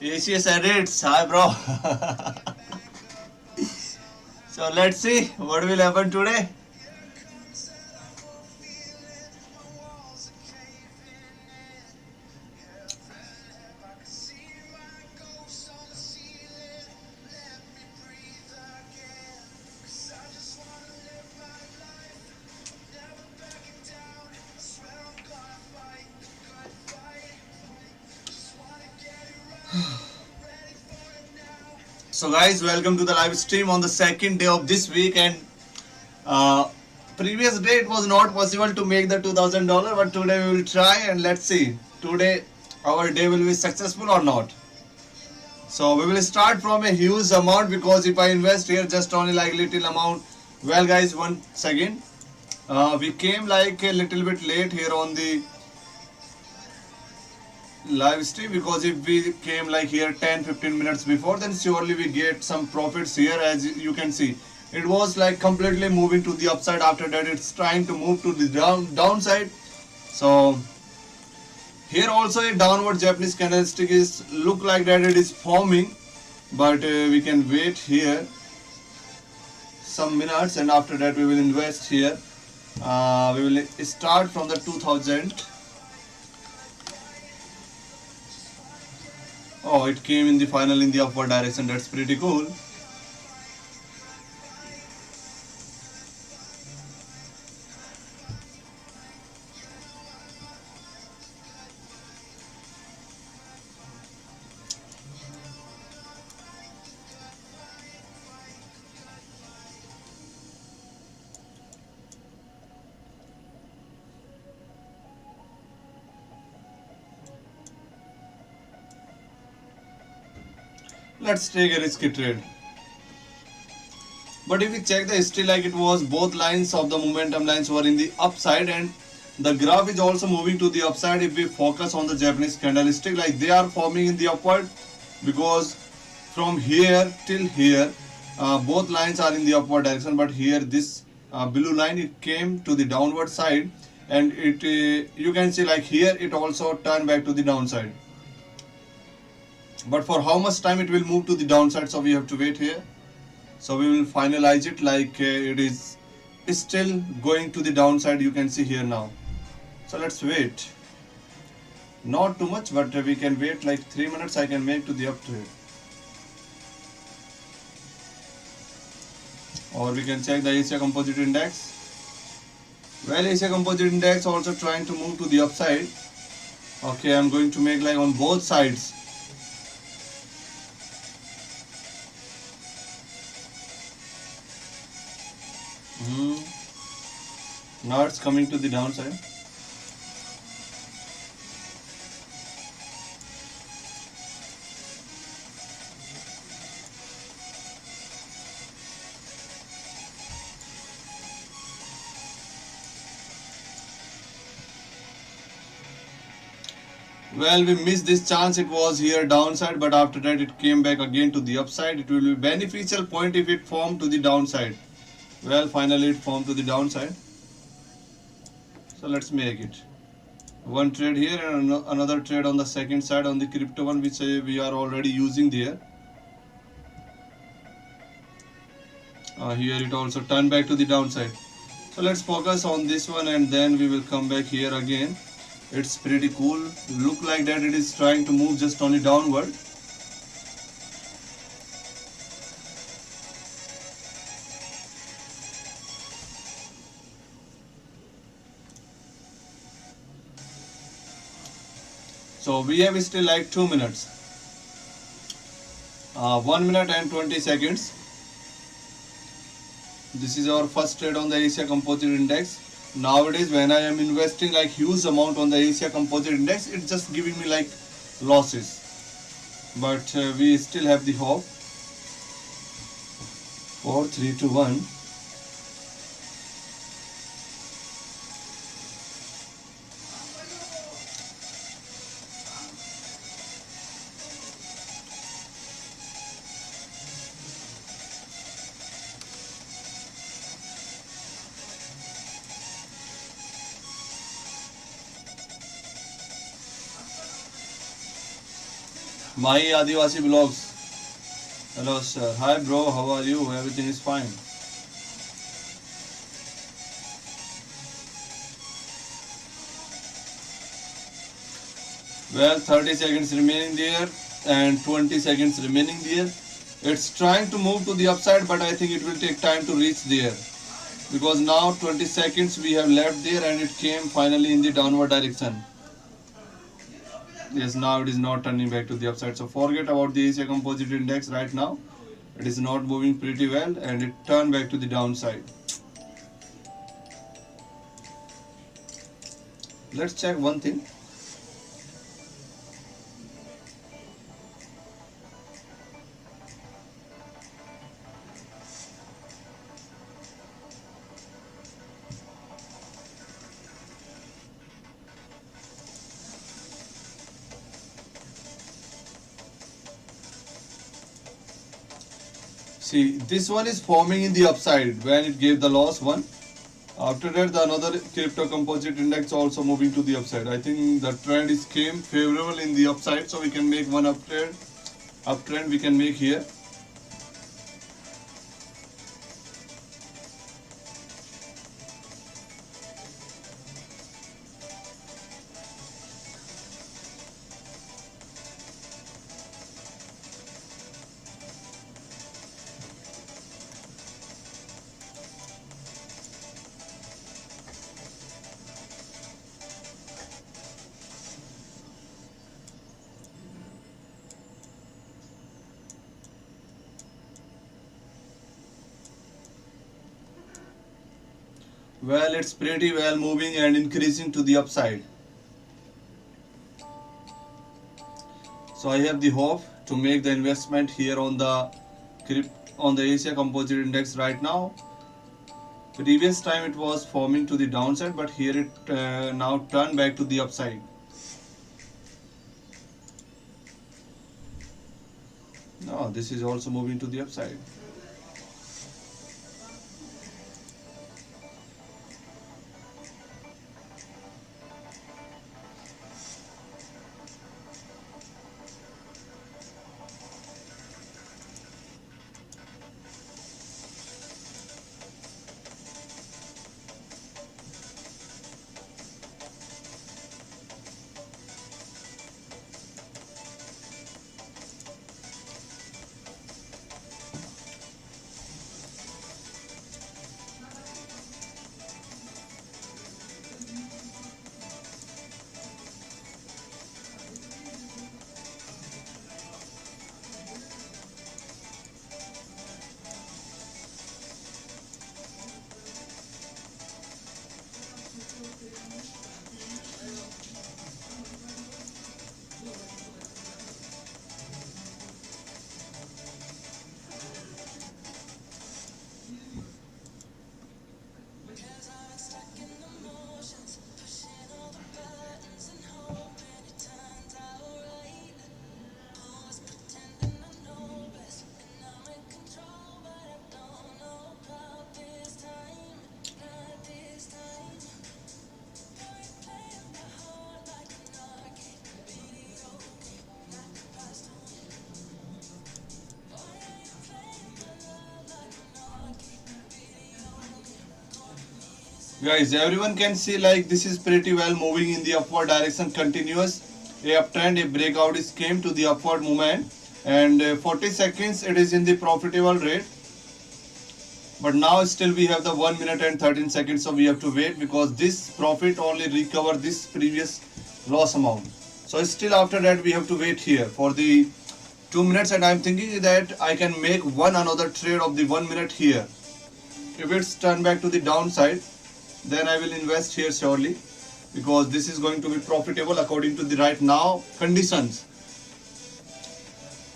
ACS edits. Hi, bro. So let's see what will happen today. So guys, welcome to the live stream on the second day of this week, and uh, previous day it was not possible to make the $2,000, but today we will try and let's see today our day will be successful or not. So we will start from a huge amount because if I invest here just only like little amount, well guys, once again we came like a little bit late here on the live stream because if we came like here 10-15 minutes before, then surely we get some profits here. As you can see, it was like completely moving to the upside. After that it's trying to move to the downside. So here also a downward Japanese candlestick is look like that it is forming, but we can wait here some minutes and after that we will invest here. We will start from the 2000. Oh, it came in the final in the upward direction. That's pretty cool. Let's take a risky trade. But if we check the history, like it was both lines of the momentum lines were in the upside and the graph is also moving to the upside. If we focus on the Japanese candlestick, like they are forming in the upward because from here till here both lines are in the upward direction, but here this blue line it came to the downward side and it you can see like here it also turned back to the downside. But for how much time it will move to the downside, so we have to wait here. So we will finalize it like it is still going to the downside, you can see here now. So let's wait. Not too much, but we can wait like 3 minutes I can make to the uptrade. Or we can check the Asia Composite Index. Well, Asia Composite Index also trying to move to the upside. Okay, I'm going to make like on both sides. Now it's coming to the downside. Well, we missed this chance. It was here downside, but after that it came back again to the upside. It will be beneficial point if it formed to the downside. Well, finally it formed to the downside. So let's make it. One trade here and another trade on the second side on the crypto one, which we are already using there. Here it also turned back to the downside. So let's focus on this one and then we will come back here again. It's pretty cool. Look like that it is trying to move just only downward. So we have still like 2 minutes. 1 minute and 20 seconds. This is our first trade on the Asia Composite Index. Nowadays when I am investing like huge amount on the Asia Composite Index, it's just giving me like losses. But we still have the hope. 4, 3, 2, 1. Mahi Adivasi Vlogs. Hello sir. Hi bro, how are you? Everything is fine. Well, 30 seconds remaining there and 20 seconds remaining there. It's trying to move to the upside, but I think it will take time to reach there. Because now 20 seconds we have left there and it came finally in the downward direction. Yes, now it is not turning back to the upside. So forget about the Asia Composite Index right now. It is not moving pretty well and it turned back to the downside. Let's check one thing. See, this one is forming in the upside when it gave the loss one. After that, the another crypto composite index also moving to the upside. I think the trend is came favorable in the upside, so we can make one uptrend. Uptrend we can make here. Well, it's pretty well moving and increasing to the upside. So I have the hope to make the investment here on the Asia Composite Index right now. Previous time it was forming to the downside, but here it now turned back to the upside. No, this is also moving to the upside. Guys, everyone can see like this is pretty well moving in the upward direction, continuous. A uptrend, a breakout is came to the upward movement, and 40 seconds it is in the profitable rate. But now still we have the 1 minute and 13 seconds, so we have to wait because this profit only recover this previous loss amount. So still after that we have to wait here for the 2 minutes, and I'm thinking that I can make one another trade of the 1 minute here. If it's turned back to the downside, then I will invest here surely because this is going to be profitable according to the right now conditions,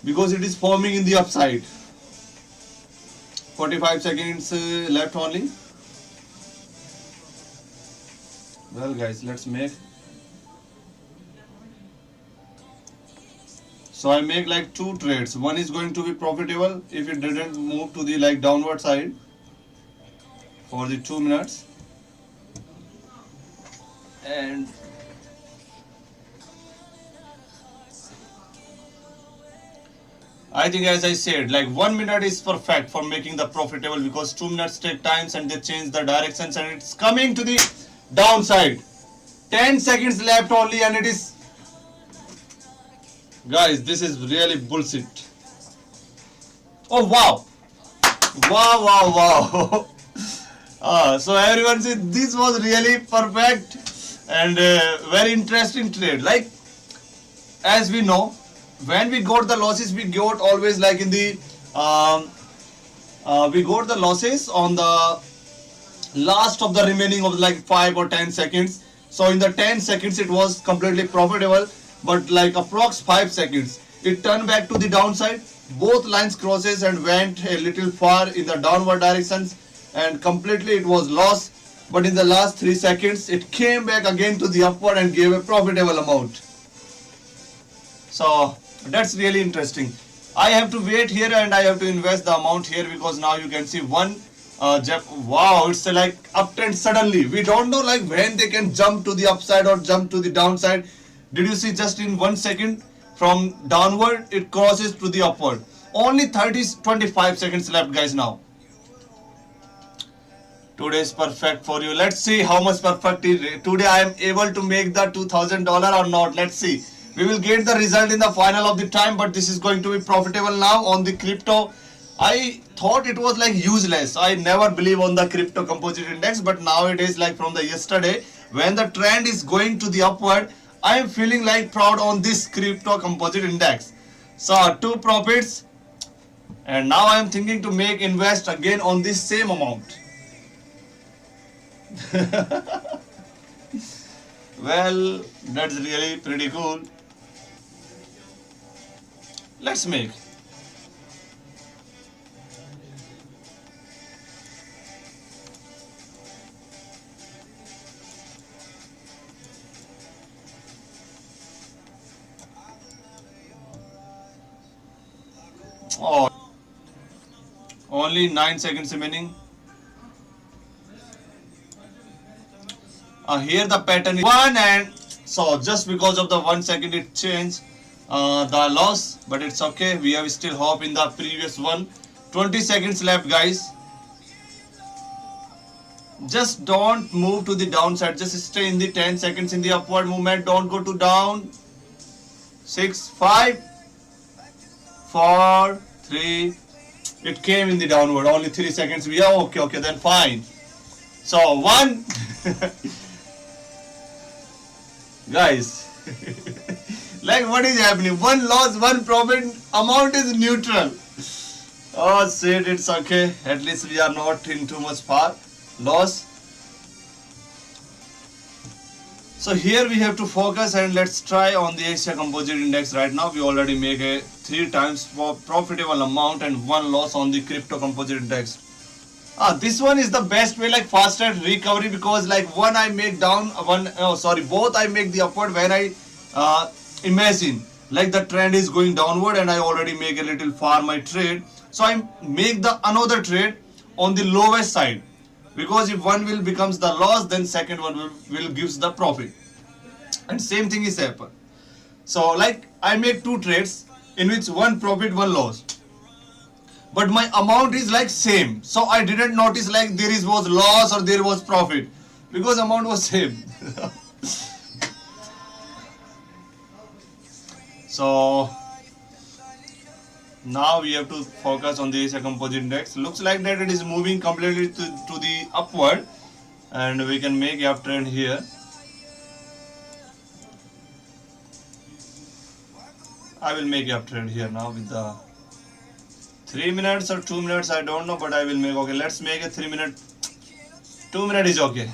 because it is forming in the upside. 45 seconds left only. Well guys, let's make. So I make like two trades. One is going to be profitable if it didn't move to the like downward side for the 2 minutes. And I think as I said, like 1 minute is perfect for making the profitable because 2 minutes take times and they change the directions and it's coming to the downside. 10 seconds left only and it is, guys, this is really bullshit. Oh wow. Wow, wow, wow. So everyone said this was really perfect and very interesting trade. Like as we know, when we got the losses, we got always like in the we got the losses on the last of the remaining of like 5 or 10 seconds. So in the 10 seconds it was completely profitable, but like approx 5 seconds it turned back to the downside. Both lines crosses and went a little far in the downward directions and completely it was lost. But in the last 3 seconds it came back again to the upward and gave a profitable amount. So that's really interesting. I have to wait here and I have to invest the amount here because now you can see one wow, it's like uptrend suddenly. We don't know like when they can jump to the upside or jump to the downside. Did you see just in 1 second from downward it crosses to the upward. Only 25 seconds left guys now. Today is perfect for you. Let's see how much perfect is today. I am able to make the $2,000 or not. Let's see. We will get the result in the final of the time, but this is going to be profitable now on the crypto. I thought it was like useless. I never believe on the crypto composite index, but now it is like from the yesterday when the trend is going to the upward. I am feeling like proud on this crypto composite index. So 2 profits, and now I am thinking to invest again on this same amount. Well, that's really pretty cool. Let's make. Oh, only 9 seconds remaining. Here the pattern is 1 and so just because of the 1 second it changed the loss, but it's okay. We have still hope in the previous one. 20 seconds left guys. Just don't move to the downside. Just stay in the 10 seconds in the upward movement. Don't go to down. 6, 5, 4, 3. It came in the downward. Only 3 seconds. We are okay. Then fine. So 1. Guys, like what is happening? 1 loss, 1 profit, amount is neutral. Oh shit, it's okay. At least we are not in too much far loss. So here we have to focus and let's try on the Asia Composite Index right now. We already make a 3 times for profitable amount and 1 loss on the Crypto Composite Index. This one is the best way, like faster recovery, because like one I make down, both I make the upward when I imagine like the trend is going downward and I already make a little far my trade. So I make the another trade on the lowest side, because if one will becomes the loss, then second one will gives the profit, and same thing is happen. So like I make 2 trades in which 1 profit, 1 loss, but my amount is like same. So I didn't notice like was loss or there was profit, because amount was same. So now we have to focus on the Asia Composite Index. Looks like that it is moving completely to the upward, and we can make uptrend here. I will make uptrend here now with the 3 minutes or 2 minutes, I don't know, but I will make. Okay, let's make a 3 minute. 2 minutes is okay.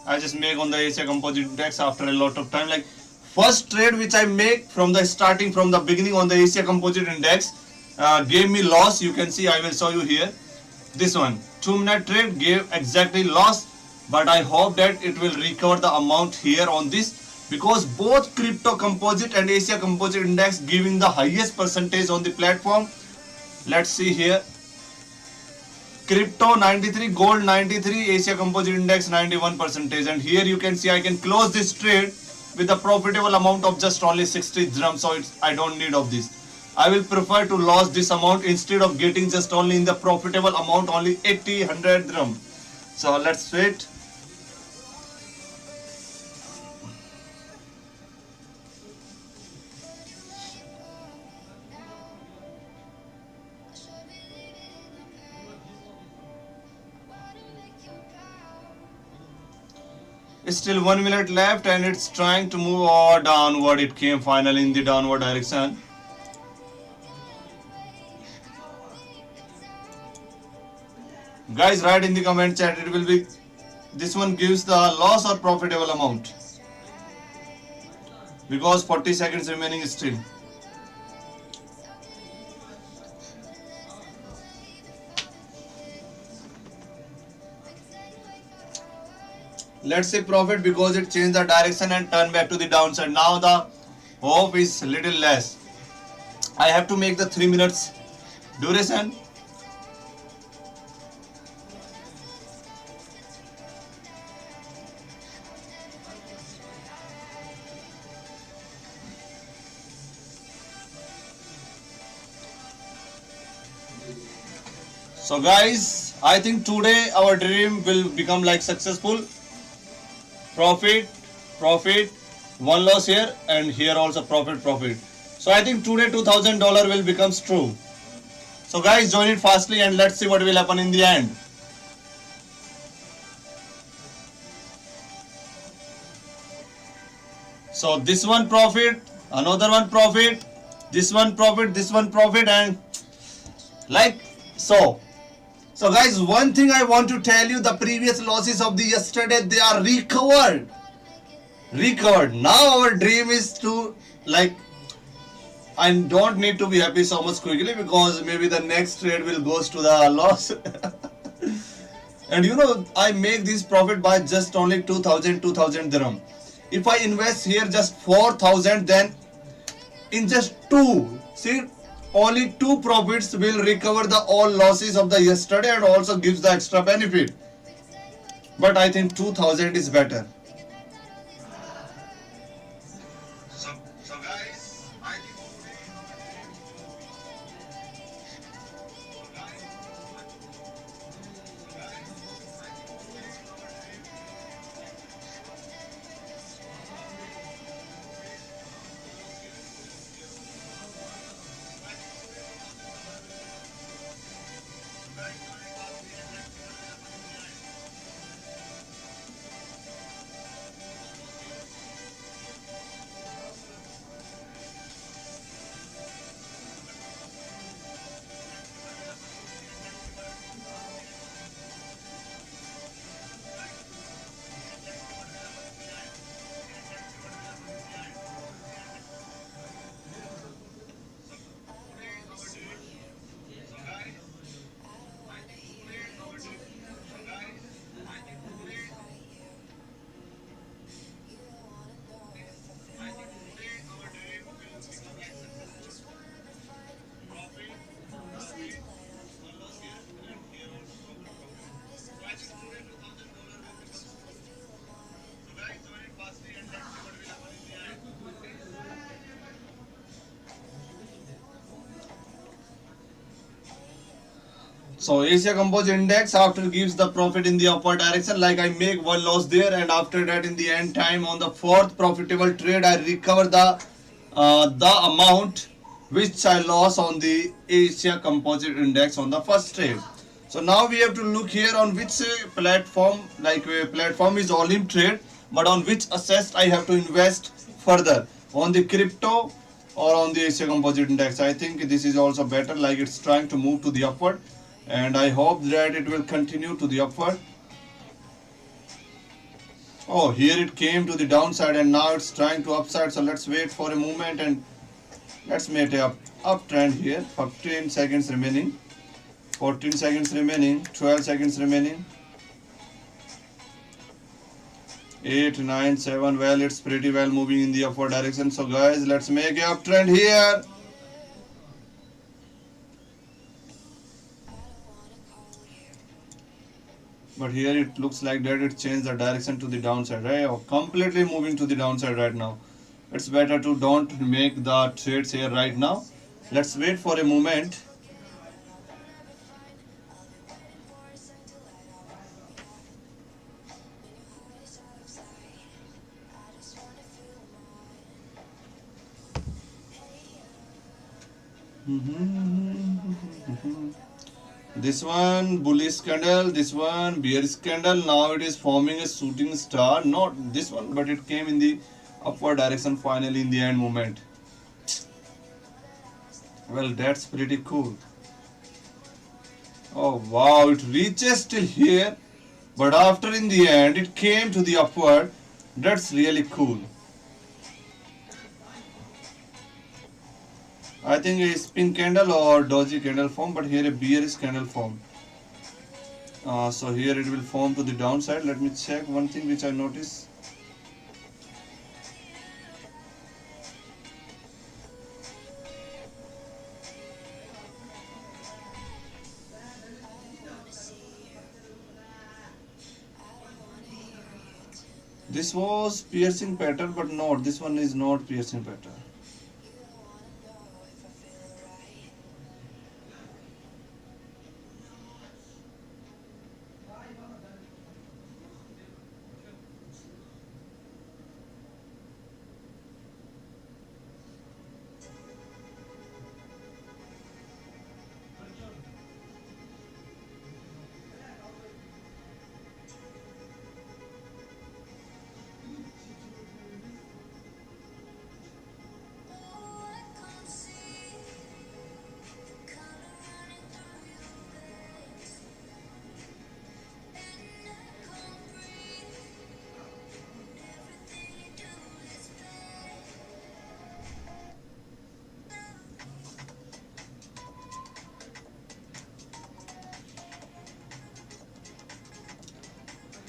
I just make on the Asia Composite Index after a lot of time. Like first trade which I make from the starting, from the beginning on the Asia Composite Index gave me loss. You can see, I will show you here. This one 2-minute trade gave exactly loss, but I hope that it will recover the amount here on this, because both Crypto Composite and Asia Composite Index giving the highest percentage on the platform. Let's see here. Crypto 93, Gold 93, Asia Composite Index 91%. And here you can see I can close this trade with a profitable amount of just only 60 dirhams, so I don't need of this. I will prefer to lose this amount instead of getting just only in the profitable amount only 80 100 dirham. So let's wait. Still 1 minute left and it's trying to move downward. It came finally in the downward direction. Guys, write in the comment chat, it will be this one gives the loss or profitable amount, because 40 seconds remaining still. Let's say profit because it changed the direction and turned back to the downside. Now the hope is little less. I have to make the 3 minutes duration. So guys, I think today our dream will become like successful. Profit, profit, one loss here and here also profit, profit. So I think today $2,000 will become true. So guys, join it fastly and let's see what will happen in the end. So this one profit, another one profit, this one profit, this one profit, and like so. So guys, one thing I want to tell you, the previous losses of the yesterday, they are recovered. Now our dream is to like, I don't need to be happy so much quickly because maybe the next trade will goes to the loss. And you know, I make this profit by just only 2000 dirham. If I invest here just 4000, then in just only two profits will recover the all losses of the yesterday and also gives the extra benefit. But I think 2000 is better. So guys, I think so Asia Composite Index after gives the profit in the upward direction, like I make one loss there and after that in the end time on the fourth profitable trade I recover the amount which I lost on the Asia Composite Index on the first trade. So now we have to look here on which platform, like platform is Olim Trade, but on which assets I have to invest further, on the crypto or on the Asia Composite Index. I think this is also better, like it's trying to move to the upward and I hope that it will continue to the upward. Oh, here it came to the downside and now it's trying to upside, so let's wait for a moment and let's make a uptrend here. 15 seconds remaining, 14 seconds remaining, 12 seconds remaining, 8 9 7. Well, it's pretty well moving in the upward direction. So guys, let's make a uptrend here. But here it looks like that it changed the direction to the downside, right? Or completely moving to the downside right now. It's better to don't make the trades here right now. Let's wait for a moment. This one bullish candle, this one bearish candle. Now it is forming a shooting star. Not this one, but it came in the upward direction finally in the end moment. Well, that's pretty cool. Oh wow, it reaches till here, but after in the end it came to the upward. That's really cool. I think a spin candle or doji candle form, but here a bearish candle form. So here it will form to the downside. Let me check one thing which I noticed. This was piercing pattern, but not. This one is not piercing pattern.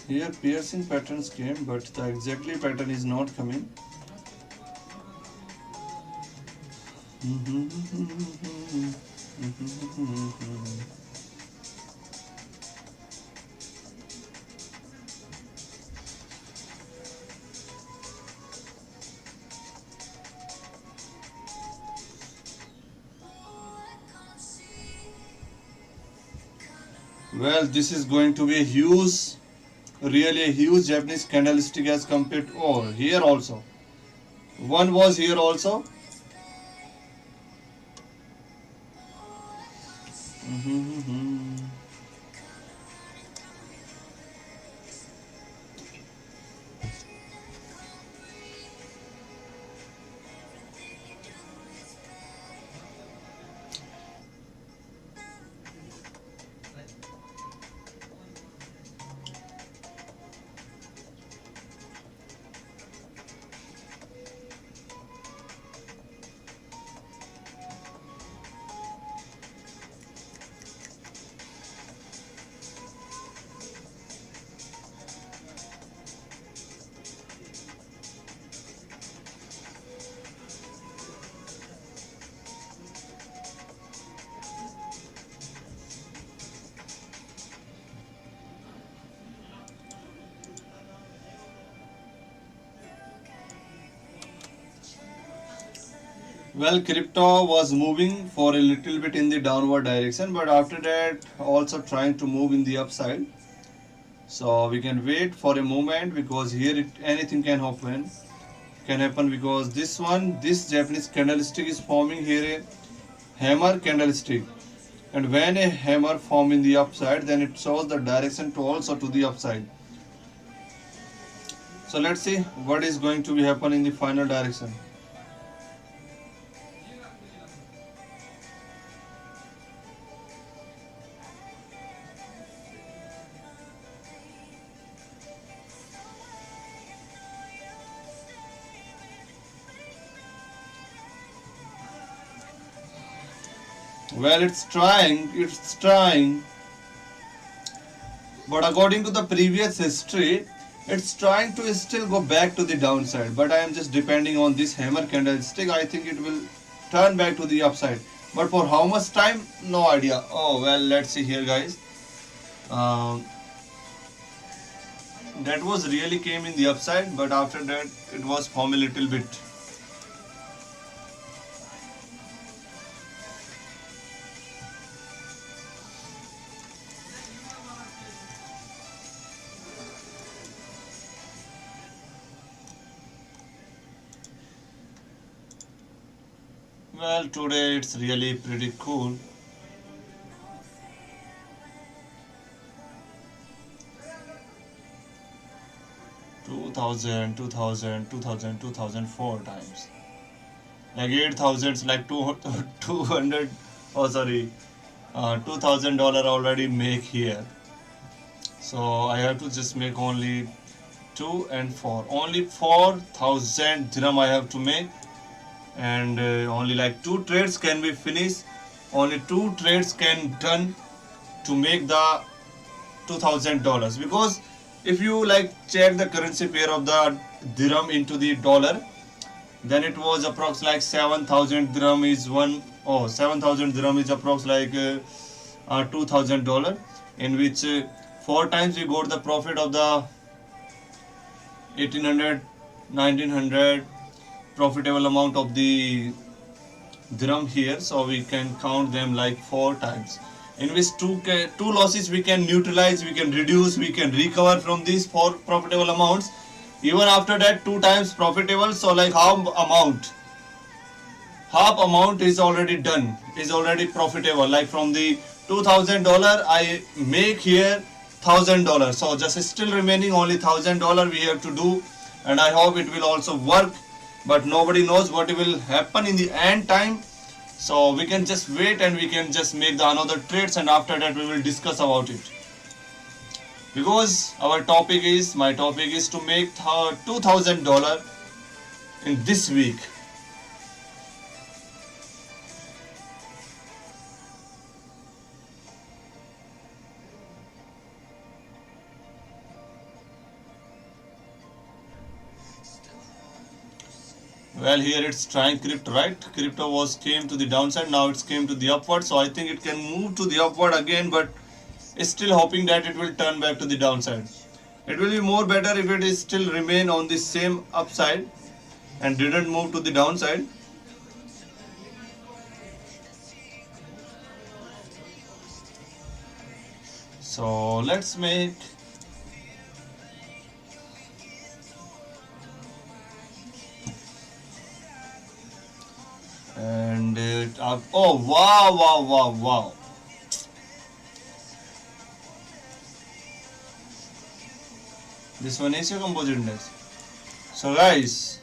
Here piercing patterns came, but the exactly pattern is not coming. Well, this is going to be a huge, really a huge Japanese candlestick as compared to, oh, here also. One was here also. Well, crypto was moving for a little bit in the downward direction, but after that also trying to move in the upside. So we can wait for a moment because here anything can happen. Because this Japanese candlestick is forming here a hammer candlestick, and when a hammer form in the upside, then it shows the direction to also to the upside. So let's see what is going to be happen in the final direction. Well, it's trying, but according to the previous history, it's trying to still go back to the downside. But I am just depending on this hammer candlestick. I think it will turn back to the upside. But for how much time? No idea. Oh well, let's see here, guys. Um, that was really came in the upside, but after that it was form a little bit. Well, today it's really pretty cool. 2000, 2000, 2000, 2004 times. Like 8,000, like 200, oh sorry, $2,000 already make here. So I have to just make only 2 and 4. Only 4,000 dirham I have to make, and only like 2 trades can be finished. Only 2 trades can done to make the $2,000, because if you like check the currency pair of the dirham into the dollar, then it was approx like 7,000 dirham is 7,000 dirham is approx like $2,000, in which 4 times we got the profit of the 1800, 1900 profitable amount of the dirham here. So we can count them like 4 times, in which two losses we can neutralize, we can reduce, we can recover from these 4 profitable amounts. Even after that 2 times profitable, so like half amount is already done, is already profitable. Like from the $2,000 I make here $1,000, so just still remaining only $1,000 we have to do, and I hope it will also work, but nobody knows what will happen in the end time. So we can just wait and we can just make the another trades, and after that we will discuss about it, because my topic is to make $2,000 in this week. Well, here it's trying crypto, right? Crypto was came to the downside, now it's came to the upward, so I think it can move to the upward again, but still hoping that it will turn back to the downside. It will be more better if it is still remain on the same upside and didn't move to the downside. So let's make and oh wow. This one is your composite index. So guys,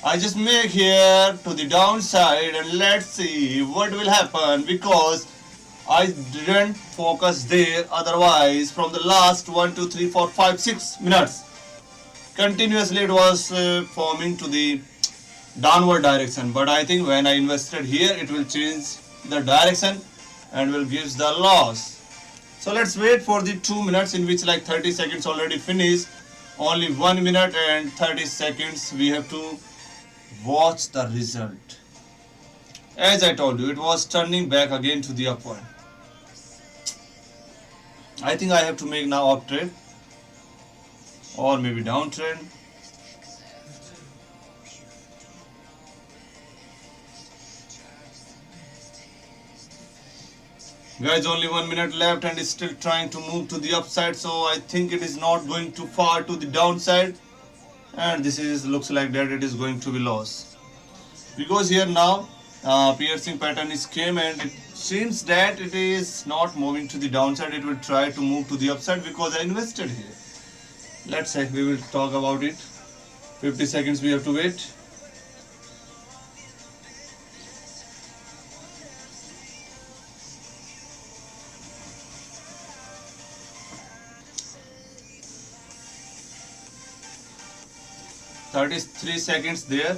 I just make here to the downside, and let's see what will happen, because I didn't focus there. Otherwise, from the last 1, 2, 3, 4, 5, 6 minutes, continuously it was forming to the downward direction. But I think when I invested here, it will change the direction and will give the loss. So let's wait for the 2 minutes, in which like 30 seconds already finished. Only 1 minute and 30 seconds we have to watch the result. As I told you, it was turning back again to the upward. I think I have to make now up trade or maybe downtrend. Guys, only 1 minute left and it's still trying to move to the upside, so I think it is not going too far to the downside, and this is looks like that it is going to be lost, because here now piercing pattern is came and it seems that it is not moving to the downside. It will try to move to the upside because I invested here. Let's say we will talk about it. 50 seconds we have to wait. $33 seconds there,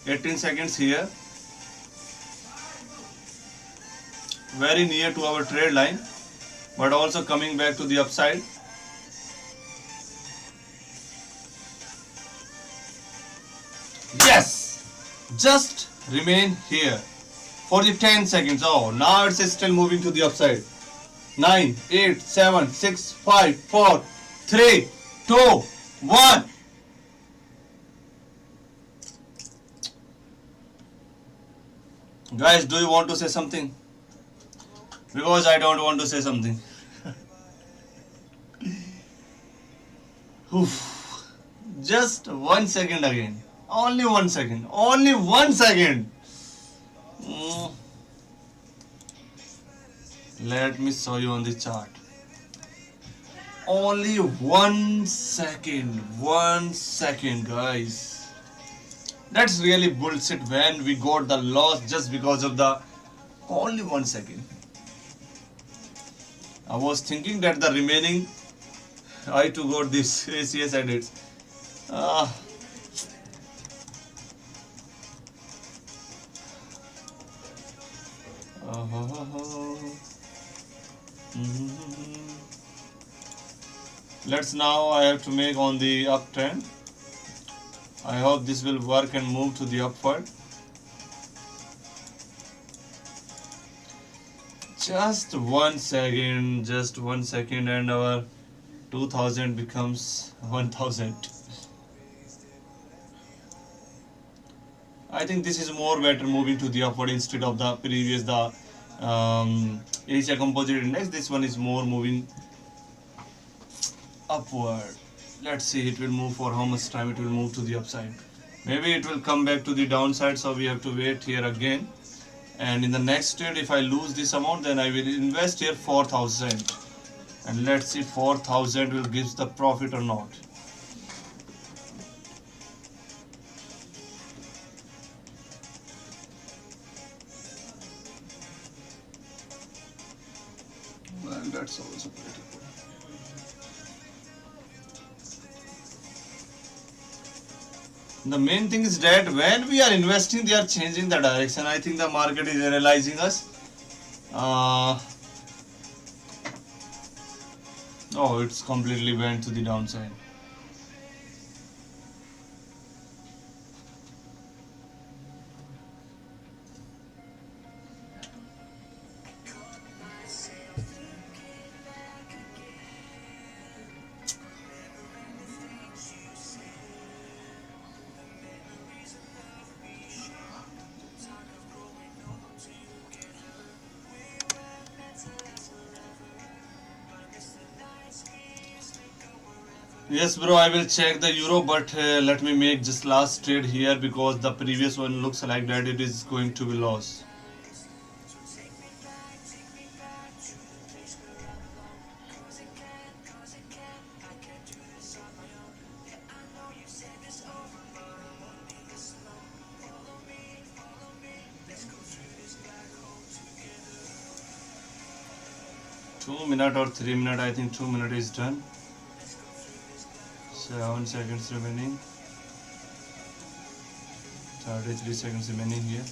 18 seconds here, very near to our trade line, but also coming back to the upside. Yes, just remain here for the 10 seconds. Oh, now it's still moving to the upside. 9, 8, 7, 6, 5, 4, 3, 2, 1. Guys, do you want to say something? Because I don't want to say something. Oof. Just 1 second again. Only 1 second. Only 1 second. Mm. Let me show you on the chart. Only 1 second. 1 second, guys. That's really bullshit when we got the loss just because of the only 1 second. I was thinking that the remaining I too got this ACS edits. Ah. Let's now I have to make on the uptrend. I hope this will work and move to the upward. Just 1 second, and our 2000 becomes 1000. I think this is more better moving to the upward instead of the previous Asia Composite Index. This one is more moving upward. Let's see, it will move for how much time it will move to the upside. Maybe it will come back to the downside, so we have to wait here again. And in the next trade, if I lose this amount, then I will invest here 4,000. And let's see 4,000 will give the profit or not. Well, that's also pretty good. The main thing is that when we are investing, they are changing the direction. I think the market is analyzing us. Oh, it's completely went to the downside. Yes, bro, I will check the euro, but let me make just last trade here because the previous one looks like that it is going to be lost. Two-minute or 3 minute, I think 2 minutes is done. 7 seconds remaining. 33 seconds remaining here.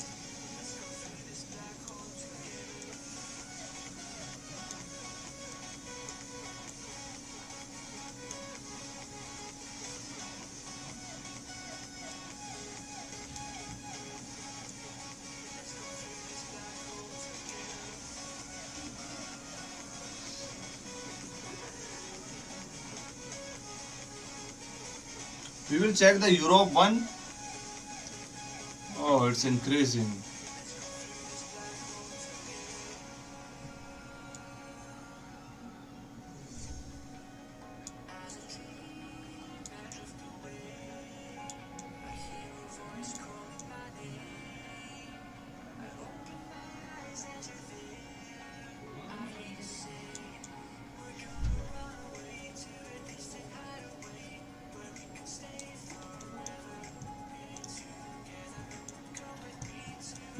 We will check the Europe one. Oh, it's increasing.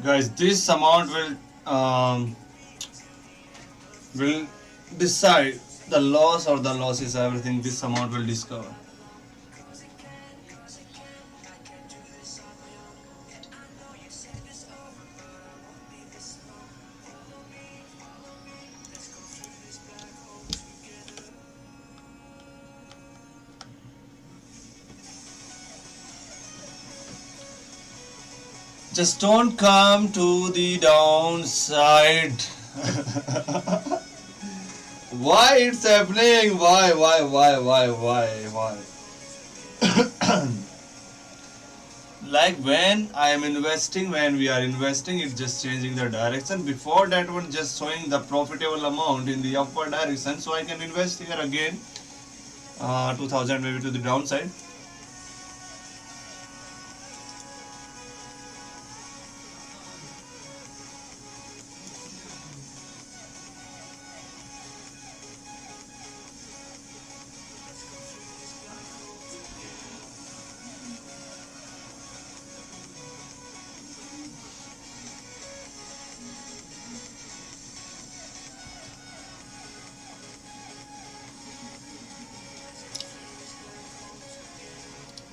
Guys, this amount will decide the loss or the losses. Everything this amount will discover. Just don't come to the downside. Why it's happening? Why? Like when we are investing, it's just changing the direction. Before that one, just showing the profitable amount in the upward direction. So I can invest here again, 2000 maybe to the downside.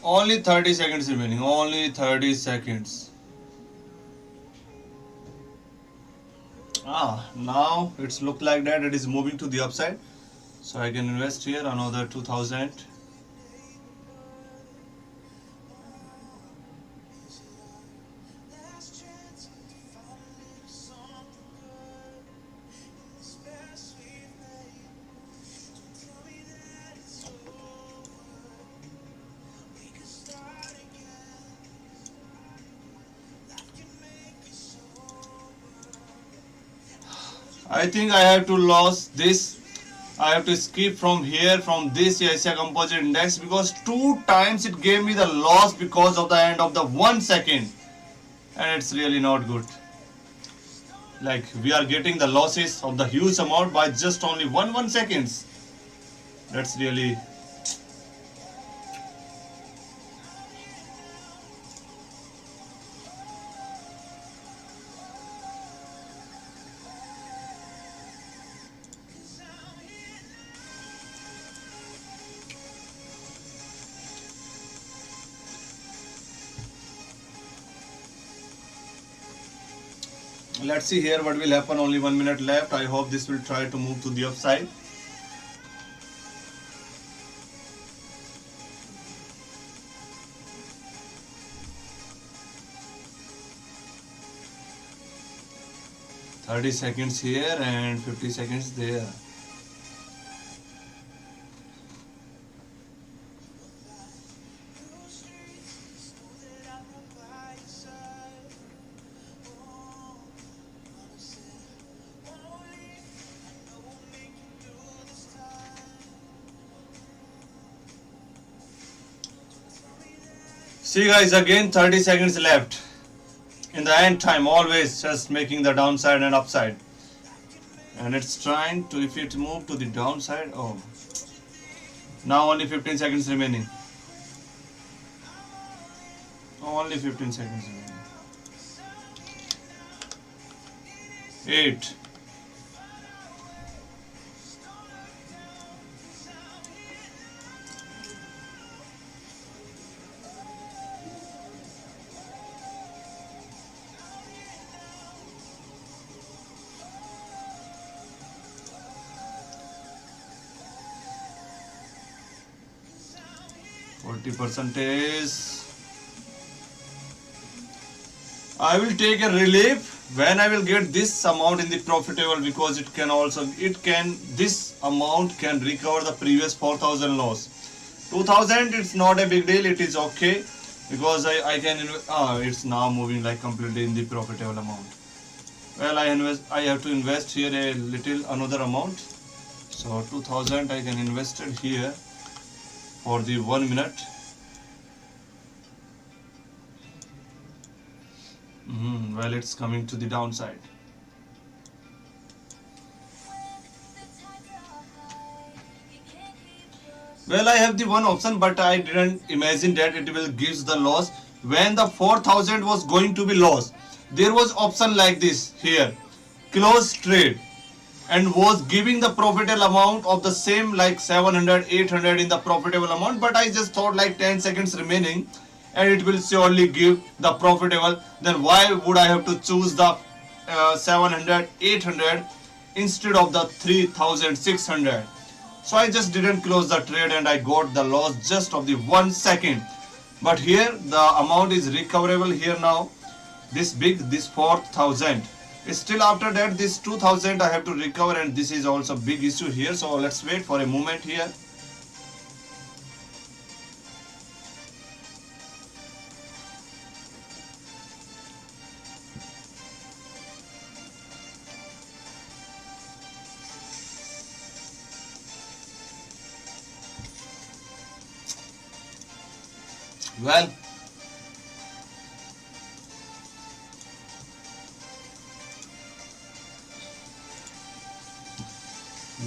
Only 30 seconds remaining. Only 30 seconds. Now it's look like that it is moving to the upside. So I can invest here another 2000. I think I have to lose this. I have to skip from here from this Asia Composite Index because two times it gave me the loss because of the end of the 1 second, and it's really not good. Like we are getting the losses of the huge amount by just only 1 seconds. That's really. Let's see here what will happen. Only 1 minute left. I hope this will try to move to the upside. $30 here and 50 seconds there. See guys, again 30 seconds left. In the end time, always just making the downside and upside. And it's trying to, if it move to the downside, oh. Now only 15 seconds remaining. Only 15 seconds remaining. 8. 40%. I will take a relief when I will get this amount in the profitable, because this amount can recover the previous 4000 loss. 2000, it's not a big deal, it is okay, because I can it's now moving like completely in the profitable amount. Well, I have to invest here a little another amount. So 2000 I can invest it here for the 1 minute. Well, it's coming to the downside. Well, I have the one option, but I didn't imagine that it will give the loss. When the 4000 was going to be lost, there was option like this here, close trade, and was giving the profitable amount of the same like 700, 800 in the profitable amount. But I just thought like 10 seconds remaining and it will surely give the profitable. Then why would I have to choose the 700, 800 instead of the 3600? So I just didn't close the trade and I got the loss just of the 1 second. But here the amount is recoverable here now. This big, this 4000. Still after that, this 2000 I have to recover, and this is also big issue here. So let's wait for a moment here. Well,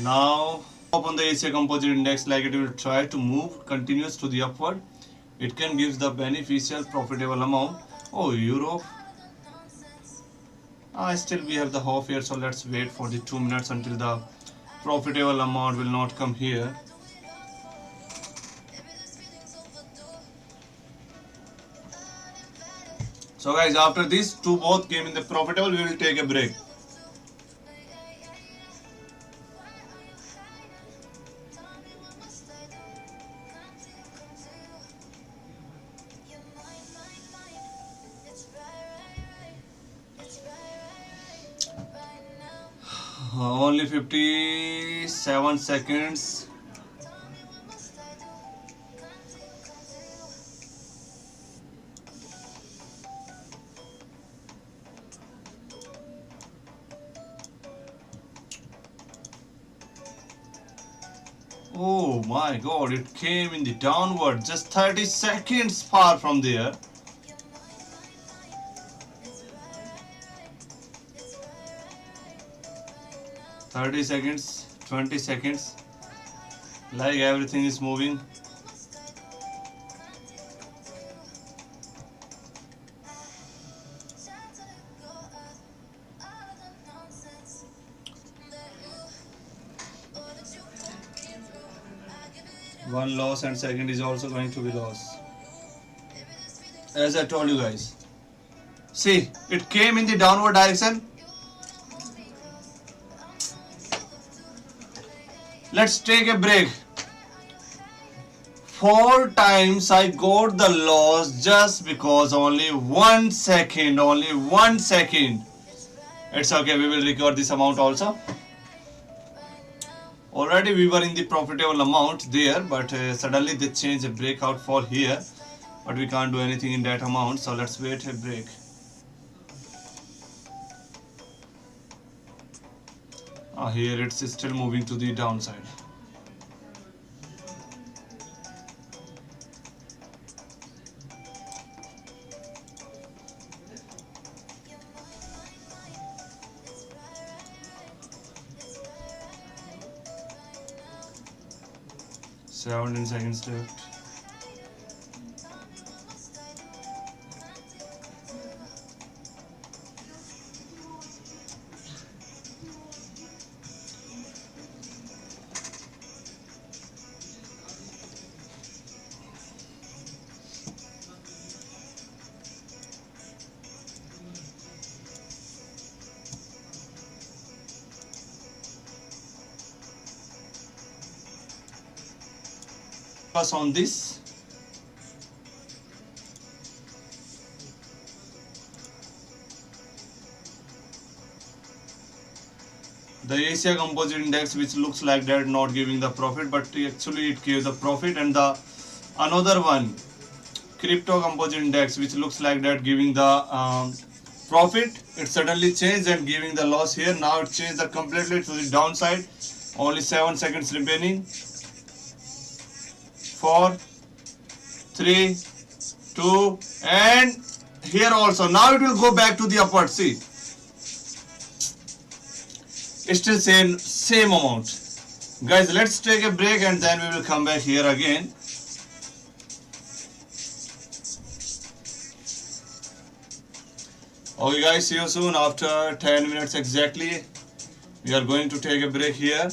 now up on the Asia Composite Index, like it will try to move continuous to the upward. It can give the beneficial profitable amount. Oh, Europe. Still we have the hope here, so let's wait for the 2 minutes until the profitable amount will not come here. So guys, after this two both came in the profitable, we will take a break. Only 57 seconds. Oh my god, it came in the downward, just 30 seconds far from there. 30 seconds, 20 seconds, like everything is moving. One loss and second is also going to be lost. As I told you guys. See, it came in the downward direction. Let's take a break. 4 times I got the loss just because only 1 second, only 1 second. It's okay, we will recover this amount also. Already we were in the profitable amount there, but suddenly they changed a breakout fall here. But we can't do anything in that amount, so let's wait a break. Here it's still moving to the downside. Seventeen seconds left. Focus on this. The Asia Composite Index, which looks like that, not giving the profit, but actually it gave the profit, and the another one, Crypto Composite Index, which looks like that, giving the profit. It suddenly changed and giving the loss here. Now it changed the completely to the downside. Only 7 seconds remaining. 4, 3, 2, and here also. Now it will go back to the upward. See, it's still same amount. Guys, let's take a break and then we will come back here again. Okay guys, see you soon after 10 minutes exactly. We are going to take a break here.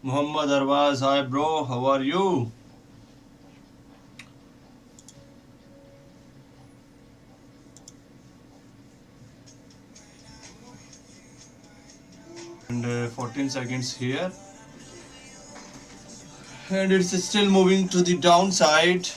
Muhammad Arwaz, hi bro, how are you? And 14 seconds here. And it's still moving to the downside.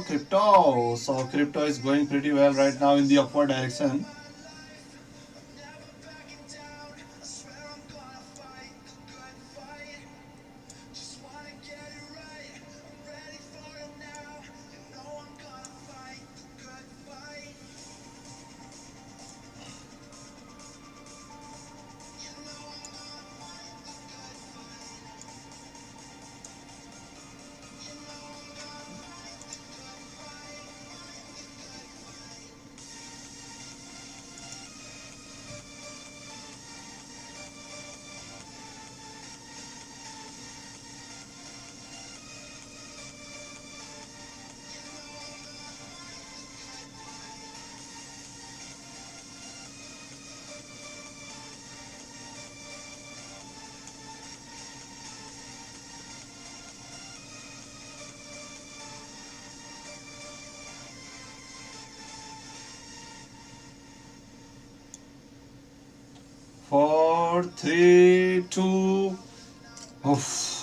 Crypto. So crypto is going pretty well right now in the upward direction. Four, three, two. Oof.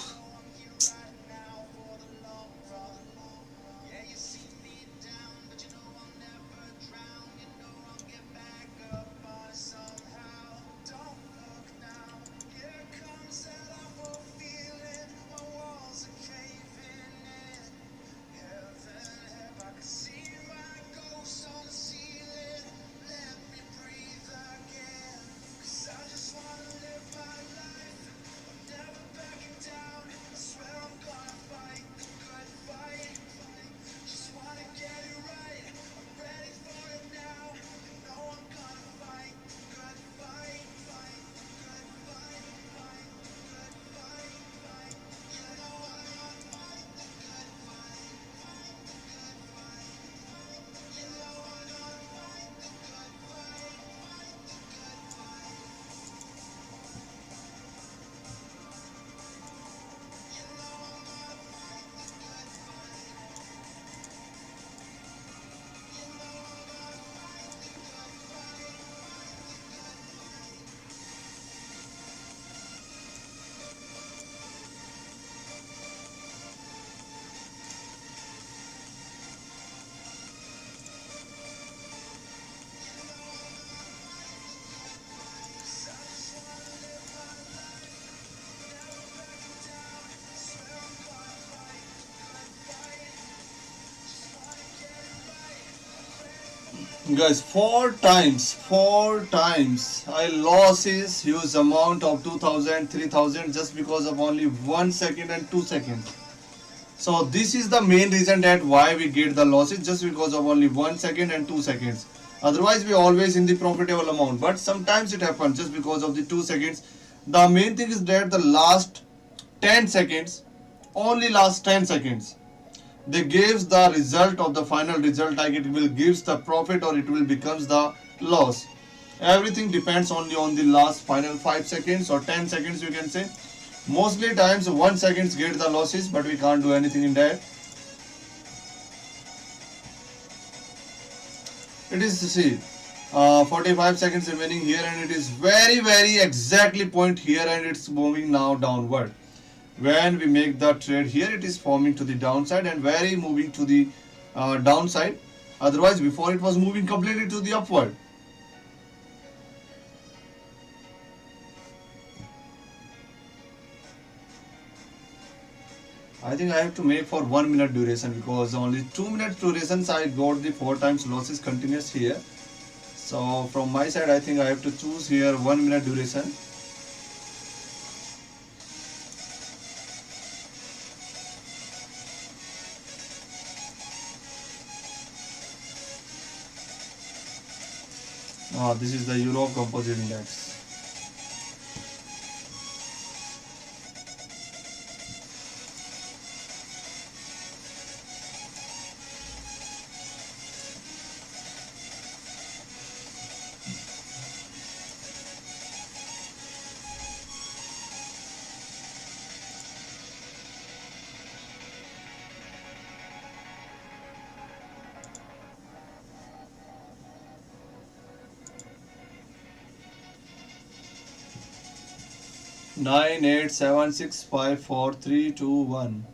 Guys, four times I lost his huge amount of 2000, 3000 just because of only 1 second and 2 seconds. So this is the main reason that why we get the losses, just because of only 1 second and 2 seconds. Otherwise we always in the profitable amount, but sometimes it happens just because of the 2 seconds. The main thing is that the last 10 seconds, only last 10 seconds, they gives the result of the final result, like it will gives the profit or it will becomes the loss. Everything depends only on the last final 5 seconds or 10 seconds, you can say. Mostly times 1 seconds get the losses, but we can't do anything in that. It is, see, 45 seconds remaining here, and it is very exactly point here, and it's moving now downward. When we make the trade here, it is forming to the downside and very moving to the downside. Otherwise before it was moving completely to the upward. I think I have to make for 1 minute duration, because only 2 minutes durations I got the 4 times losses continuous here. So from my side I think I have to choose here 1 minute duration. This is the Euro Composite Index. Nine eight seven six five four three two one.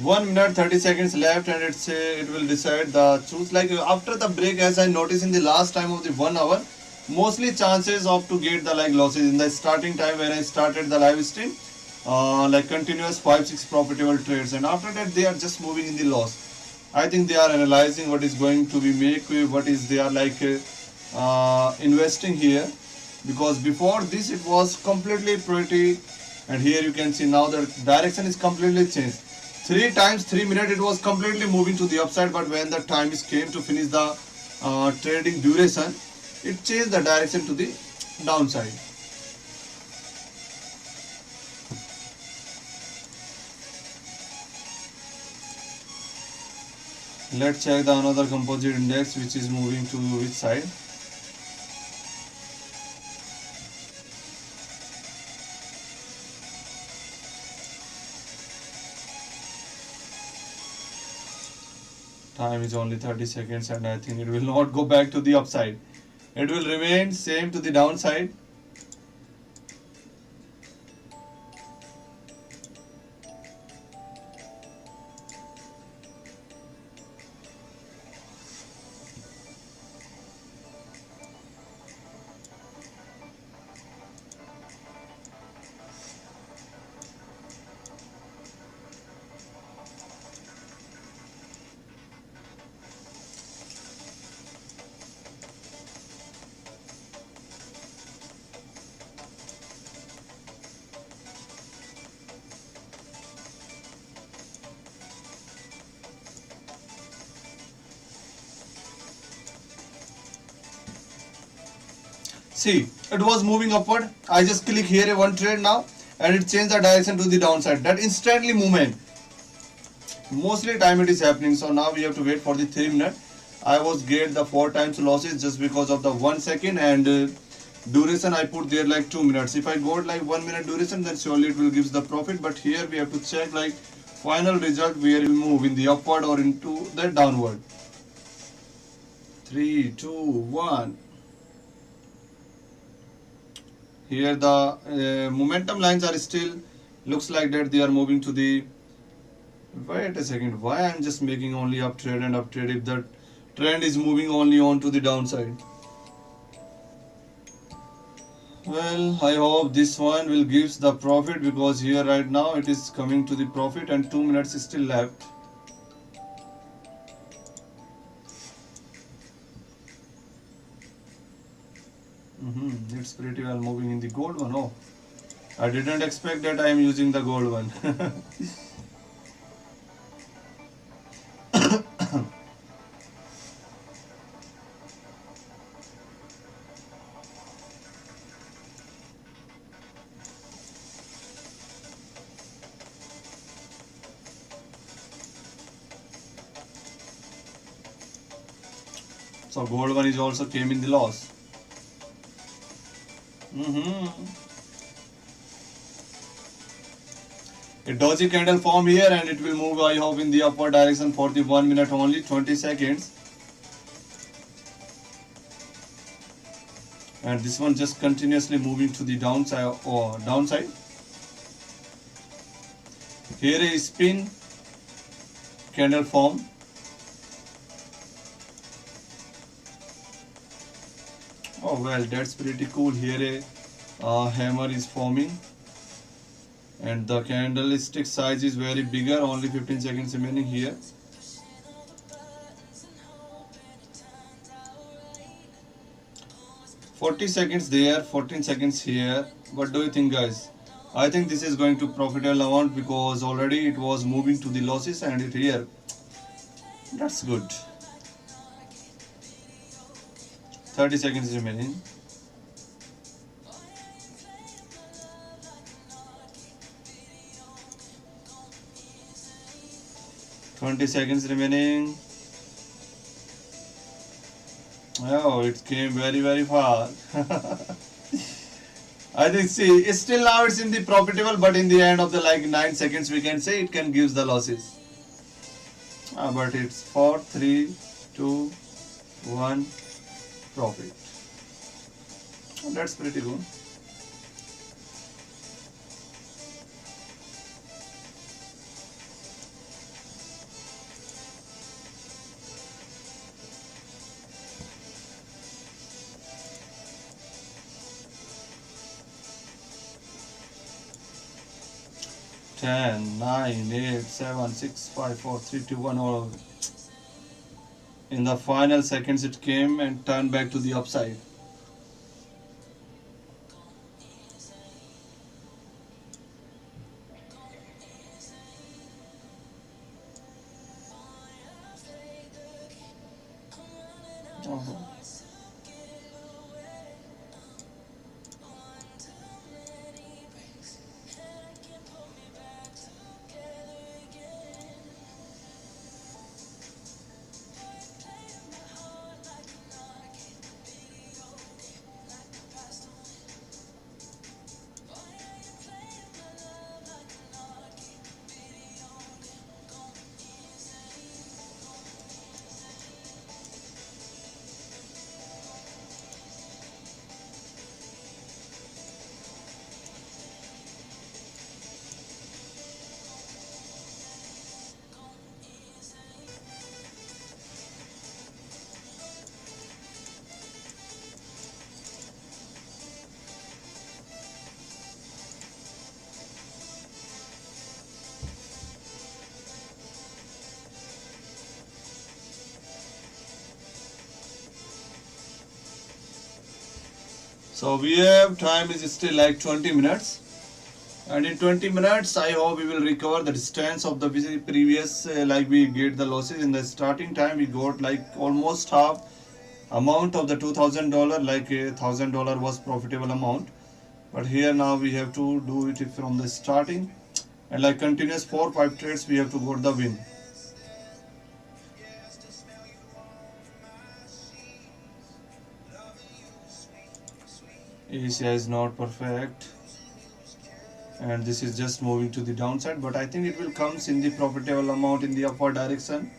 1 minute 30 seconds left, and it will decide the choose, like after the break. As I noticed in the last time of the 1 hour, mostly chances of to get the like losses in the starting time when I started the live stream, like continuous 5-6 profitable trades, and after that they are just moving in the loss. I think they are analyzing what is going to be make, what is they are like investing here, because before this it was completely pretty, and here you can see now the direction is completely changed. 3 times 3 minutes it was completely moving to the upside, but when the time is came to finish the trading duration, it changed the direction to the downside. Let's check the another composite index which is moving to which side. Time is only 30 seconds, and I think it will not go back to the upside. It will remain same to the downside. See, it was moving upward. I just click here one trade now, and it changed the direction to the downside. That instantly movement. Mostly time it is happening. So now we have to wait for the 3 minutes. I was get the 4 times losses just because of the 1 second, and Duration I put there like 2 minutes. If I got like 1 minute duration, then surely it will gives the profit. But here we have to check like final result where it will move in the upward or into the downward. 3, 2, 1. Here the momentum lines are still looks like that they are moving to the. Wait a second. Why I'm just making only up trade and up trade if the trend is moving only on to the downside? Well, I hope this one will gives the profit because here right now it is coming to the profit and 2 minutes is still left. It's pretty well moving in the gold one. Oh, I didn't expect that I am using the gold one. So gold one is also came in the loss. A doji candle form here and it will move I hope in the upward direction for the 1 minute only 20 seconds. And this one just continuously moving to the downside or downside. Here is spin candle form. Oh well, that's pretty cool. Here a hammer is forming and the candlestick size is very bigger, only 15 seconds remaining here. $40 there, 14 seconds here. What do you think, guys? I think this is going to profitable amount because already it was moving to the losses and it here. That's good. 30 seconds remaining. $20 seconds remaining. Oh, it came very far. I think see, it's still now it's in the profitable, but in the end of the like 9 seconds we can say it can gives the losses. But it's 4, 3, 2, 1 profit. That's pretty good. Ten, 9, 8, 7, 6, 5, 4, 3, 2, 1. All in the final seconds it came and turned back to the upside. Uh-huh. So we have time is still like 20 minutes. And in 20 minutes, I hope we will recover the distance of the previous, like we get the losses in the starting time. We got like almost half amount of the $2,000, like $1,000 was profitable amount. But here now we have to do it from the starting. And like continuous 4-5 trades, we have to got the win. Asia is not perfect, and this is just moving to the downside, but I think it will comes in the profitable amount in the upward direction.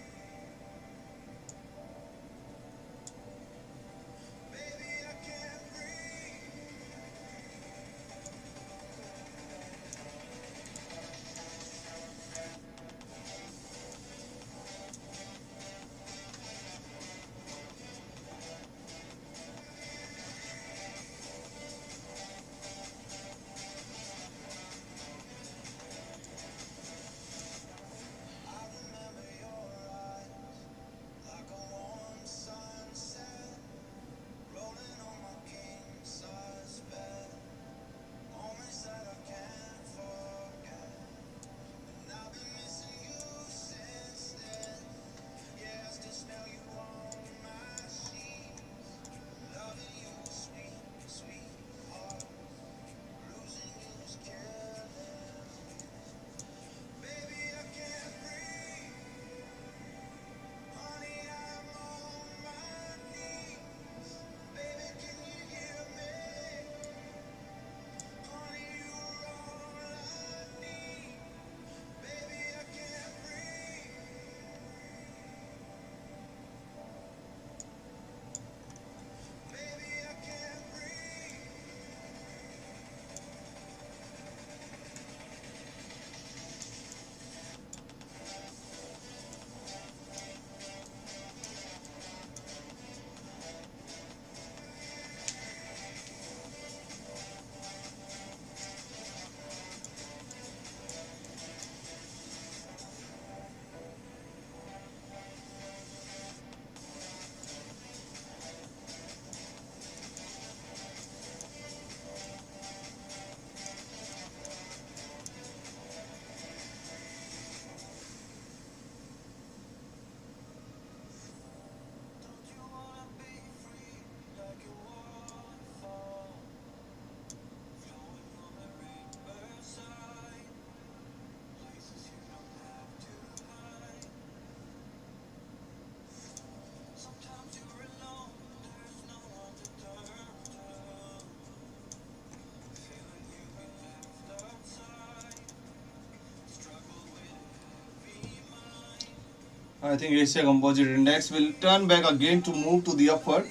I think Asia Composite Index will turn back again to move to the upward.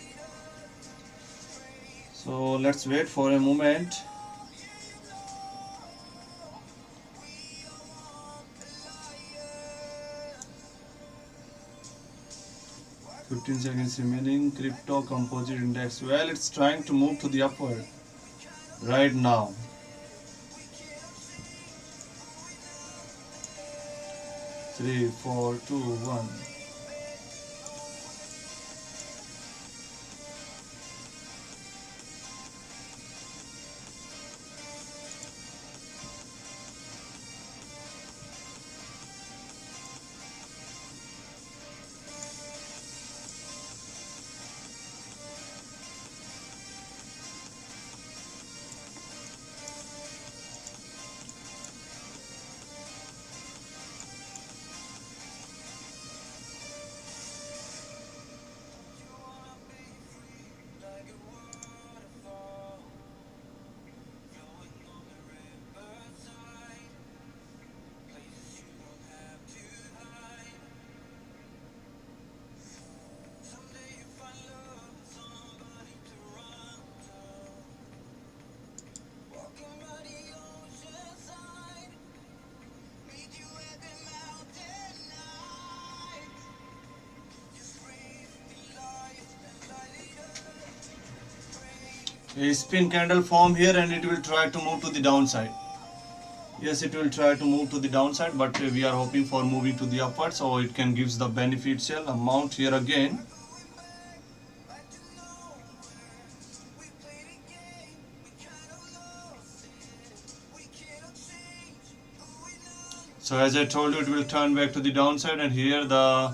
So let's wait for a moment. 15 seconds remaining. Crypto Composite Index. Well, it's trying to move to the upward right now. 3, 4, 2, 1. A spin candle form here and it will try to move to the downside. Yes, it will try to move to the downside, but we are hoping for moving to the upward, so it can gives the beneficial amount here again. So as I told you, it will turn back to the downside, and here the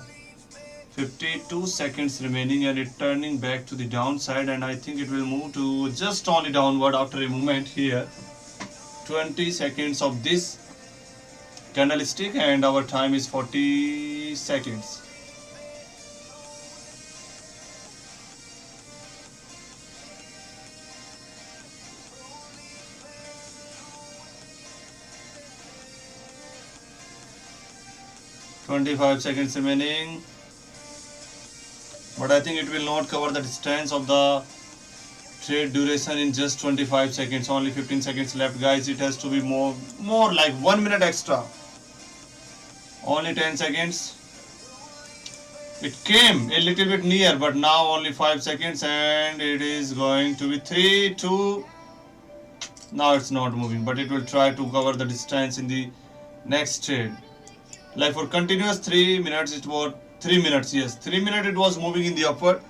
52 seconds remaining and it turning back to the downside, and I think it will move to just only downward after a movement here. 20 seconds of this candlestick and our time is 40 seconds. 25 seconds remaining. But I think it will not cover the distance of the trade duration in just 25 seconds. Only 15 seconds left, guys. It has to be more like 1 minute extra. Only 10 seconds. It came a little bit near, but now only 5 seconds, and it is going to be 3, 2. Now it's not moving, but it will try to cover the distance in the next trade. Like for continuous 3 minutes, it was 3 minutes. Yes, 3 minutes it was moving in the upward.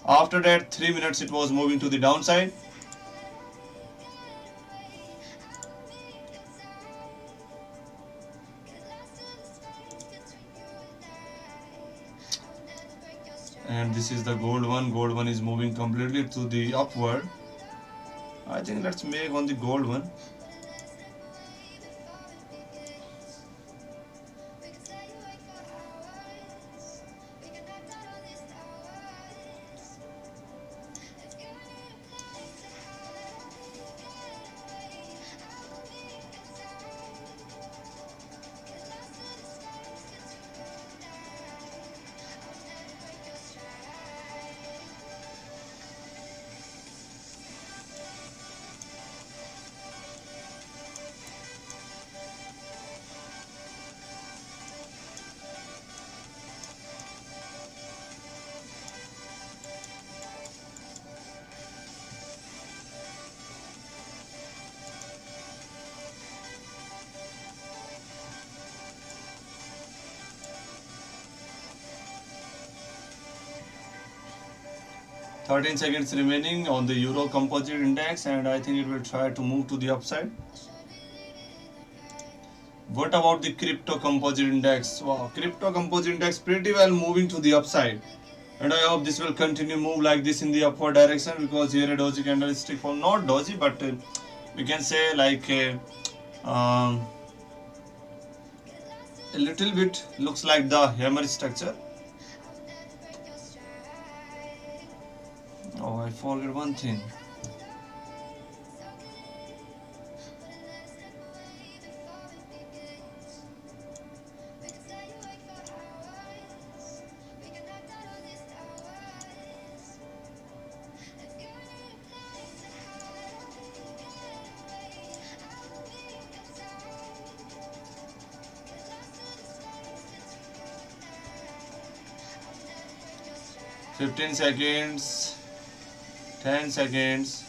After that, 3 minutes it was moving to the downside. And this is the gold one. Gold one is moving completely to the upward. I think let's make on the gold one. Thirteen seconds remaining on the Euro Composite Index, and I think it will try to move to the upside. What about the Crypto Composite Index? Wow, Crypto Composite Index pretty well moving to the upside, and I hope this will continue move like this in the upward direction, because here a doji candlestick form, not doji, but we can say like a little bit looks like the hammer structure. Oh, I forget one thing. Fifteen seconds. 10 seconds.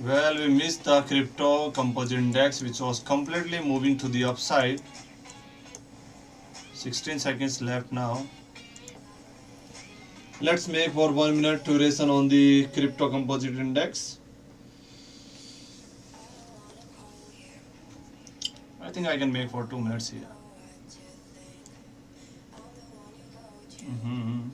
Well, we missed the crypto composite index, which was completely moving to the upside. 16 seconds left now. Let's make for 1 minute duration on the crypto composite index. I think I can make for 2 minutes here. Hmm.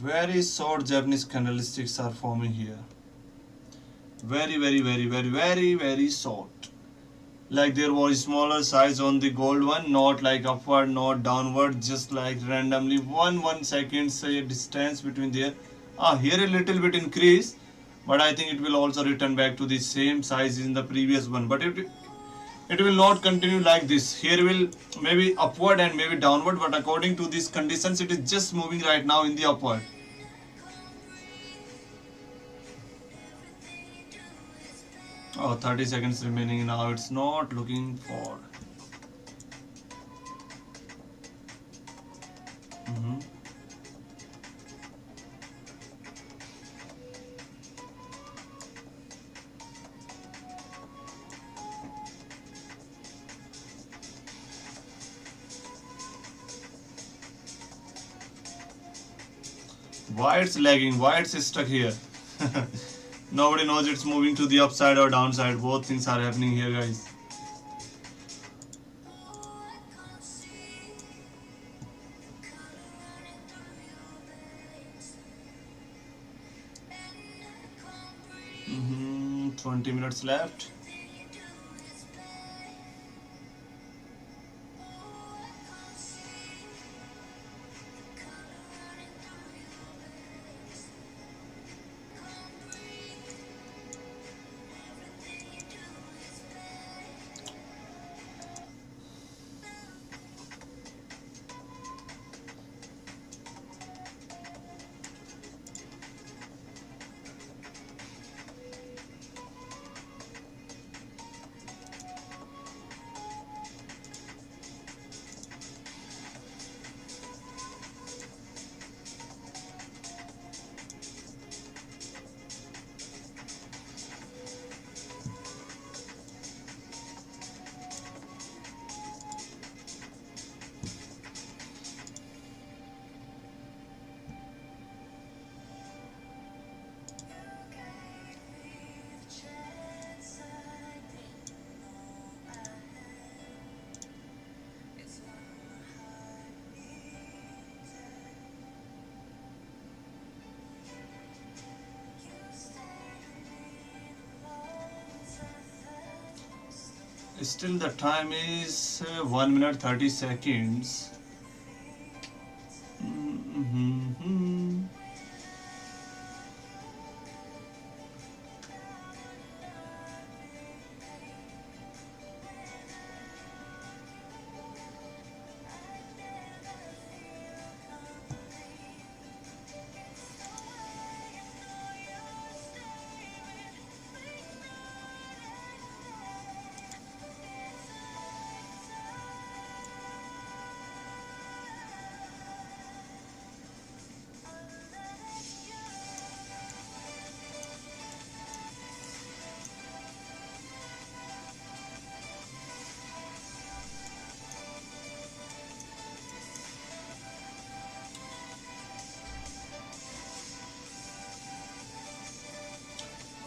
Very short Japanese candlesticks are forming here. Very, very, very, very, very, very short. Like there was smaller size on the gold one, not like upward, not downward, just like randomly 1 second say distance between there. Here a little bit increase, but I think it will also return back to the same size in the previous one. But it will not continue like this. Here will maybe upward and maybe downward, but according to these conditions, it is just moving right now in the upward. Oh, 30 seconds remaining now. It's not looking for. Mhm. Why it's lagging? Why it's stuck here? Nobody knows it's moving to the upside or downside. Both things are happening here, guys. Mm-hmm. 20 minutes left. Still, the time is 1 minute 30 seconds. Mm-hmm.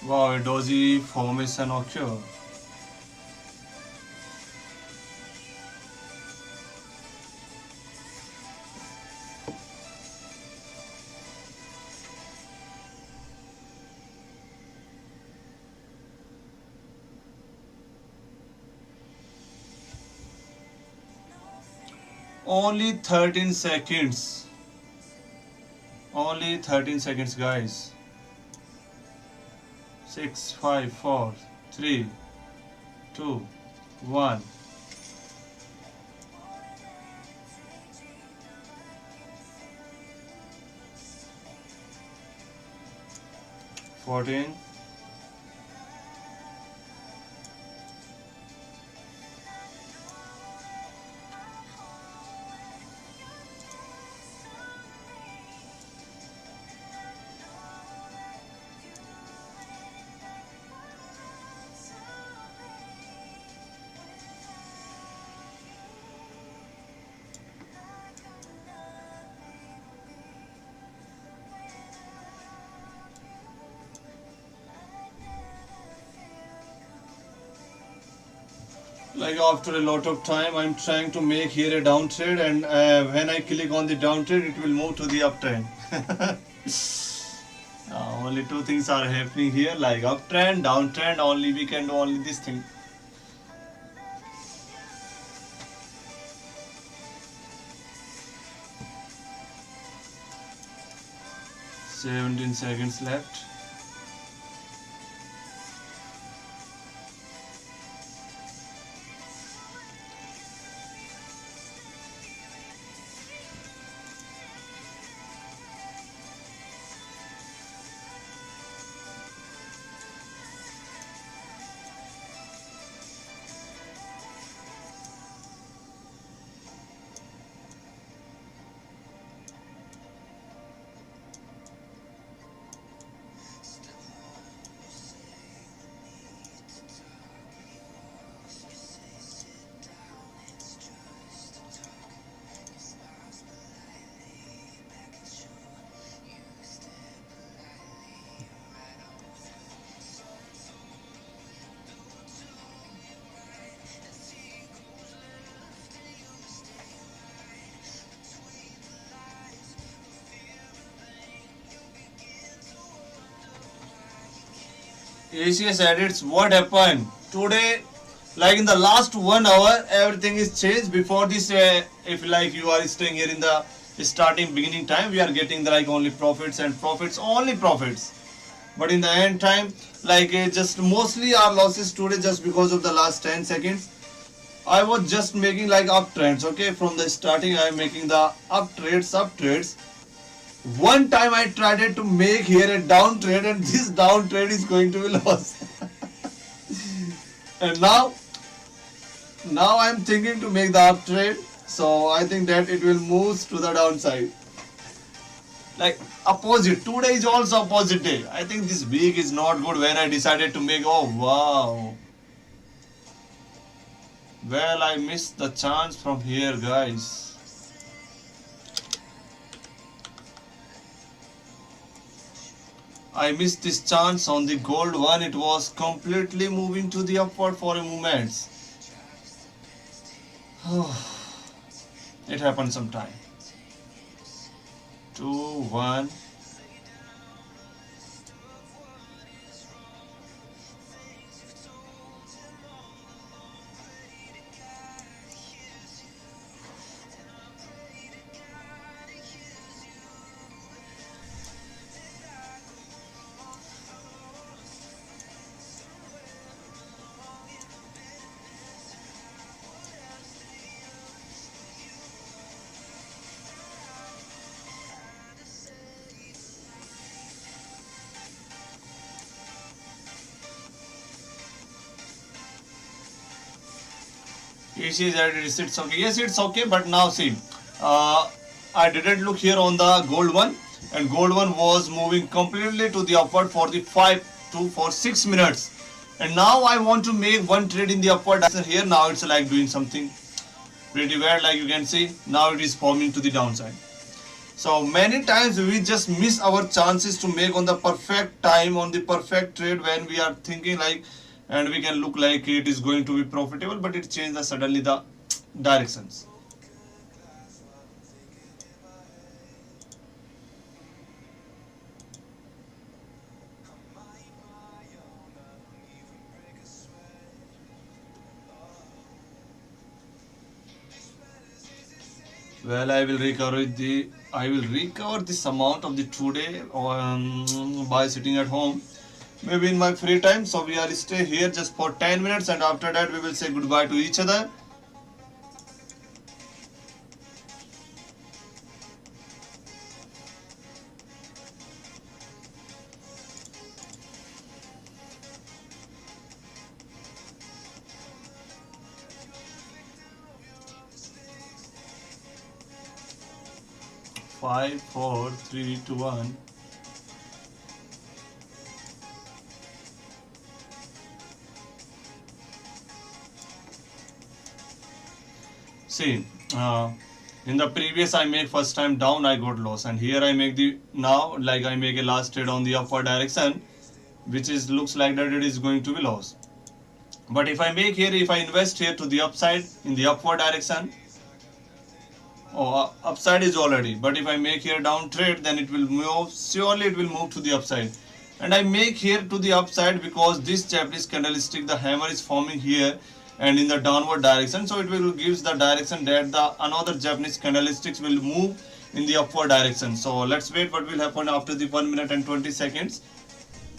Wow, a doji formation occur. Only 13 seconds. Only 13 seconds, guys. 6, 5, 4, 3, 2, 1. 14. Like after a lot of time, I'm trying to make here a downtrend, and when I click on the downtrend, it will move to the uptrend. Only two things are happening here, like uptrend, downtrend. Only we can do only this thing. 17 seconds left. ACS edits, what happened today? Like in the last 1 hour, everything is changed. Before this, if like you are staying here in the starting beginning time, we are getting the, like only profits and profits, only profits. But in the end time, like just mostly our losses today just because of the last 10 seconds. I was just making like uptrends. Okay, from the starting, I am making the up trades. One time I tried to make here a down trade, and this down trade is going to be lost. And now I'm thinking to make the up trade, so I think that it will move to the downside. Like opposite, today is also opposite day. I think this week is not good when I decided to make. Oh wow, well I missed the chance from here, guys. I missed this chance on the gold one. It was completely moving to the upward for a moment. It happened sometime. 2, 1. Easy is added, it's okay. Yes, it's okay, but now see, I didn't look here on the gold one, and gold one was moving completely to the upward for the 6 minutes. And now I want to make one trade in the upward direction here. Now it's like doing something pretty weird, like you can see. Now it is forming to the downside. So many times we just miss our chances to make on the perfect time, on the perfect trade, when we are thinking like, and we can look like it is going to be profitable, but it changes suddenly the directions. Well, I will recover this amount of the today by sitting at home, maybe in my free time. So we are stay here just for 10 minutes, and after that we will say goodbye to each other. 5, 4, 3, 2, 1. See, in the previous I make first time down, I got loss, and here I make the now like I make a last trade on the upward direction, which is looks like that it is going to be loss. But if I make here, if I invest here to the upside in the upward direction, upside is already. But if I make here down trade, then it will move. Surely it will move to the upside. And I make here to the upside because this Japanese candlestick, the hammer is forming here and in the downward direction. So it will gives the direction that the another Japanese candlesticks will move in the upward direction. So let's wait what will happen after the 1 minute and 20 seconds.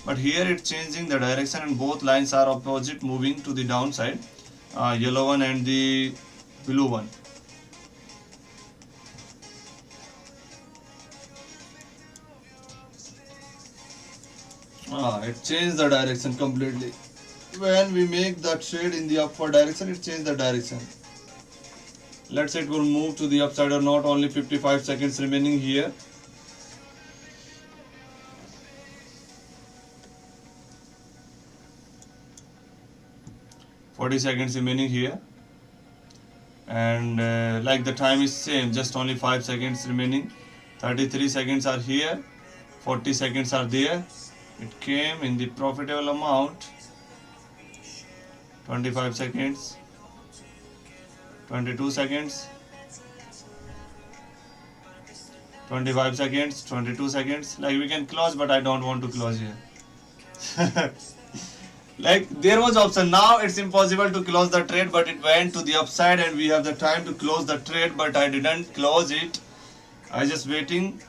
But here it's changing the direction and both lines are opposite, moving to the downside. Yellow one and the blue one. It changed the direction completely. When we make the trade in the upward direction, it changed the direction. Let's say it will move to the upside or not. Only 55 seconds remaining here. $40 remaining here, and like the time is same, just only 5 seconds remaining. 33 seconds are here, 40 seconds are there. It came in the profitable amount. 25 seconds, 22 seconds, 25 seconds, 22 seconds. Like we can close, but I don't want to close here. Like there was option, now it's impossible to close the trade, but it went to the upside and we have the time to close the trade, but I didn't close it. I just waiting,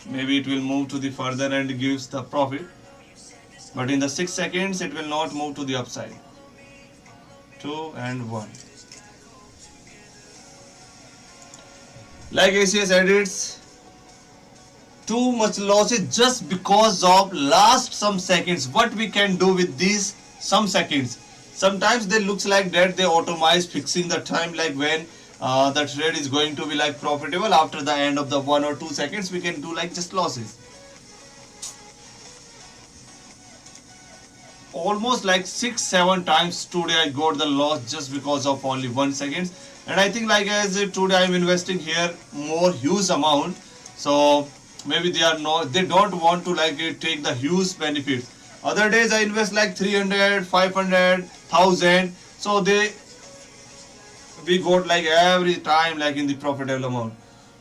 maybe it will move to the further and gives the profit, but in the 6 seconds it will not move to the upside. 2 and 1. Like ACS edits, too much losses just because of last some seconds. What we can do with these some seconds? Sometimes they looks like that they automate fixing the time, like when the trade is going to be like profitable, after the end of the 1 or 2 seconds we can do like just losses. Almost like 6-7 times today I got the loss just because of only 1 second. And I think like as today I'm investing here more huge amount, so maybe they don't want to like take the huge benefits. Other days I invest like 300, 500, 1000, so we got like every time like in the profitable amount.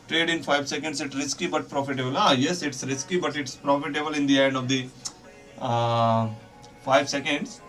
Trade in 5 seconds, it's risky but profitable. Yes, it's risky but it's profitable in the end of the 5 seconds.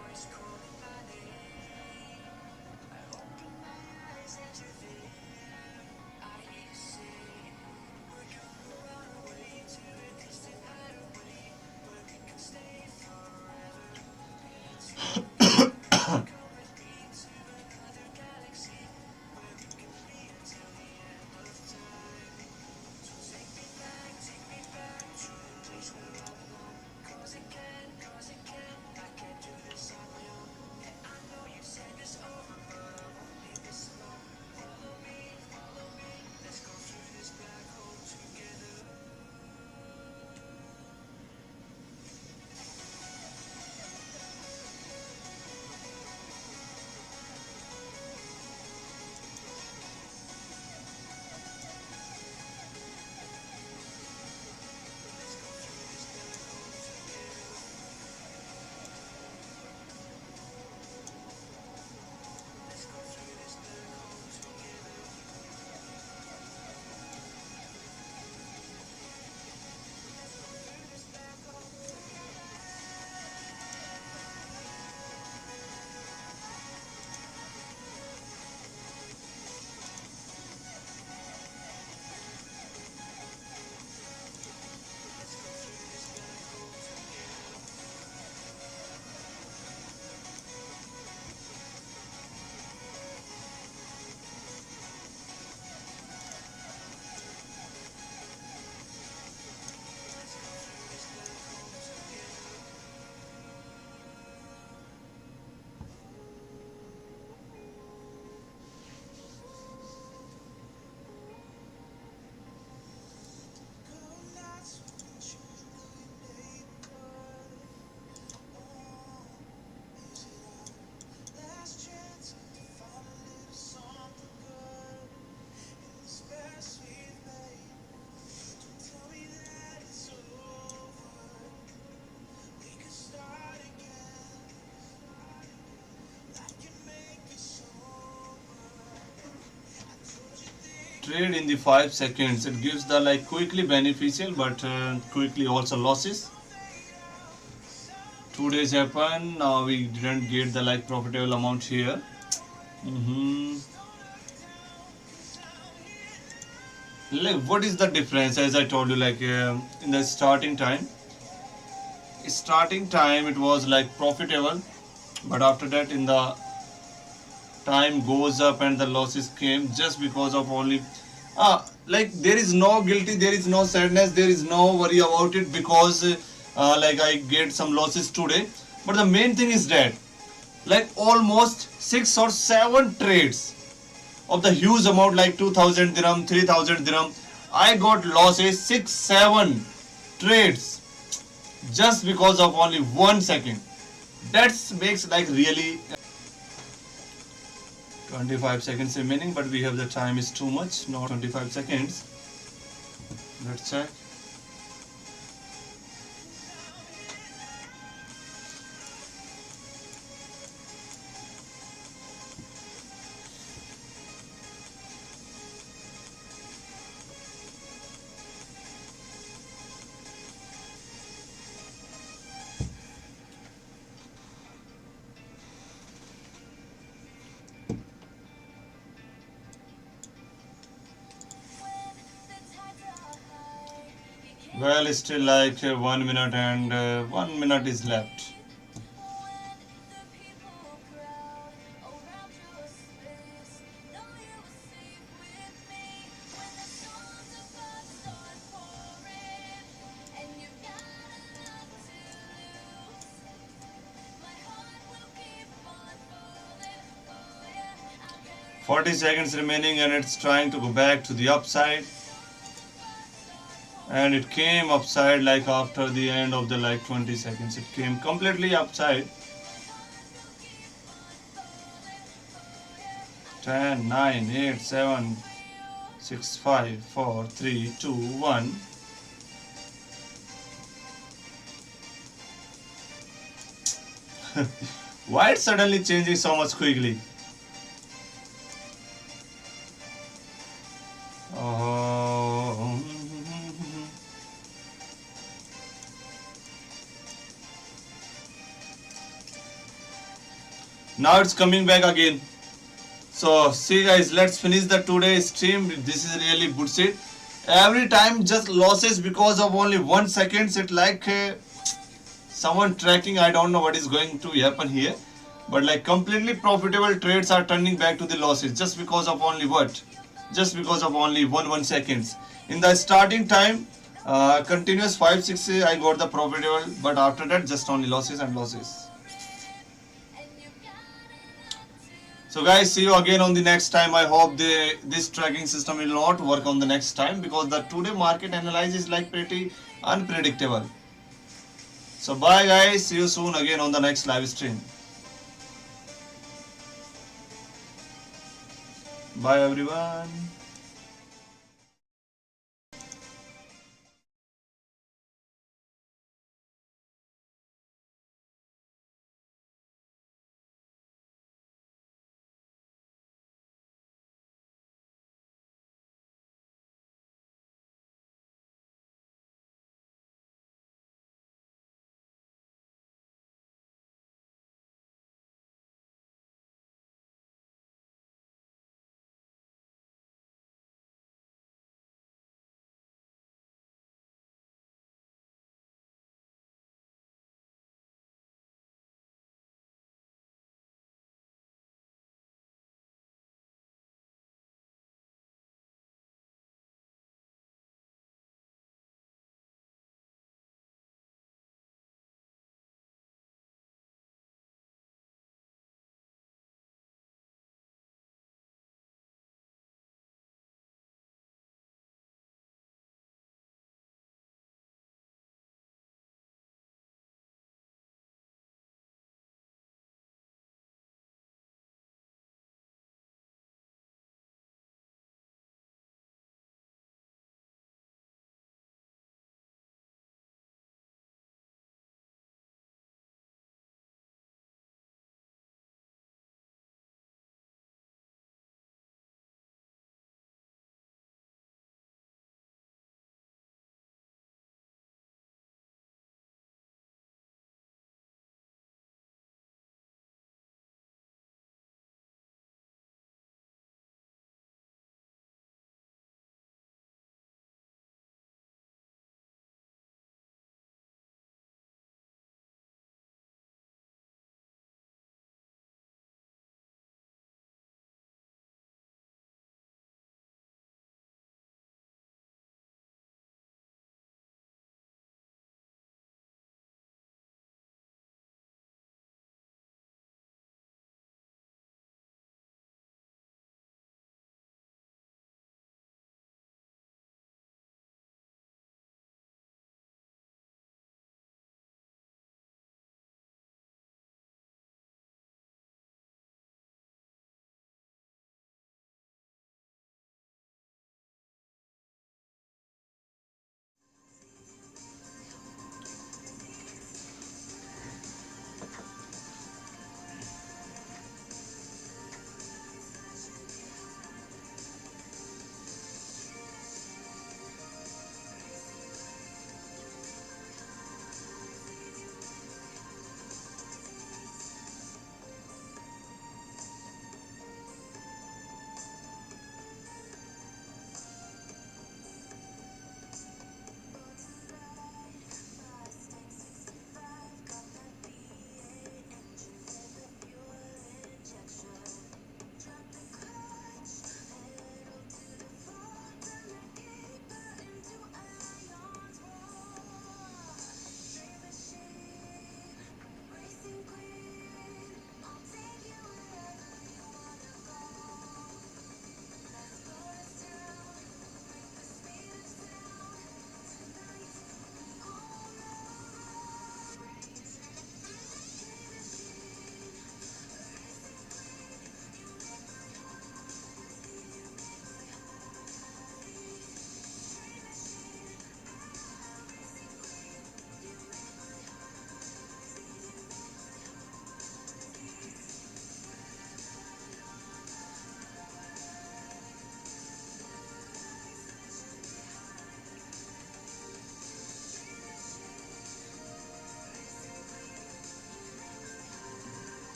trade in the 5 seconds. It gives the like quickly beneficial but quickly also losses. 2 days happen. Now we didn't get the like profitable amount here. hmm Like what is the difference? As I told you, like in the starting time it was like profitable, but after that in the time goes up and the losses came just because of only like there is no guilty, there is no sadness, there is no worry about it because like I get some losses today. But the main thing is that like almost 6 or 7 trades of the huge amount like 2000 dirham, 3000 dirham, I got losses 6 7 trades just because of only 1 second. That makes like really 25 seconds remaining, but we have the time is too much, not 25 seconds. Let's check. Well, it's still like 1 minute and 1 minute is left. Oh, 40 seconds remaining and it's trying to go back to the upside, and it came upside like after the end of the like 20 seconds it came completely upside. 10 9 8 7 6 5 4 3 2 1. Why it's suddenly changing so much quickly? Oh. Now it's coming back again. So see guys, let's finish the today stream. This is really bullshit. Every time just losses because of only 1 second. It like someone tracking. I don't know what is going to happen here, but like completely profitable trades are turning back to the losses just because of only what? Just because of only 1 seconds. In the starting time, continuous 5 6 I got the profitable, but after that just only losses and losses. So guys, see you again on the next time. I hope this tracking system will not work on the next time because the today market analysis is like pretty unpredictable. So bye guys, see you soon again on the next live stream. Bye everyone.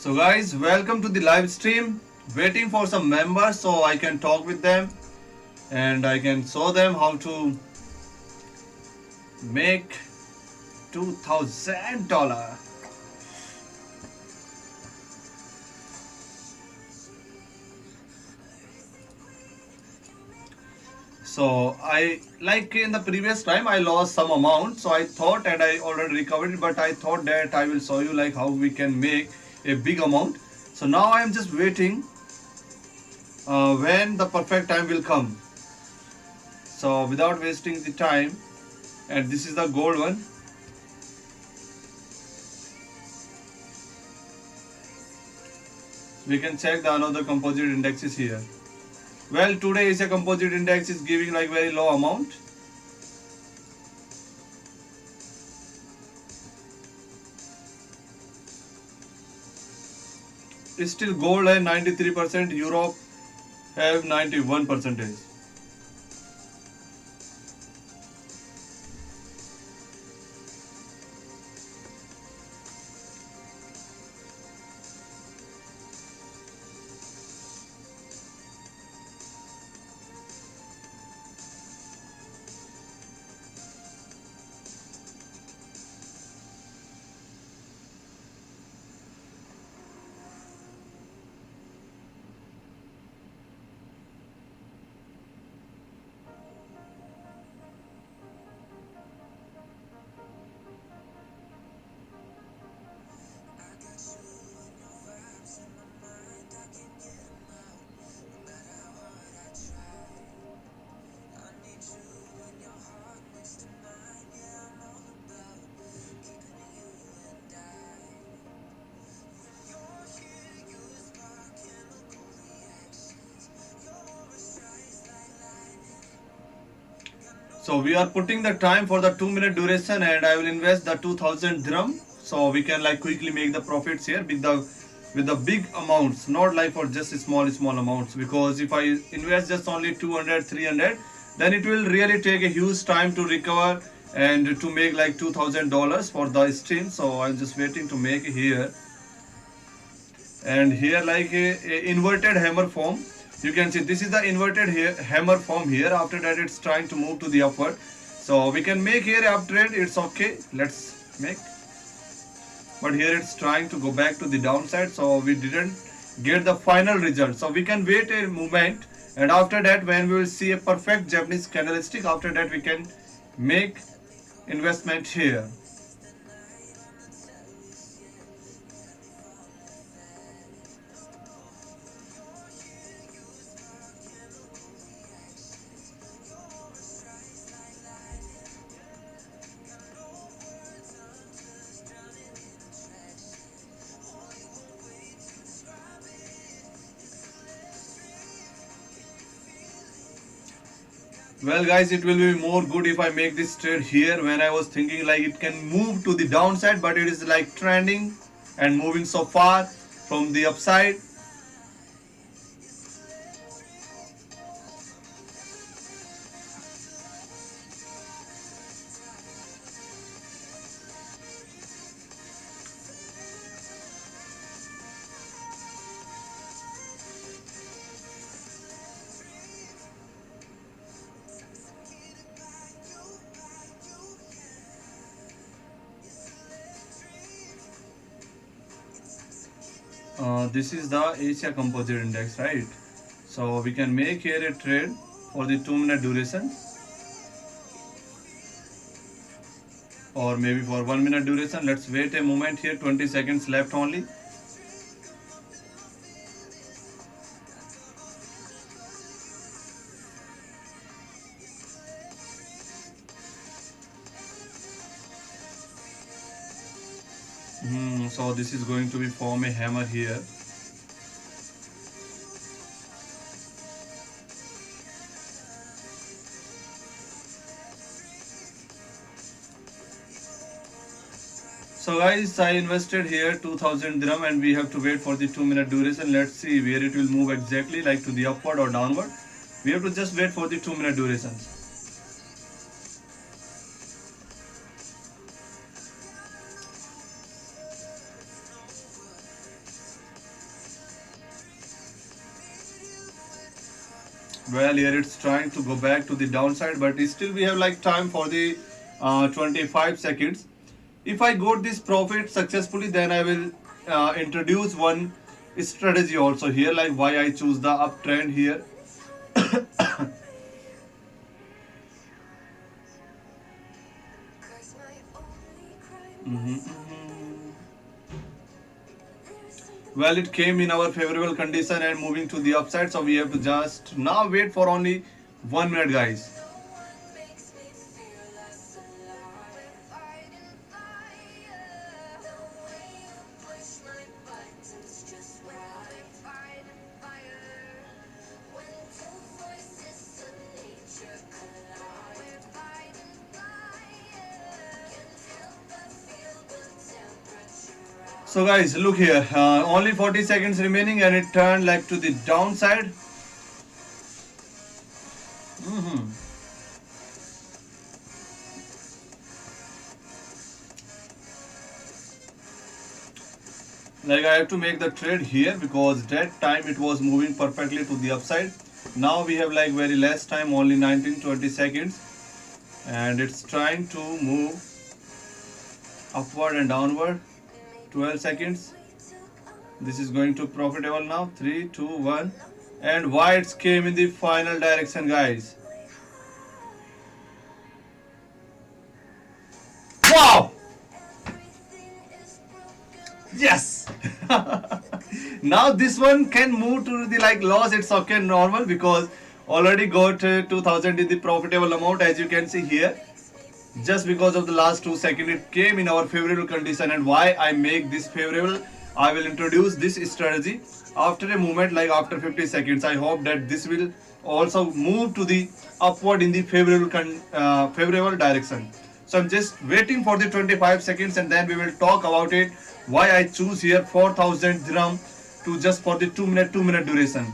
So guys, welcome to the live stream. Waiting for some members so I can talk with them and I can show them how to make $2,000. So I, like in the previous time, I lost some amount, so I thought, and I already recovered it, but I thought that I will show you like how we can make a big amount. So now I am just waiting when the perfect time will come. So without wasting the time, and this is the gold one. We can check the another composite indexes here. Well, today is a composite index is giving like very low amount. It's still gold at 93%, Europe have 91%. So we are putting the time for the 2 minute duration and I will invest the 2000 dirham. So we can like quickly make the profits here with the big amounts, not like for just small amounts, because if I invest just only 200 300, then it will really take a huge time to recover and to make like $2000 for the stream. So I'm just waiting to make here, and here like a inverted hammer form. You can see this is the inverted hammer form here. After that it's trying to move to the upward, so we can make here uptrend. It's okay, let's make, but here it's trying to go back to the downside, so we didn't get the final result. So we can wait a moment, and after that when we will see a perfect Japanese candlestick, after that we can make investment here. Well guys, it will be more good if I make this trade here, when I was thinking like it can move to the downside, but it is like trending and moving so far from the upside. This is the Asia Composite Index, right? So we can make here a trade for the 2 minute duration, or maybe for 1 minute duration. Let's wait a moment here, 20 seconds left only. So this is going to be form a hammer here. So guys, I invested here 2000 dirham and we have to wait for the 2 minute duration. Let's see where it will move exactly, like to the upward or downward. We have to just wait for the 2 minute durations. Well, here it's trying to go back to the downside, but still we have like time for the 25 seconds. If I got this profit successfully, then I will introduce one strategy also here, like why I choose the uptrend here. Mhm. Well, it came in our favorable condition and moving to the upside, so we have to just now wait for only 1 minute, guys. So guys, look here, only 40 seconds remaining and it turned like to the downside. Mhm. Like I have to make the trade here because that time it was moving perfectly to the upside. Now we have like very less time, only 19-20 seconds, and it's trying to move upward and downward. 12 seconds. This is going to profitable now. 3, 2, 1. And whites came in the final direction, guys. Wow! Yes! Now this one can move to the like loss. It's okay, normal, because already got 2000 in the profitable amount, as you can see here. Just because of the last 2 seconds, it came in our favorable condition. And why I make this favorable, I will introduce this strategy after a movement, like after 50 seconds. I hope that this will also move to the upward in the favorable direction. So I'm just waiting for the 25 seconds and then we will talk about it. Why I choose here 4000 dirham to just for the 2 minute duration.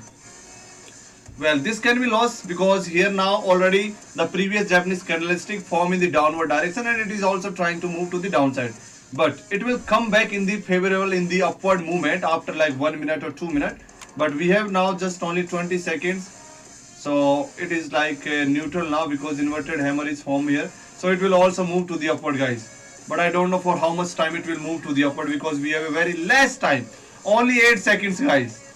Well, this can be lost because here now already the previous Japanese candlestick form in the downward direction and it is also trying to move to the downside. But it will come back in the favorable in the upward movement after like 1 minute or 2 minutes. But we have now just only 20 seconds. So it is like neutral now because inverted hammer is formed here. So it will also move to the upward, guys. But I don't know for how much time it will move to the upward because we have a very less time. Only 8 seconds, guys.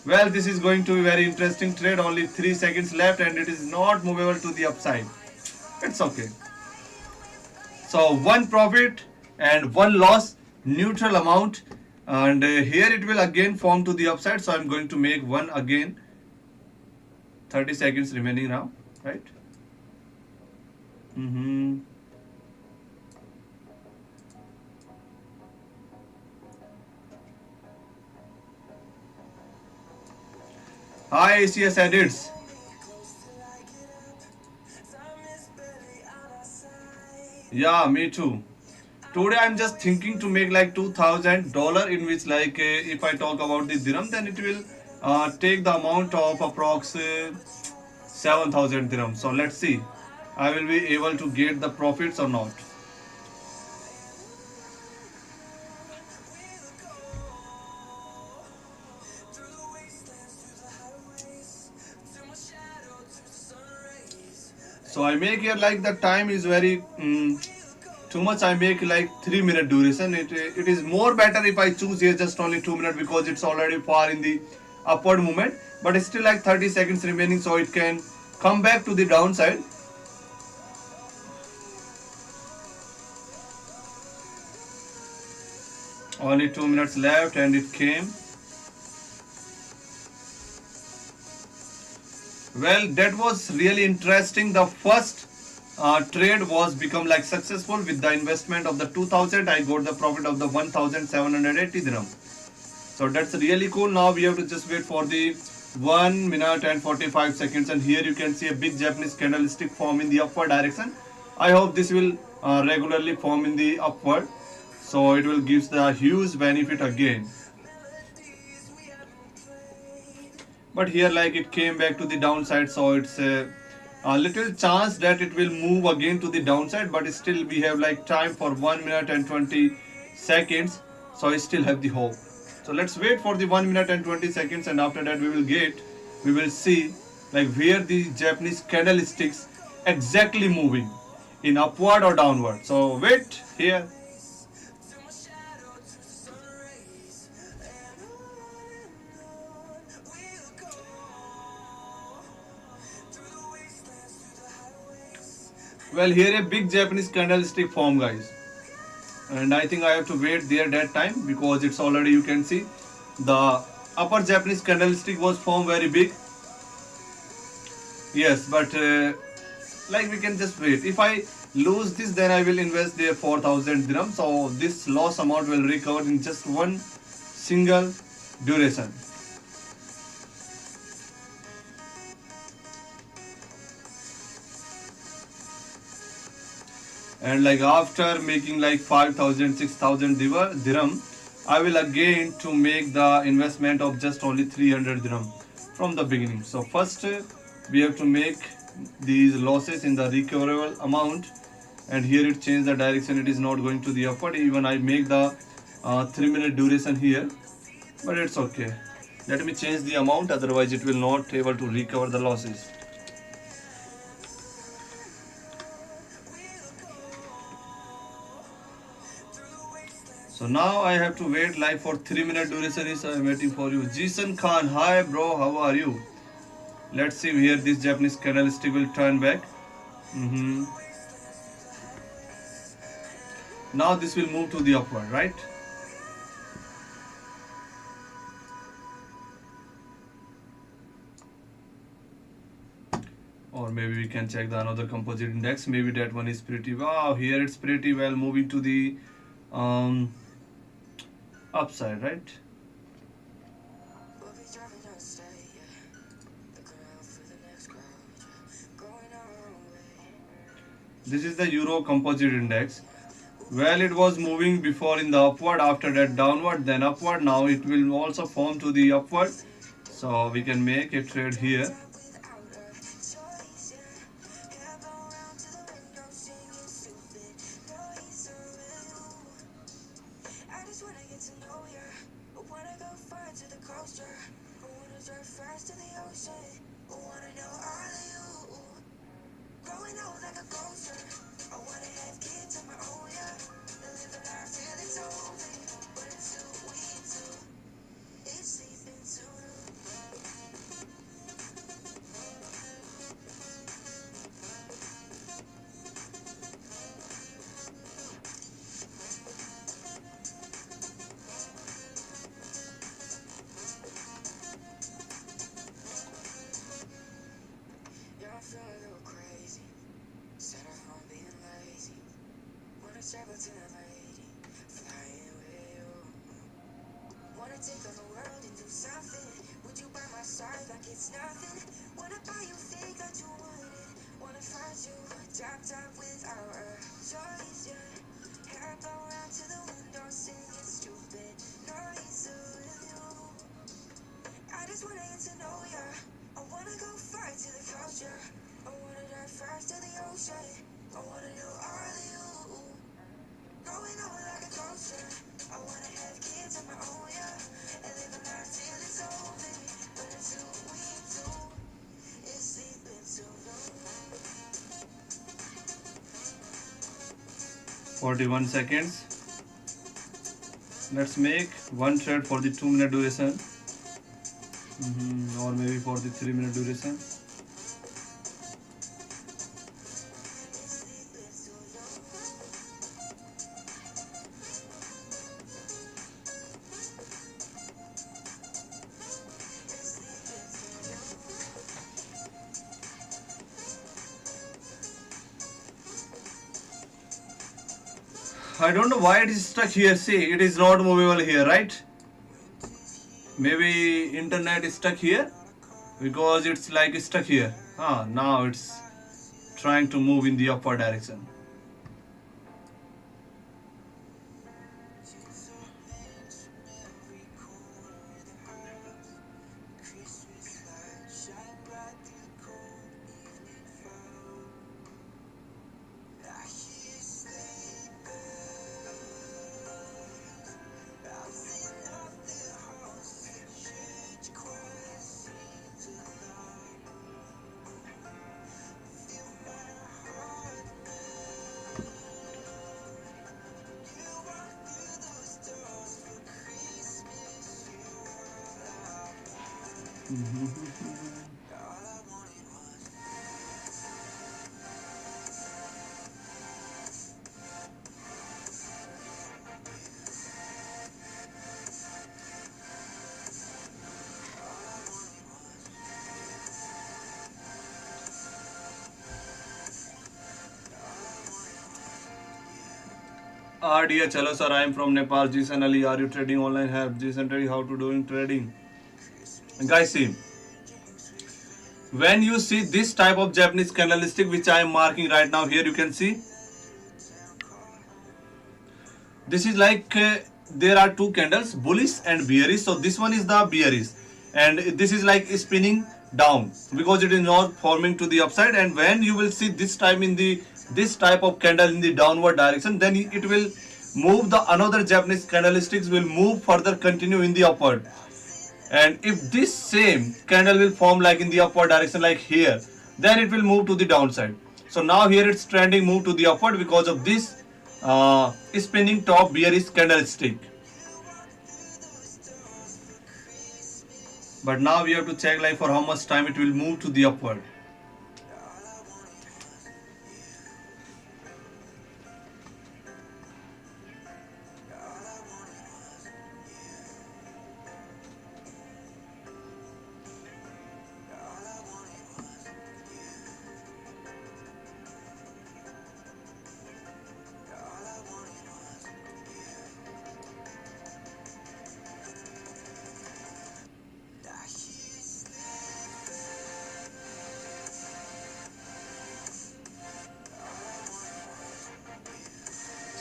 Well, this is going to be very interesting trade. Only 3 seconds left and it is not movable to the upside. It's okay. So one profit and one loss, neutral amount. And here it will again form to the upside. So I'm going to make one again. 30 seconds remaining now, right? Hi ACS edits. Yeah, me too. Today I'm just thinking to make like $2,000, in which like if I talk about the dirham, then it will take the amount of approx 7,000 dirham. So let's see, I will be able to get the profits or not. So I make here like the time is very too much. I make like 3 minute duration. It is more better if I choose here just only 2 minutes because it's already far in the upward movement. But it's still like 30 seconds remaining, so it can come back to the downside. Only 2 minutes left and it came. Well, that was really interesting. The first trade was become like successful with the investment of the 2000. I got the profit of the 1780 dirham. So that's really cool. Now we have to just wait for the 1 minute and 45 seconds. And here you can see a big Japanese candlestick form in the upward direction. I hope this will regularly form in the upward. So it will give the huge benefit again. But here like it came back to the downside, so it's a little chance that it will move again to the downside, but still we have like time for 1 minute and 20 seconds, so I still have the hope. So let's wait for the 1 minute and 20 seconds and after that we will see like where the Japanese candlesticks exactly moving in upward or downward. So wait here. Well, here a big Japanese candlestick form, guys, and I think I have to wait there that time because it's already, you can see the upper Japanese candlestick was formed very big. Yes, but like we can just wait. If I lose this, then I will invest there 4,000 dirham. So this loss amount will recover in just one single duration. And like after making like 5,000, 6,000 dirham, I will again to make the investment of just only 300 dirham from the beginning. So first we have to make these losses in the recoverable amount, and here it changed the direction, it is not going to the upward. Even I make the 3 minute duration here, but it's okay. Let me change the amount, otherwise it will not able to recover the losses. So now I have to wait like for 3 minute duration is I'm waiting for you. Jason Khan, hi bro, how are you? Let's see here this Japanese candlestick will turn back. hmm Now this will move to the upward, right? Or maybe we can check the another composite index. Maybe that one is pretty, wow, here it's pretty well moving to the um, upside, right? This is the Euro composite index. Well, it was moving before in the upward, after that downward, then upward. Now it will also form to the upward. So we can make a trade here. "41 seconds. Let's make one trade for the 2 minute duration, or maybe for the 3 minute duration. I don't know why it is stuck here. See, it is not movable here, right? Maybe internet is stuck here because it's like stuck here. Now it's trying to move in the upward direction. Dear Chalo sir, I am from Nepal. Jisan Ali, are you trading online? Have Jisan tell you how to doing trading? Guys, see, when you see this type of Japanese candlestick which I am marking right now here, you can see this is like there are two candles, bullish and bearish. So this one is the bearish, and this is like spinning down because it is not forming to the upside. And when you will see this time in the this type of candle in the downward direction, then it will move. The another Japanese candlesticks will move further, continue in the upward. And if this same candle will form like in the upward direction like here, then it will move to the downside. So now here it's trending move to the upward because of this spinning top bearish candlestick. But now we have to check like for how much time it will move to the upward.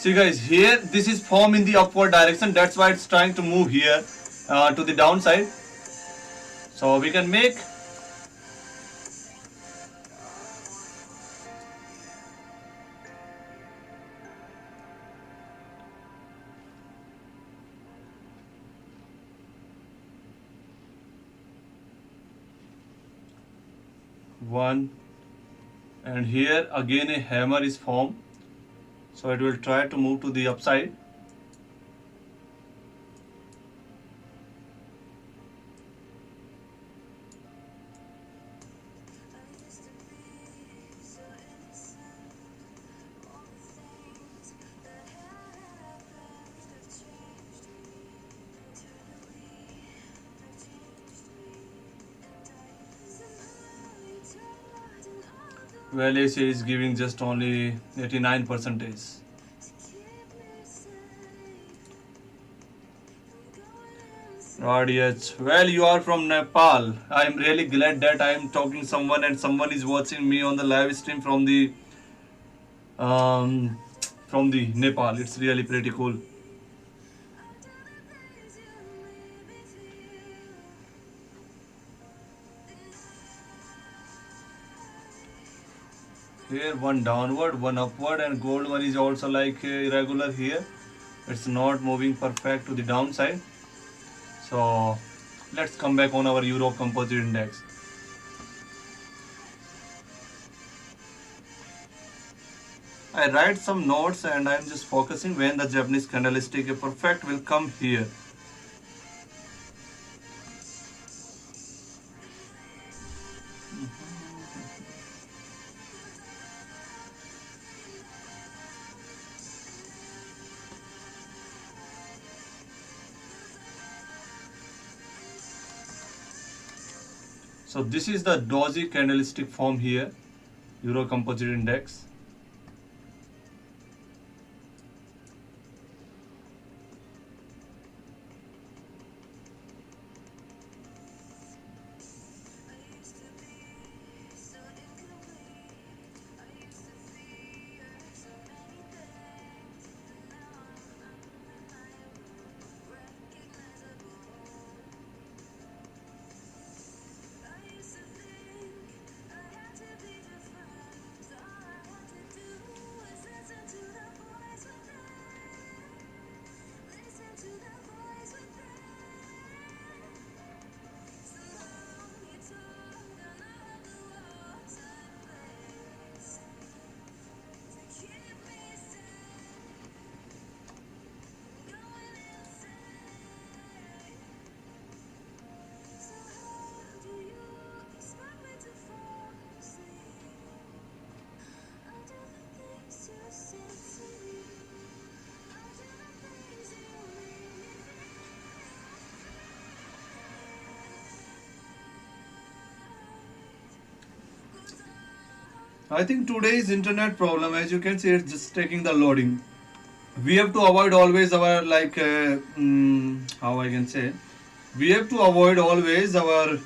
See guys, here this is form in the upward direction. That's why it's trying to move here to the downside. So we can make one, and here again a hammer is formed. So it will try to move to the upside. Well, AC is giving just only 89%. Audience, well, you are from Nepal. I am really glad that I am talking to someone and someone is watching me on the live stream um from the Nepal. It's really pretty cool. Here one downward, one upward, and gold one is also like irregular here. It's not moving perfect to the downside. So let's come back on our Euro Composite Index. I write some notes and I'm just focusing when the Japanese candlestick a perfect will come here. So this is the doji candlestick form here, Euro Composite Index. I think today's internet problem, as you can see, it's just taking the loading. We have to avoid always our how I can say, we have to avoid always our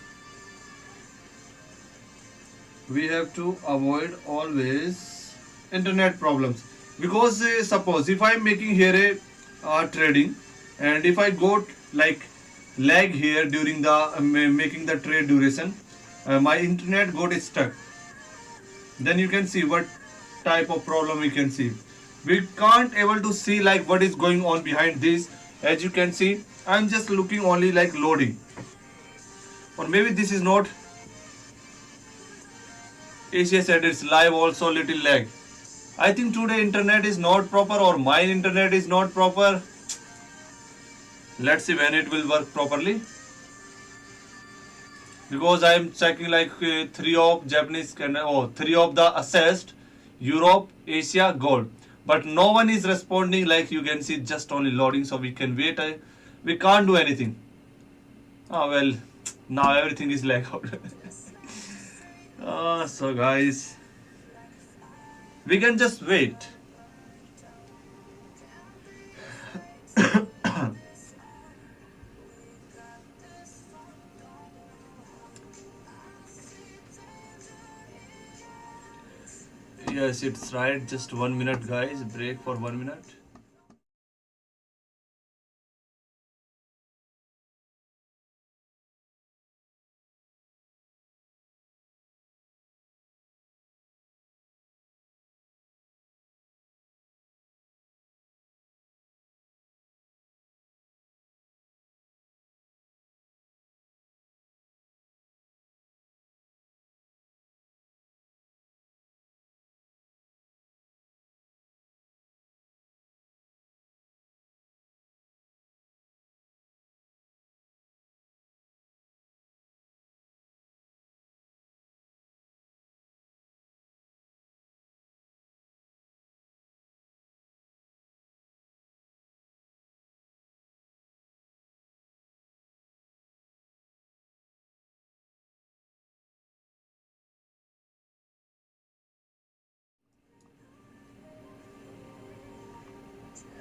we have to avoid always internet problems, because suppose if I'm making here a trading, and if I got like lag here during the making the trade duration, my internet got stuck, then you can see what type of problem we can see. We can't able to see like what is going on behind this. As you can see, I'm just looking only like loading, or maybe this is not. Asia said it's live also little lag. I think today internet is not proper, or my internet is not proper. Let's see when it will work properly. Because I am checking like three of Japanese three of the assessed Europe, Asia, gold. But no one is responding, like you can see, just only loading, so we can wait. We can't do anything. Oh well, now everything is lag out. So guys, we can just wait. Yes, it's right. Just 1 minute, guys. Break for 1 minute.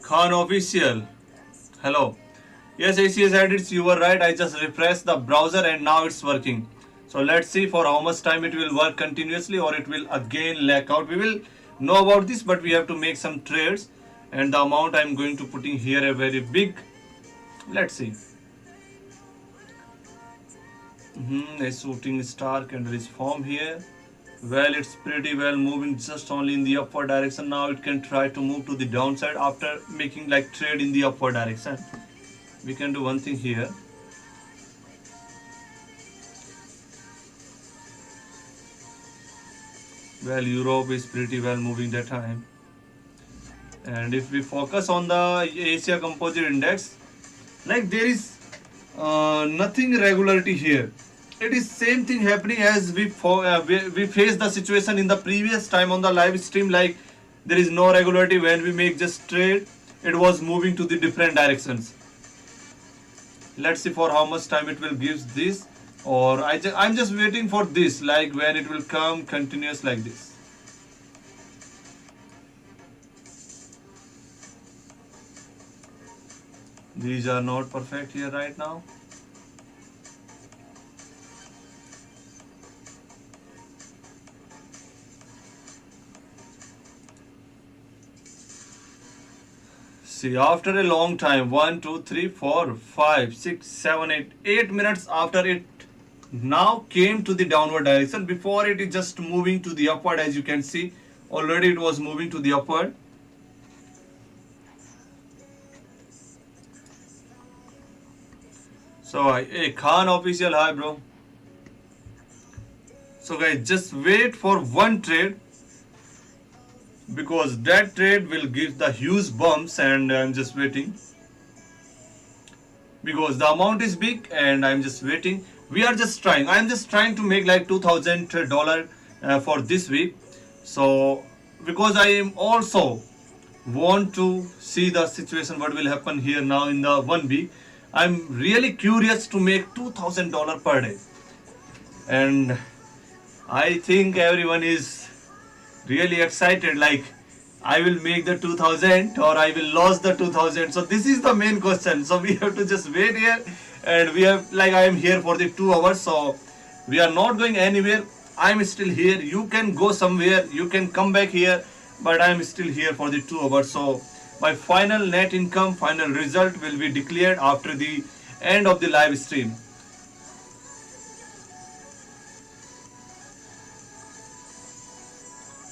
Khan official. Hello. Yes, ACS edits. You were right. I just refreshed the browser and now it's working. So let's see for how much time it will work continuously, or it will again lag out. We will know about this, but we have to make some trades, and the amount I'm going to put in here a very big. Let's see. A shooting star candle is formed here. Well, it's pretty well moving just only in the upward direction. Now it can try to move to the downside after making like trade in the upward direction. We can do one thing here. Well, Europe is pretty well moving that time. And if we focus on the Asia Composite Index, like there is nothing regularity here. It is same thing happening as we faced the situation in the previous time on the live stream. Like there is no regularity when we make just trade. It was moving to the different directions. Let's see for how much time it will give this, or I'm just waiting for this, like when it will come continuous like this. These are not perfect here right now. See, after a long time, 1, 2, 3, 4, 5, 6, 7, 8, 8 minutes after it now came to the downward direction. Before it is just moving to the upward, as you can see. Already it was moving to the upward. So, hey, Khan official, hi bro. So guys, just wait for one trade, because that trade will give the huge bumps, and I'm just waiting because the amount is big and I'm just waiting. We are just trying. I'm just trying to make like $2,000 for this week. So because I am also want to see the situation what will happen here now in the 1 week. I'm really curious to make $2,000 per day, and I think everyone is really excited, like I will make the 2000 or I will lose the 2000. So this is the main question. So we have to just wait here, and we have, like, I am here for the 2 hours. So we are not going anywhere. I am still here. You can go somewhere. You can come back here, but I am still here for the 2 hours. So my final net income, final result will be declared after the end of the live stream.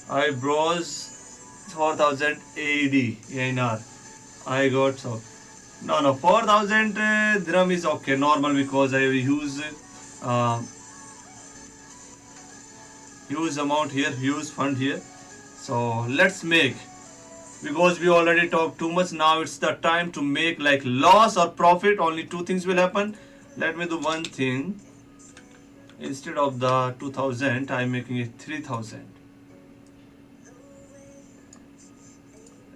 I browse 4000 AED INR. I got so no 4000 dirham is okay normal because I use uh, huge amount here, huge fund here. So let's make, because we already talked too much. Now it's the time to make like loss or profit. Only two things will happen. Let me do one thing. Instead of the 2000, I'm making it 3000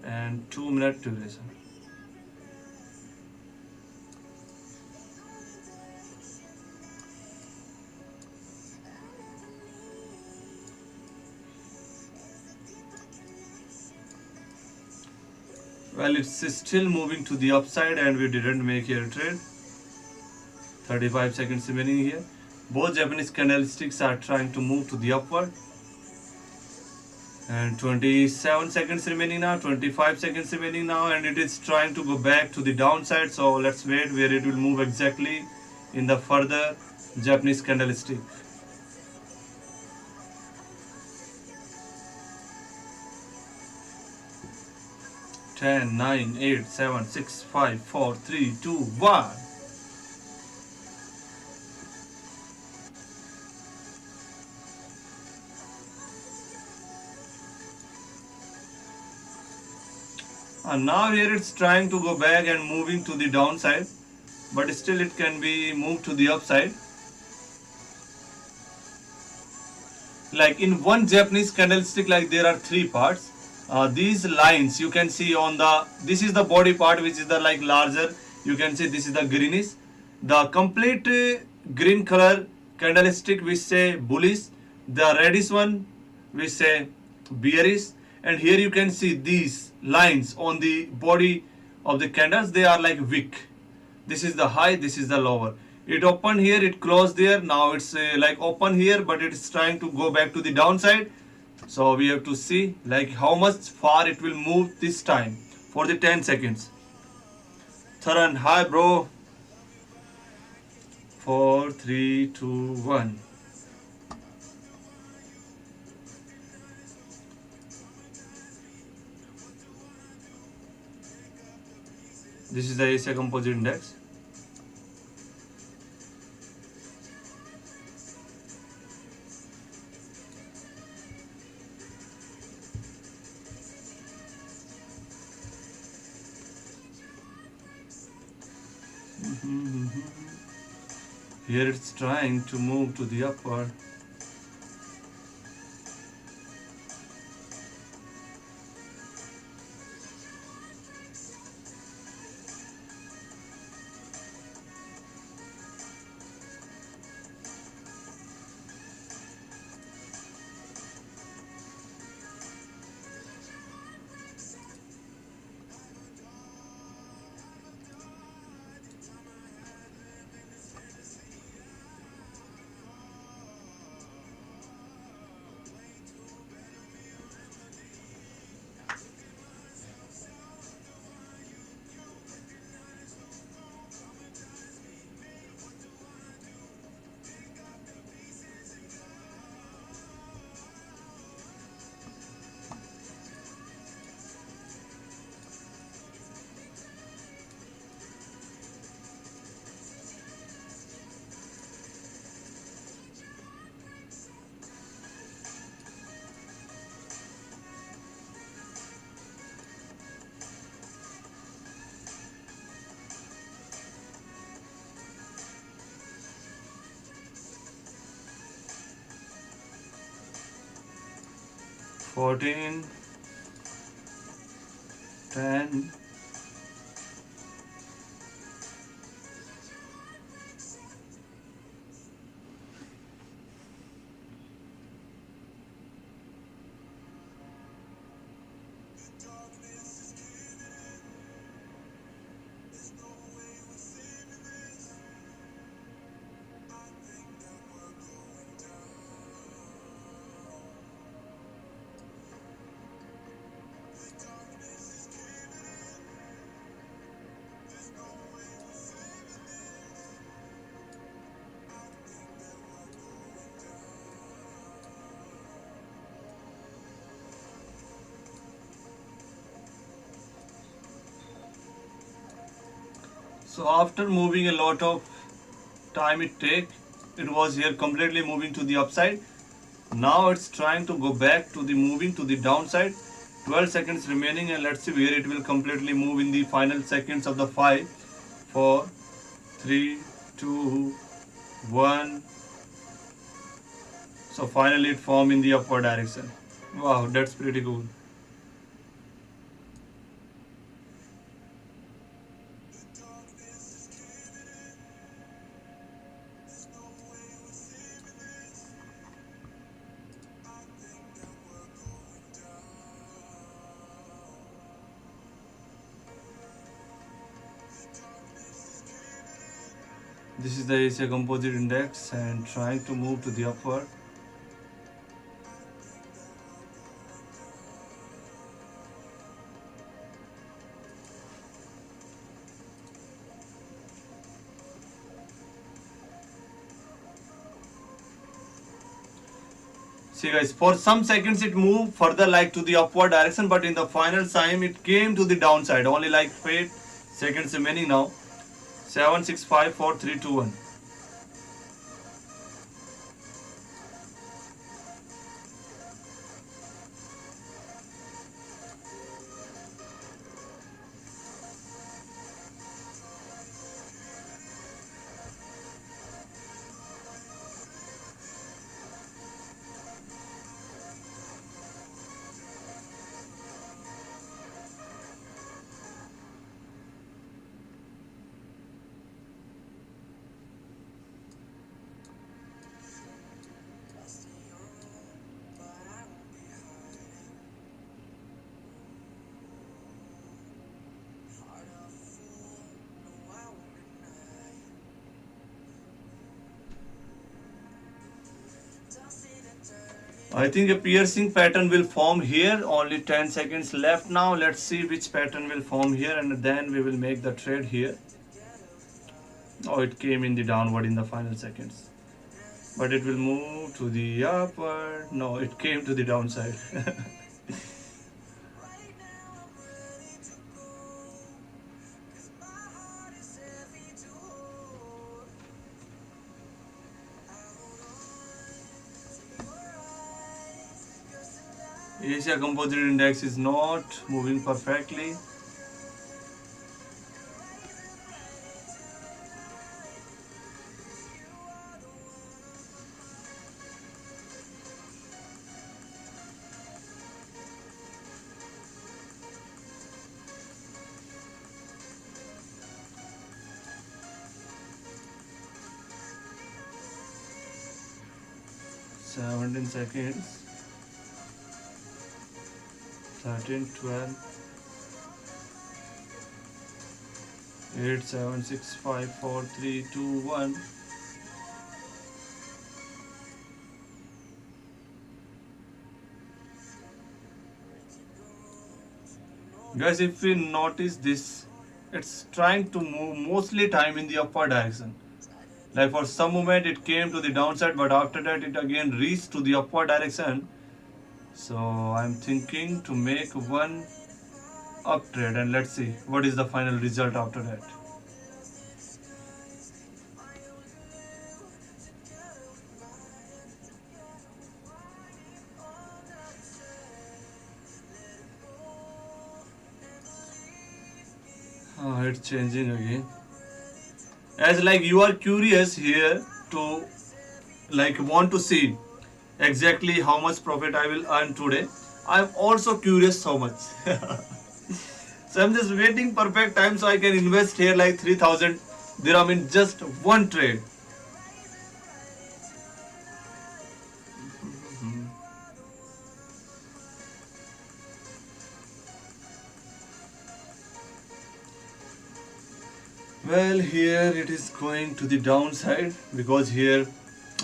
and 2 minute duration. Well, it's still moving to the upside and we didn't make here a trade. 35 seconds remaining here. Both Japanese candlesticks are trying to move to the upward. And 27 seconds remaining now, 25 seconds remaining now, and it is trying to go back to the downside. So let's wait where it will move exactly in the further Japanese candlestick. 10, 9, 8, 7, 6, 5, 4, 3, 2, 1. And now here it's trying to go back and moving to the downside, but still it can be moved to the upside. Like in one Japanese candlestick, like there are three parts. These lines you can see on the, this is the body part which is the like larger, you can see this is the greenish, the complete green color candlestick we say bullish, the reddish one we say bearish, and here you can see these lines on the body of the candles, they are like wick. This is the high, this is the lower. It opened here, it closed there, now it's like open here, but it's trying to go back to the downside. So we have to see like how much far it will move this time for the 10 seconds. Taran, hi bro. 4, 3, 2, 1. This is the Asia Composite Index. Here it's trying to move to the upward. Fourteen, 10, So after moving a lot of time it take, it was here completely moving to the upside. Now it's trying to go back to the moving to the downside. 12 seconds remaining and let's see where it will completely move in the final seconds of the 5, 4, 3, 2, 1. So finally it formed in the upward direction. Wow, that's pretty cool. This is the Asia Composite Index and trying to move to the upward. See guys, for some seconds it moved further like to the upward direction, but in the final time it came to the downside. Only like 8 seconds remaining now. 7, 6, 5, 4, 3, 2, 1. 'I think a piercing pattern will form here. Only 10 seconds left now. Let's see which pattern will form here and then we will make the trade here. Oh, it came in the downward in the final seconds. But it will move to the upward. No, it came to the downside. Asia Composite Index is not moving perfectly. 17 seconds. 13, 12, 8, 7, 6, 5, 4, 3, 2, 1. Guys, if we notice this, it's trying to move mostly time in the upward direction. Like for some moment it came to the downside, but after that it again reached to the upward direction. So I'm thinking to make one up trade and let's see what is the final result after that. Oh, it's changing again. As like you are curious here to like want to see exactly how much profit I will earn today. I'm also curious how much. So I'm just waiting perfect time so I can invest here like 3000 dirham in just one trade. Well, here it is going to the downside because here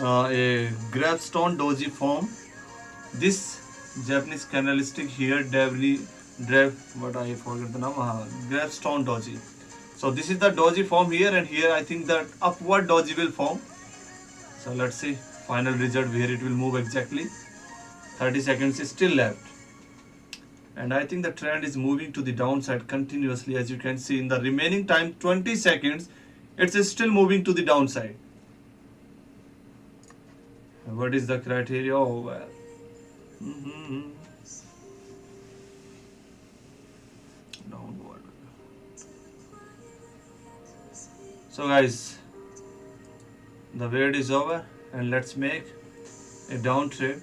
a gravestone doji form. This Japanese candlestick here, what I forget the name, gravestone doji. So this is the doji form here, and here I think that upward doji will form. So let's see final result where it will move exactly. 30 seconds is still left. And I think the trend is moving to the downside continuously, as you can see in the remaining time 20 seconds it's still moving to the downside. What is the criteria? Oh well. Downward. So guys, the wait is over and let's make a down trade.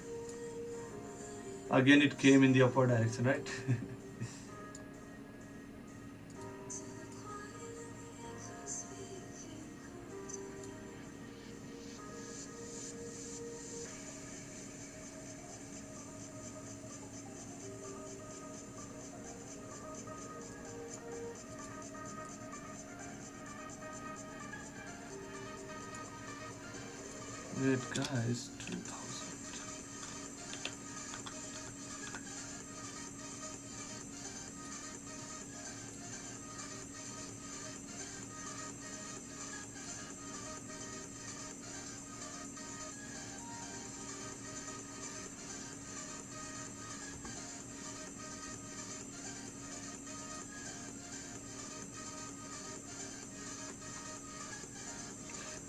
Again it came in the upward direction, right? Wait guys, 2000.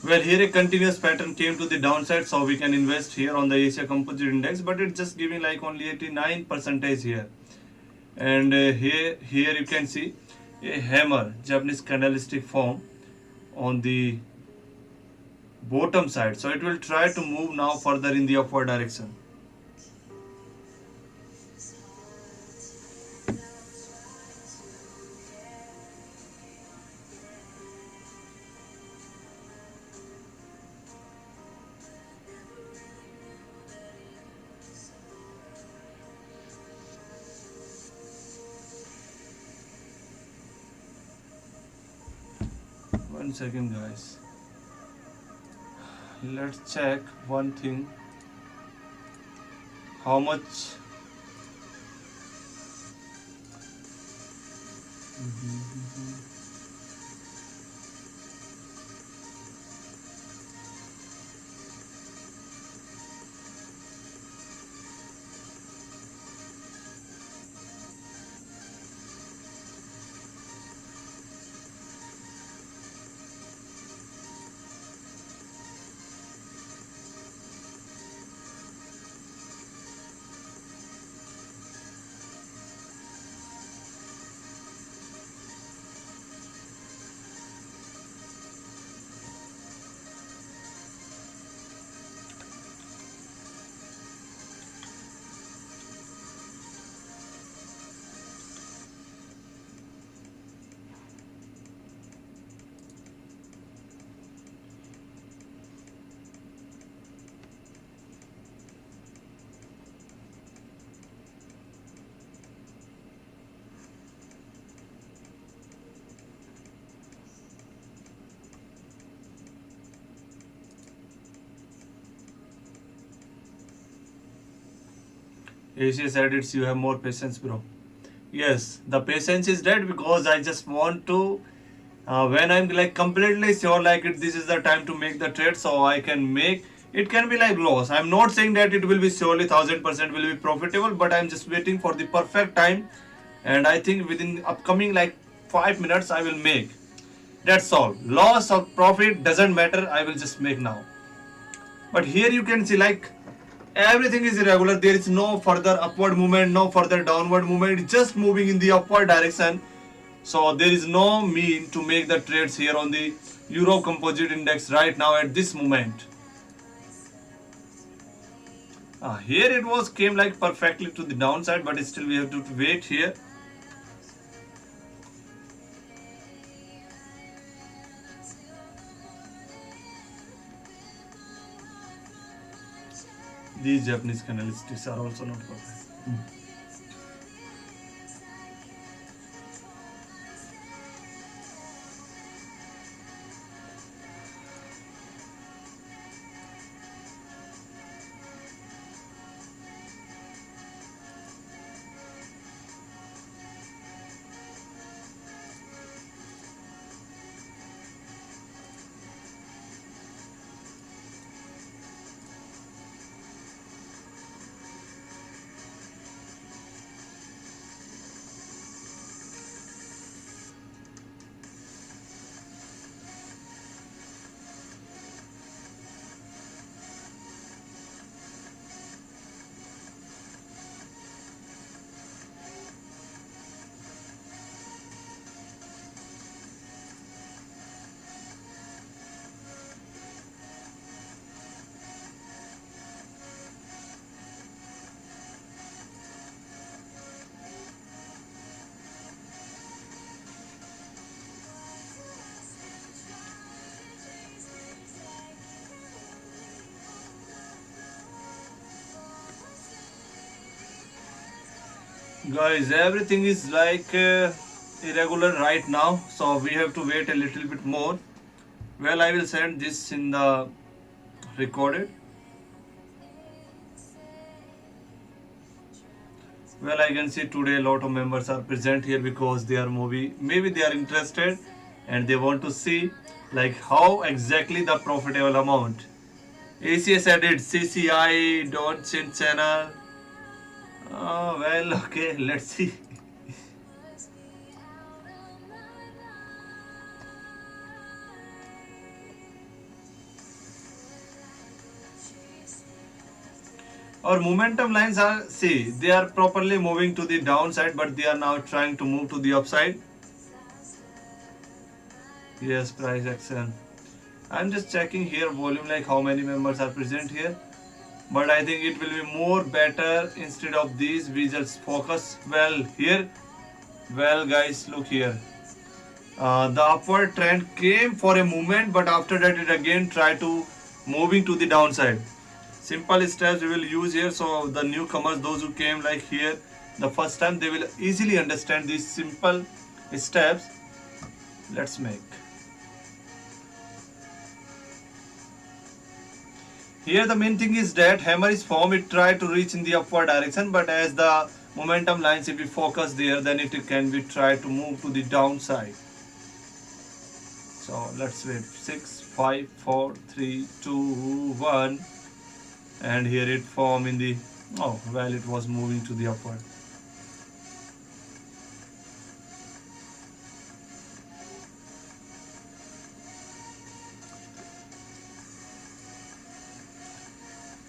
Well, here a continuous pattern came to the downside, so we can invest here on the Asia Composite Index, but it's just giving like only 89% here. And here you can see a hammer, Japanese candlestick form on the bottom side. So it will try to move now further in the upward direction. One second guys, let's check one thing, how much Asia said it's you have more patience, bro. Yes, the patience is dead because I just want to, when I'm like completely sure like this is the time to make the trade, so I can make it can be like loss. I'm not saying that it will be surely 1000% will be profitable, but I'm just waiting for the perfect time, and I think within upcoming like 5 minutes I will make. That's all. Loss or profit doesn't matter. I will just make now. But here you can see like everything is irregular. There is no further upward movement, no further downward movement. It's just moving in the upward direction. So there is no mean to make the trades here on the Euro Composite Index right now at this moment. Here it was came like perfectly to the downside, but still we have to wait here. These Japanese candlesticks are also not perfect. Guys, everything is like irregular right now, so we have to wait a little bit more. Well, I will send this in the recorded. Well, I can see today a lot of members are present here because they are maybe they are interested and they want to see like how exactly the profitable amount. ACS added CCI don't change channel. Oh, well, okay, let's see. Our momentum lines are, see, they are properly moving to the downside, but they are now trying to move to the upside. Yes, price action. I'm just checking here volume, like how many members are present here. But I think it will be more better instead of these. We just focus well here. Well, guys, look here. The upward trend came for a moment, but after that it again tried to moving to the downside. Simple steps we will use here, so the newcomers, those who came like here the first time, they will easily understand these simple steps. Let's make. Here the main thing is that hammer is formed, it tried to reach in the upward direction, but as the momentum lines, if we focus there, then it can be tried to move to the downside. So let's wait. 6, 5, 4, 3, 2, 1, and here it formed in the, oh well, it was moving to the upward.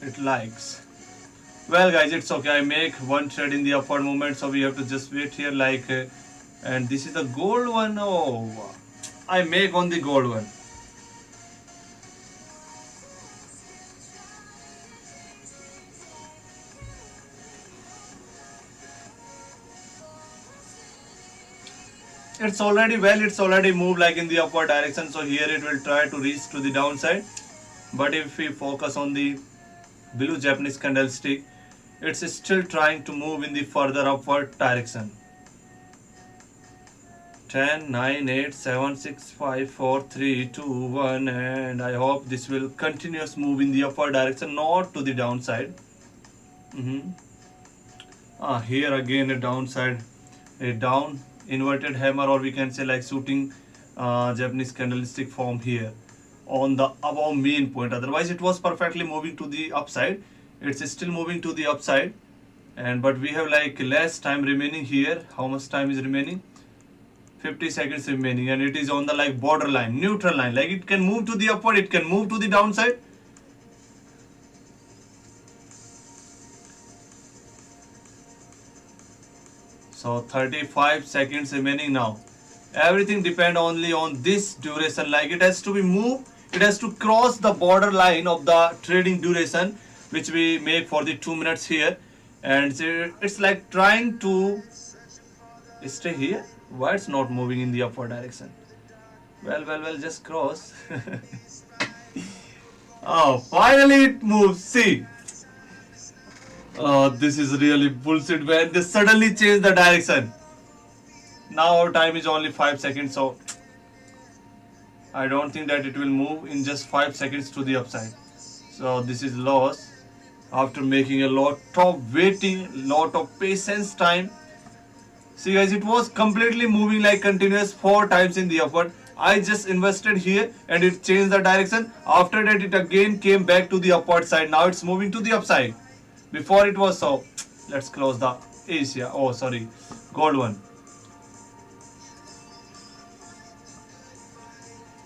It likes. Well, guys, it's okay. I make one trade in the upward movement, so we have to just wait here like and this is the gold one. Oh, I make on the gold one. It's already, well, it's already moved like in the upward direction, so here it will try to reach to the downside. But if we focus on the blue Japanese candlestick, it's still trying to move in the further upward direction. 10, 9, 8, 7, 6, 5, 4, 3, 2, 1, and I hope this will continuous move in the upward direction, not to the downside. Here again a downside, a down inverted hammer, or we can say like shooting Japanese candlestick form here on the above main point. Otherwise it was perfectly moving to the upside. It's still moving to the upside, and but we have like less time remaining here. How much time is remaining? 50 seconds remaining, and it is on the like borderline, neutral line, like it can move to the upward, it can move to the downside. So 35 seconds remaining now. Everything depend only on this duration, like it has to be moved, it has to cross the border line of the trading duration which we make for the 2 minutes here, and it's like trying to stay here. Why it's not moving in the upward direction? Well, just cross. Oh, finally it moves. See, this is really bullshit when they suddenly change the direction. Now our time is only 5 seconds, so I don't think that it will move in just 5 seconds to the upside. So this is loss after making a lot of waiting, lot of patience time. See guys, it was completely moving like continuous 4 times in the upward. I just invested here and it changed the direction. After that it again came back to the upward side. Now it's moving to the upside. Before it was so. Let's close the Asia. Oh sorry, gold one.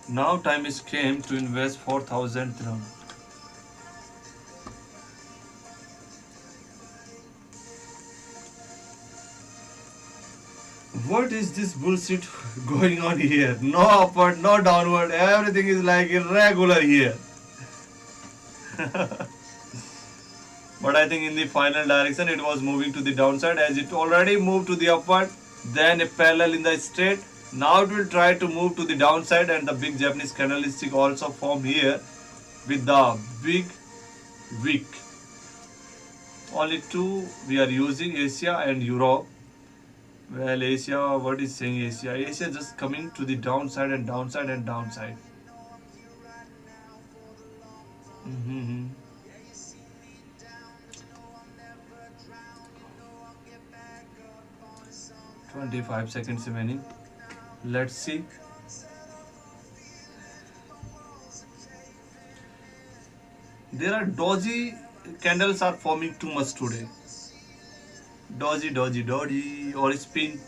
Now time is came to invest 4,000 dirham. What is this bullshit going on here? No upward, no downward, everything is like irregular here. But I think in the final direction it was moving to the downside, as it already moved to the upward, then a parallel in the straight. Now it will try to move to the downside, and the big Japanese candlestick also formed here with the big wick. Only two we are using, Asia and Europe. Well, Asia, what is saying Asia? Asia just coming to the downside and downside and downside. Mm-hmm. 25 seconds remaining. Let's see. There are dodgy candles are forming too much today. Dodgy, dodgy, dodgy, or spin.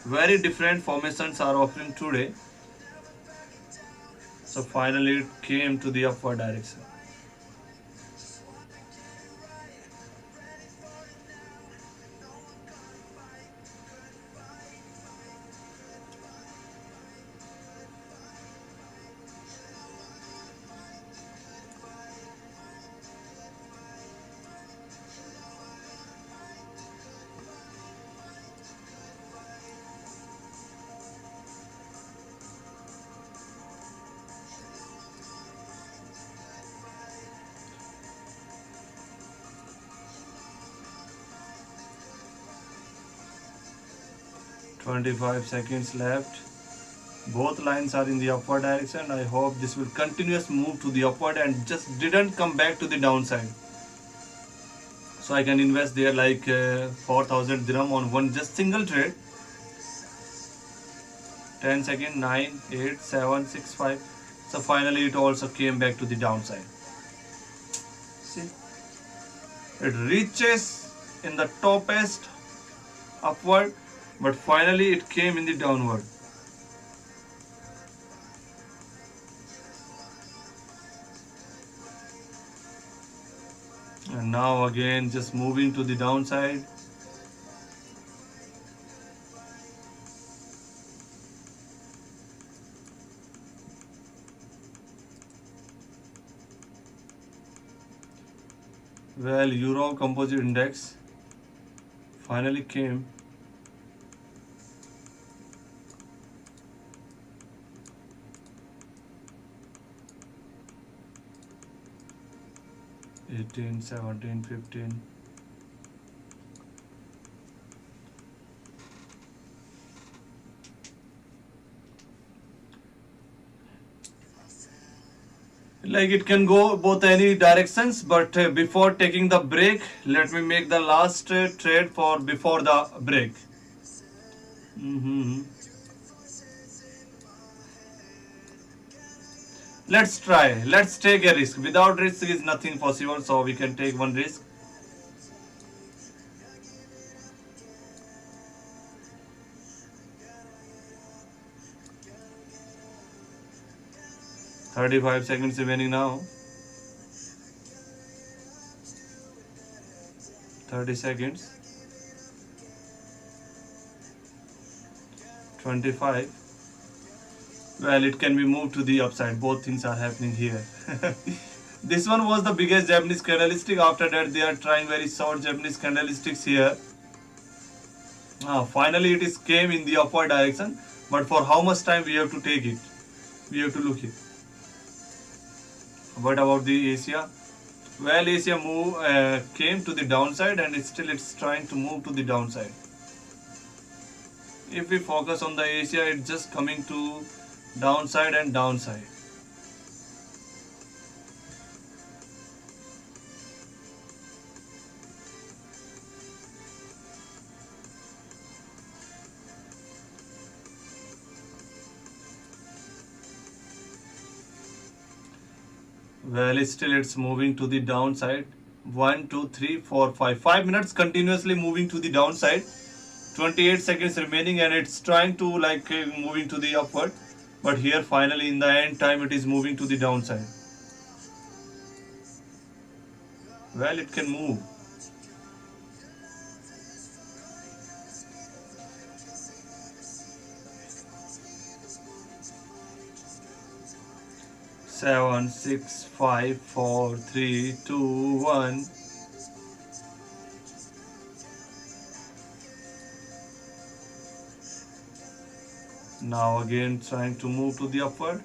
Very different formations are offering today. So finally it came to the upward direction. 25 seconds left. Both lines are in the upward direction. I hope this will continuous move to the upward and just didn't come back to the downside. So I can invest there like 4,000 dirham on one just single trade. 10 second, 9, 8, 7, 6, 5. So finally it also came back to the downside. See, it reaches in the topest upward, but finally it came in the downward. And now again just moving to the downside. Well, Euro Composite Index finally came. Eighteen, 17, 15. Like it can go both any directions, but before taking the break, let me make the last trade for before the break. Mhm. Let's try. Let's take a risk. Without risk is nothing possible, so we can take one risk. 35 seconds remaining now. 30 seconds. 25. Well, it can be moved to the upside. Both things are happening here. This one was the biggest Japanese candlestick. After that, they are trying very short Japanese candlesticks here. Finally, it is came in the upward direction. But for how much time we have to take it? We have to look it. What about the Asia? Well, Asia move came to the downside, and it's trying to move to the downside. If we focus on the Asia, it's just coming to downside and downside. Well, still it's moving to the downside. 1, 2, 3, 4, 5. 5 minutes continuously moving to the downside. 28 seconds remaining, and it's trying to like moving to the upward. But here finally in the end time it is moving to the downside. Well, it can move. 7, 6, 5, 4, 3, 2, 1. Now again trying to move to the upward.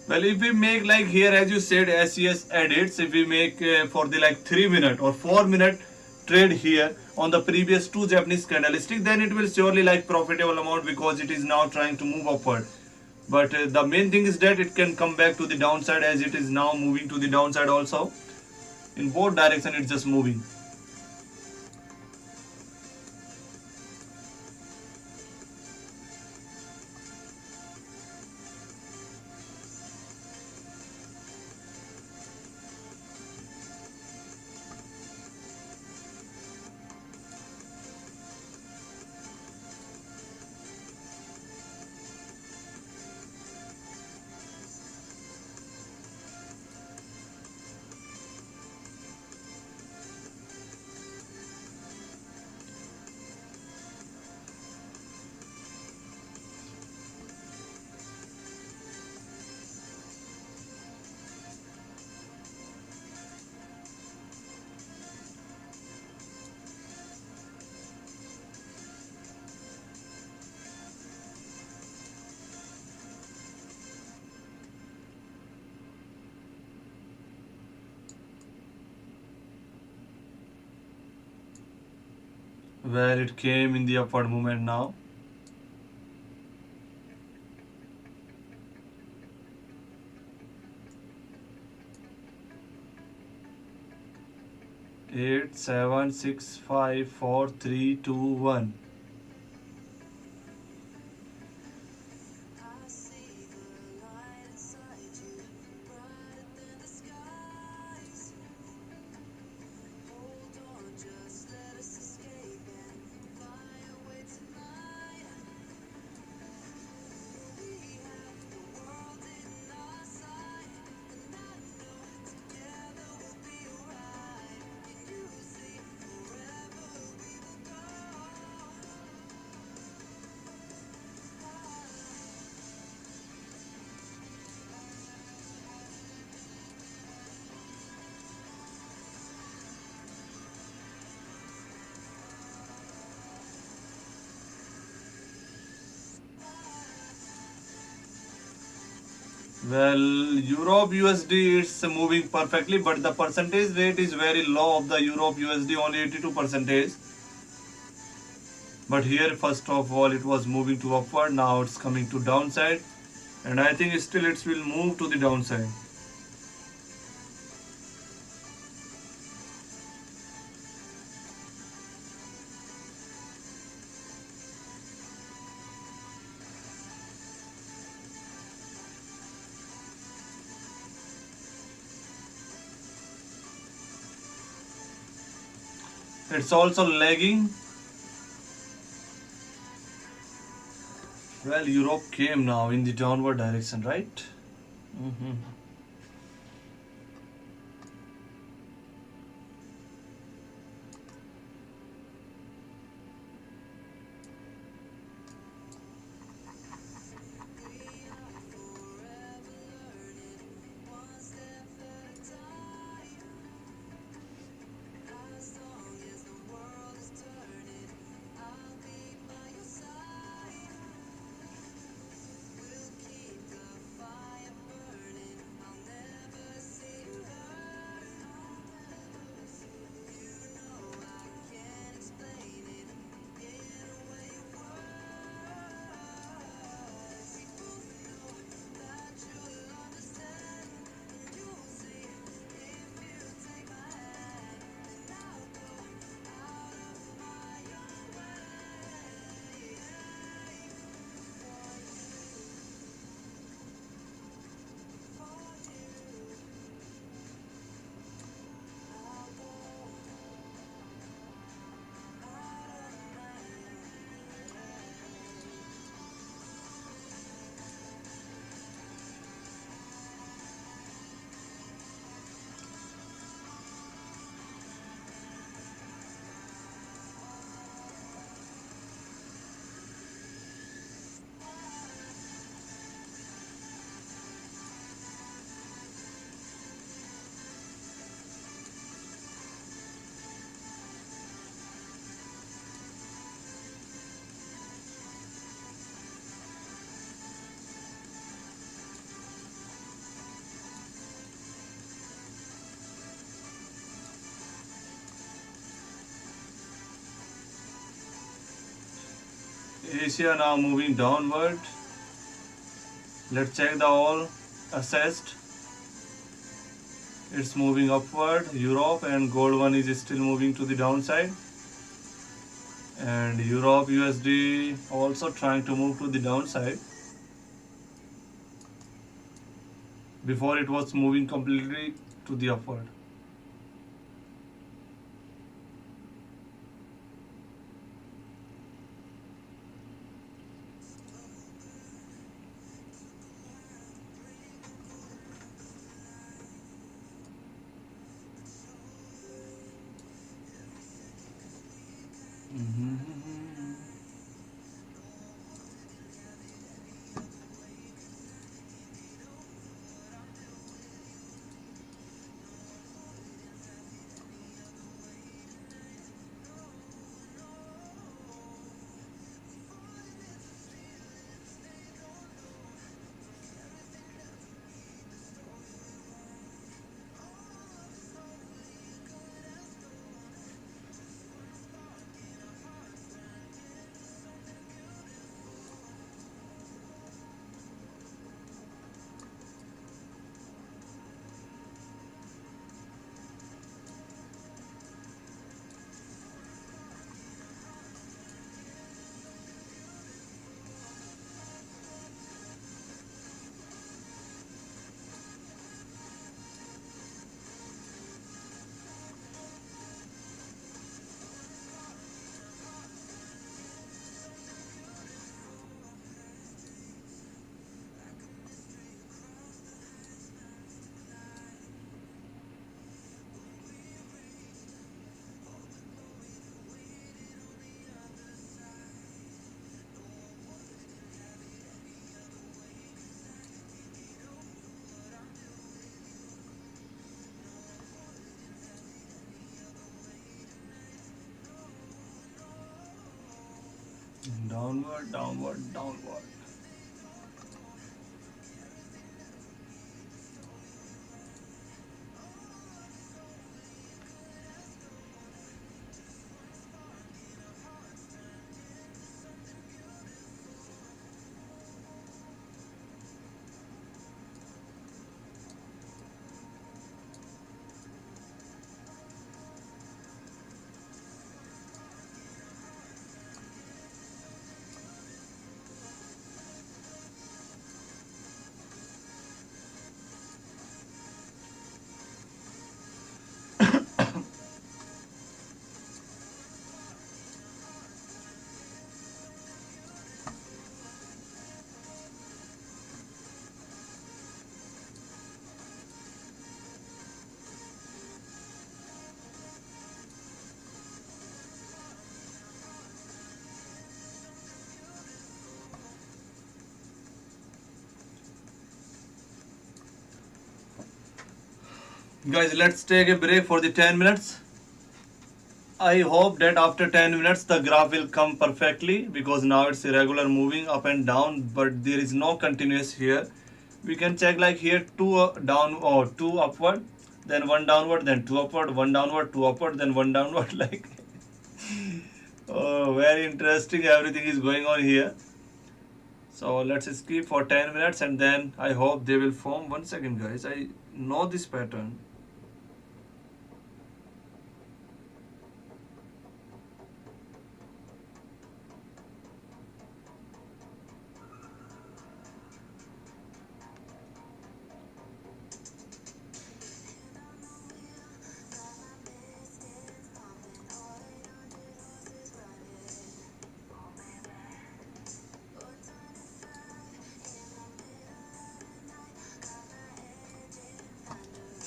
Well, if we make like here, as you said, SES edits, if we make for the like 3 minute or 4 minute trade here on the previous two Japanese candlestick, then it will surely like profitable amount because it is now trying to move upward. But the main thing is that it can come back to the downside as it is now moving to the downside also. In both direction, it's just moving. Where it came in the upward movement now. 8, 7, 6, 5, 4, 3, 2, 1. Well, Europe USD is moving perfectly, but the percentage rate is very low of the Europe USD, only 82 percentage. But here, first of all, it was moving to upward. Now it's coming to downside, and I think still it will move to the downside. It's also lagging. Well, Europe came now in the downward direction, right? Mhm. Asia now moving downward. Let's check the all assessed. It's moving upward. Europe and gold one is still moving to the downside. And Europe USD also trying to move to the downside. Before it was moving completely to the upward. Downward, downward, downward. Guys, let's take a break for the 10 minutes. I hope that after 10 minutes the graph will come perfectly, because now it's irregular moving up and down, but there is no continuous here. We can check like here two down or two upward, then one downward, then two upward, one downward, two upward, then one downward. Like, oh, very interesting. Everything is going on here. So let's skip for 10 minutes and then I hope they will form. 1 second, guys. I know this pattern.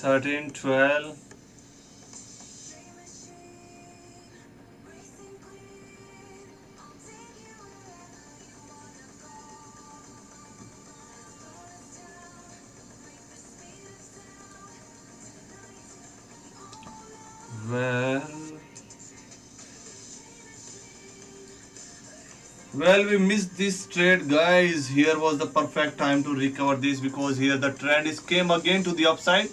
13, 12. Well, we missed this trade, guys. Here was the perfect time to recover this, because here the trend is came again to the upside.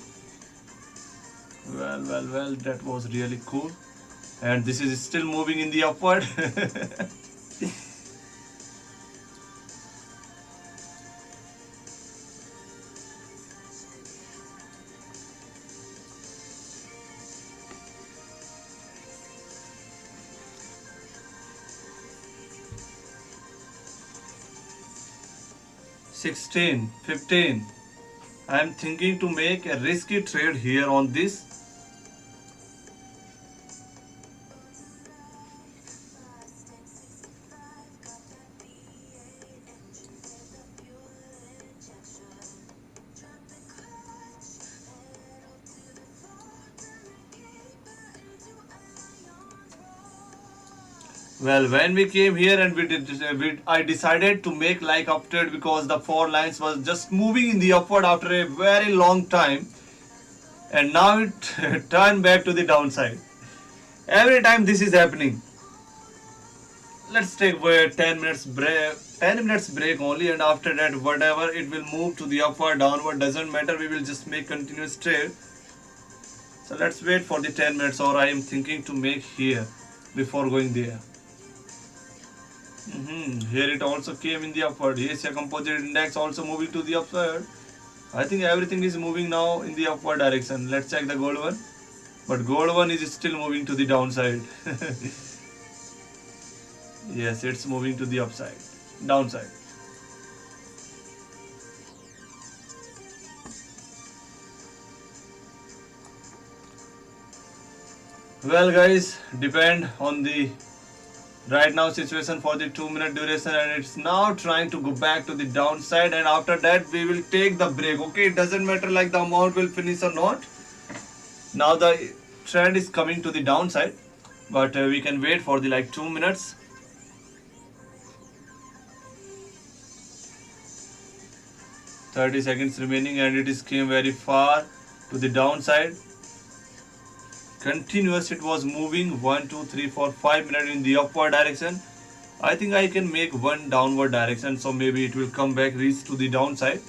Well, that was really cool. And this is still moving in the upward. 16, 15. I am thinking to make a risky trade here on this. Well, when we came here and I decided to make like uptrade because the four lines was just moving in the upward after a very long time, and now it turned back to the downside. Every time this is happening. Let's take a 10 minutes break. 10 minutes break only, and after that, whatever it will move to the upward, downward, doesn't matter. We will just make continuous trade. So let's wait for the 10 minutes, or I am thinking to make here before going there. Here it also came in the upward. Asia Composite Index also moving to the upward. I think everything is moving now in the upward direction. Let's check the gold one. But gold one is still moving to the downside. Yes, it's moving to the upside, downside. Well, guys, depend on the right now situation for the 2 minute duration, and it's now trying to go back to the downside, and after that we will take the break. Okay, it doesn't matter like the amount will finish or not. Now the trend is coming to the downside, but we can wait for the like 2 minutes. 30 seconds remaining, and it is came very far to the downside. Continuous, it was moving 1 2 3 4 5 minutes in the upward direction. I think I can make one downward direction, so maybe it will come back, reach to the downside.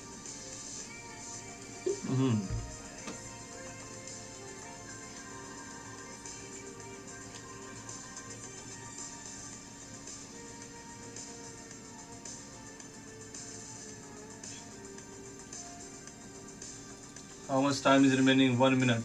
How much time is remaining? 1 minute.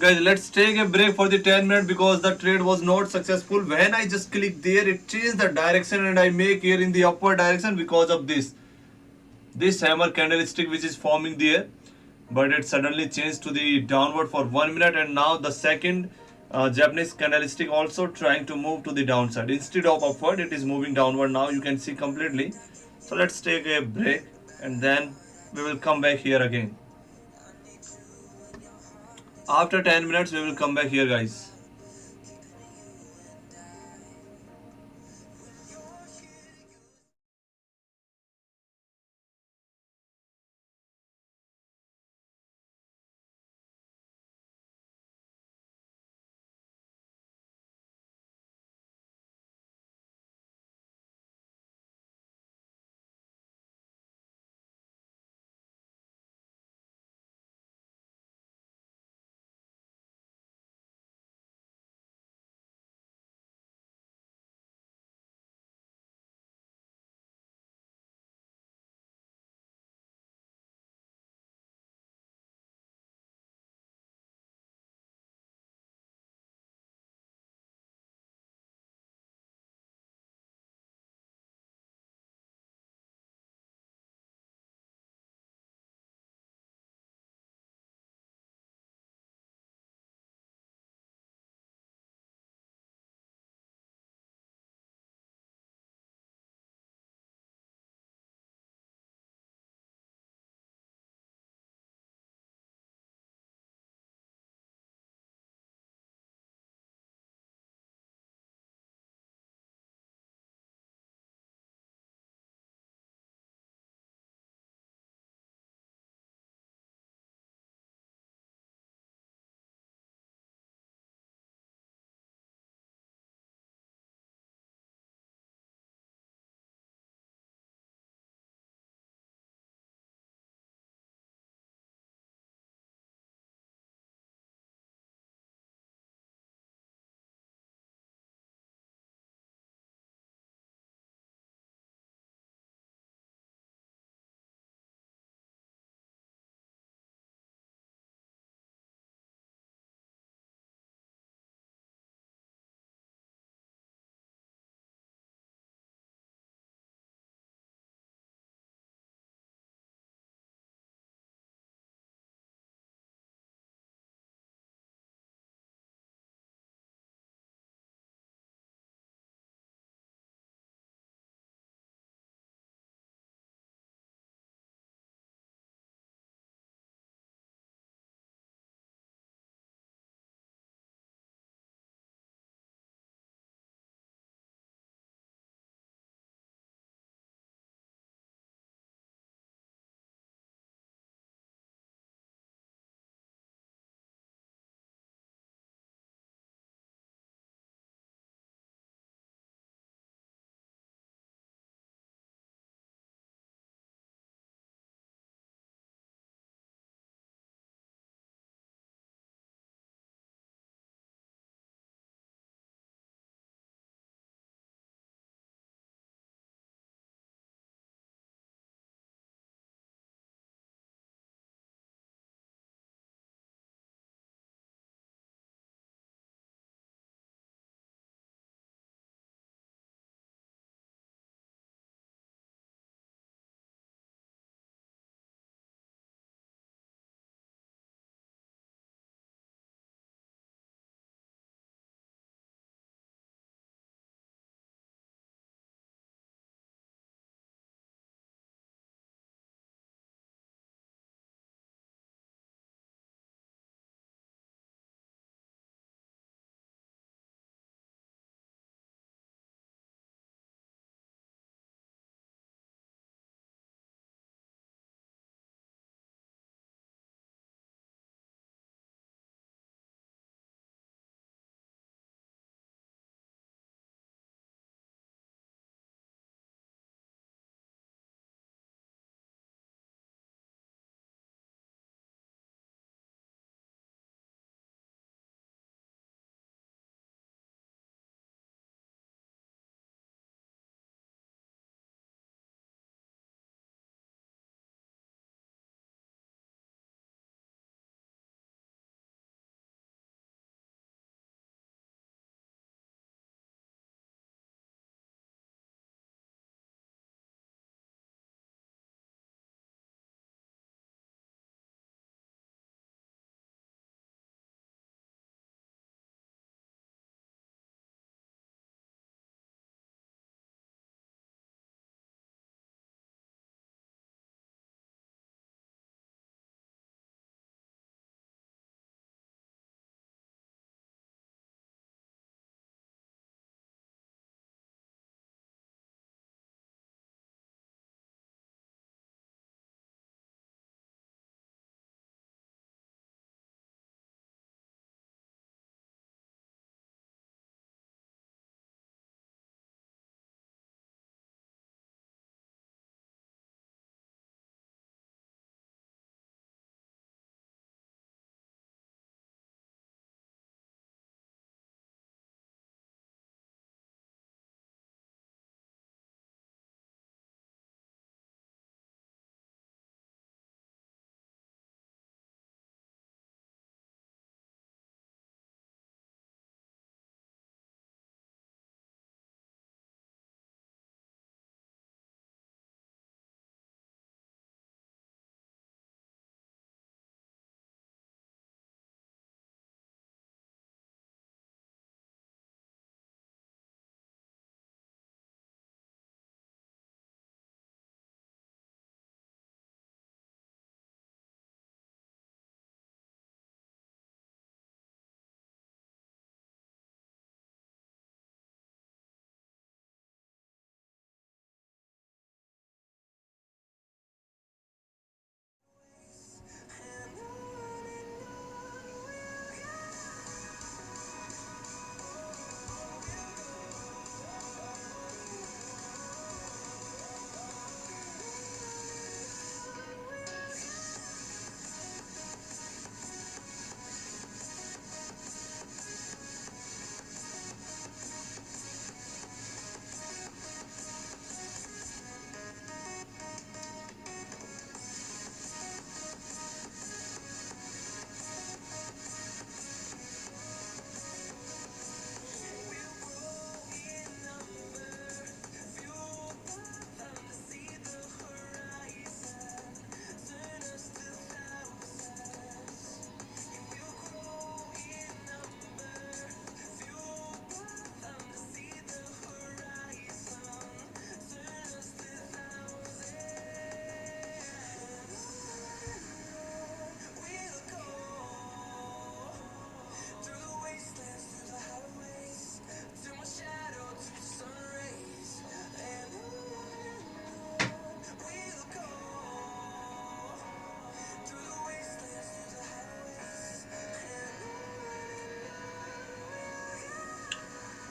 Guys, let's take a break for the 10 minutes because the trade was not successful. When I just click there, it changed the direction, and I make here in the upward direction because of this hammer candlestick which is forming there. But it suddenly changed to the downward for 1 minute, and now the second Japanese candlestick also trying to move to the downside. Instead of upward, it is moving downward now. You can see completely. So let's take a break, and then we will come back here again. After 10 minutes, we will come back here, guys.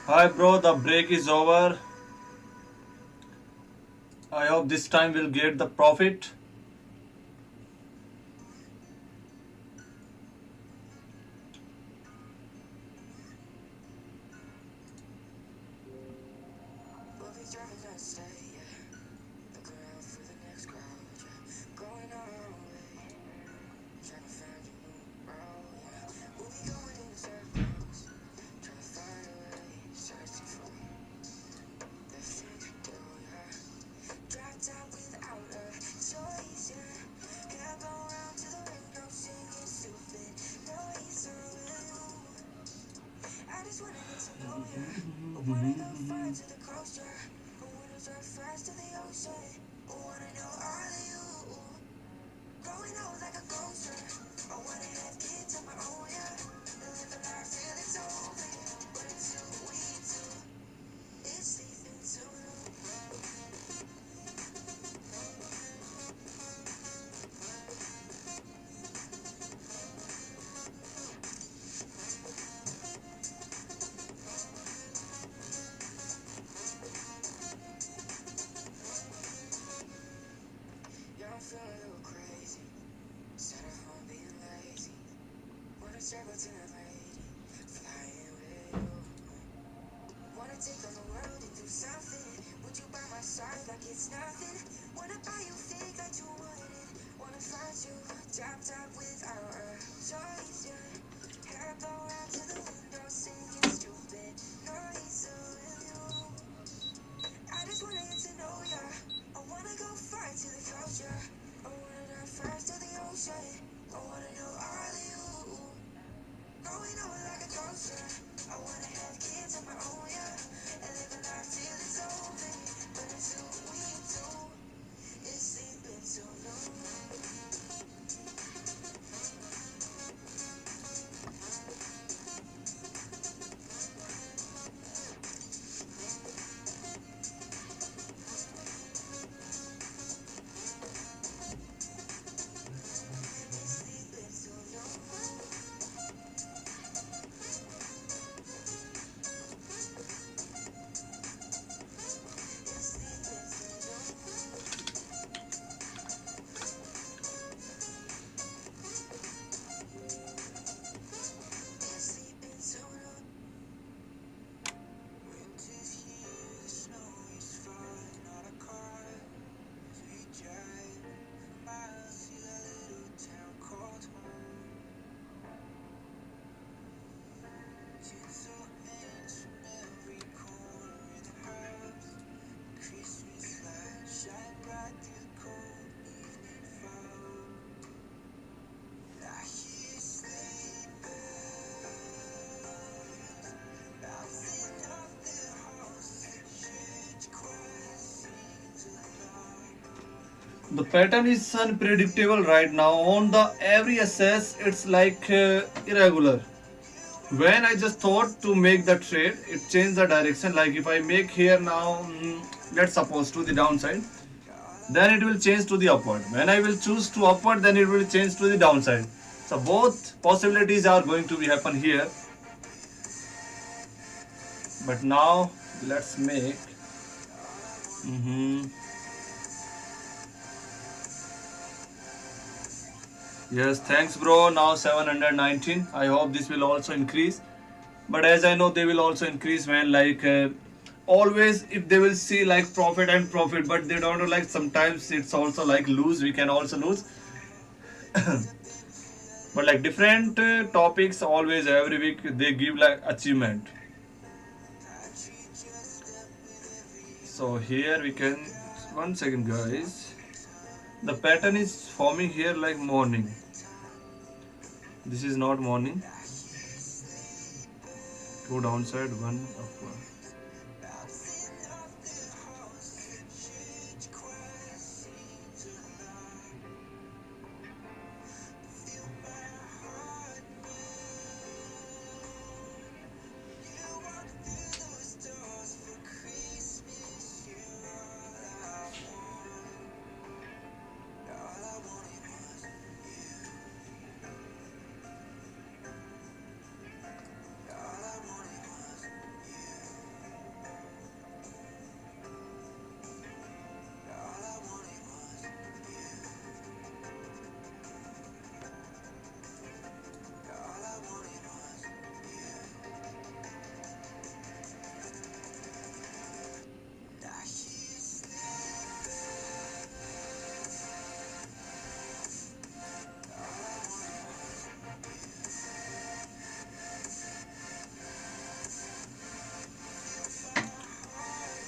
Hi bro, the break is over. I hope this time we'll get the profit. The pattern is unpredictable right now. On the every SS, it's like irregular. When I just thought to make the trade, it changed the direction. Like if I make here now, let's suppose to the downside, then it will change to the upward. When I will choose to upward, then it will change to the downside. So both possibilities are going to be happen here. But now let's make. Mhm. Yes, thanks, bro. Now 719. I hope this will also increase. But as I know, they will also increase when like always if they will see like profit and profit, but they don't know like sometimes it's also like lose. We can also lose. But like different topics always every week they give like achievement. So here we can 1 second, guys. The pattern is forming here like morning. This is not morning. Two downside, one upward.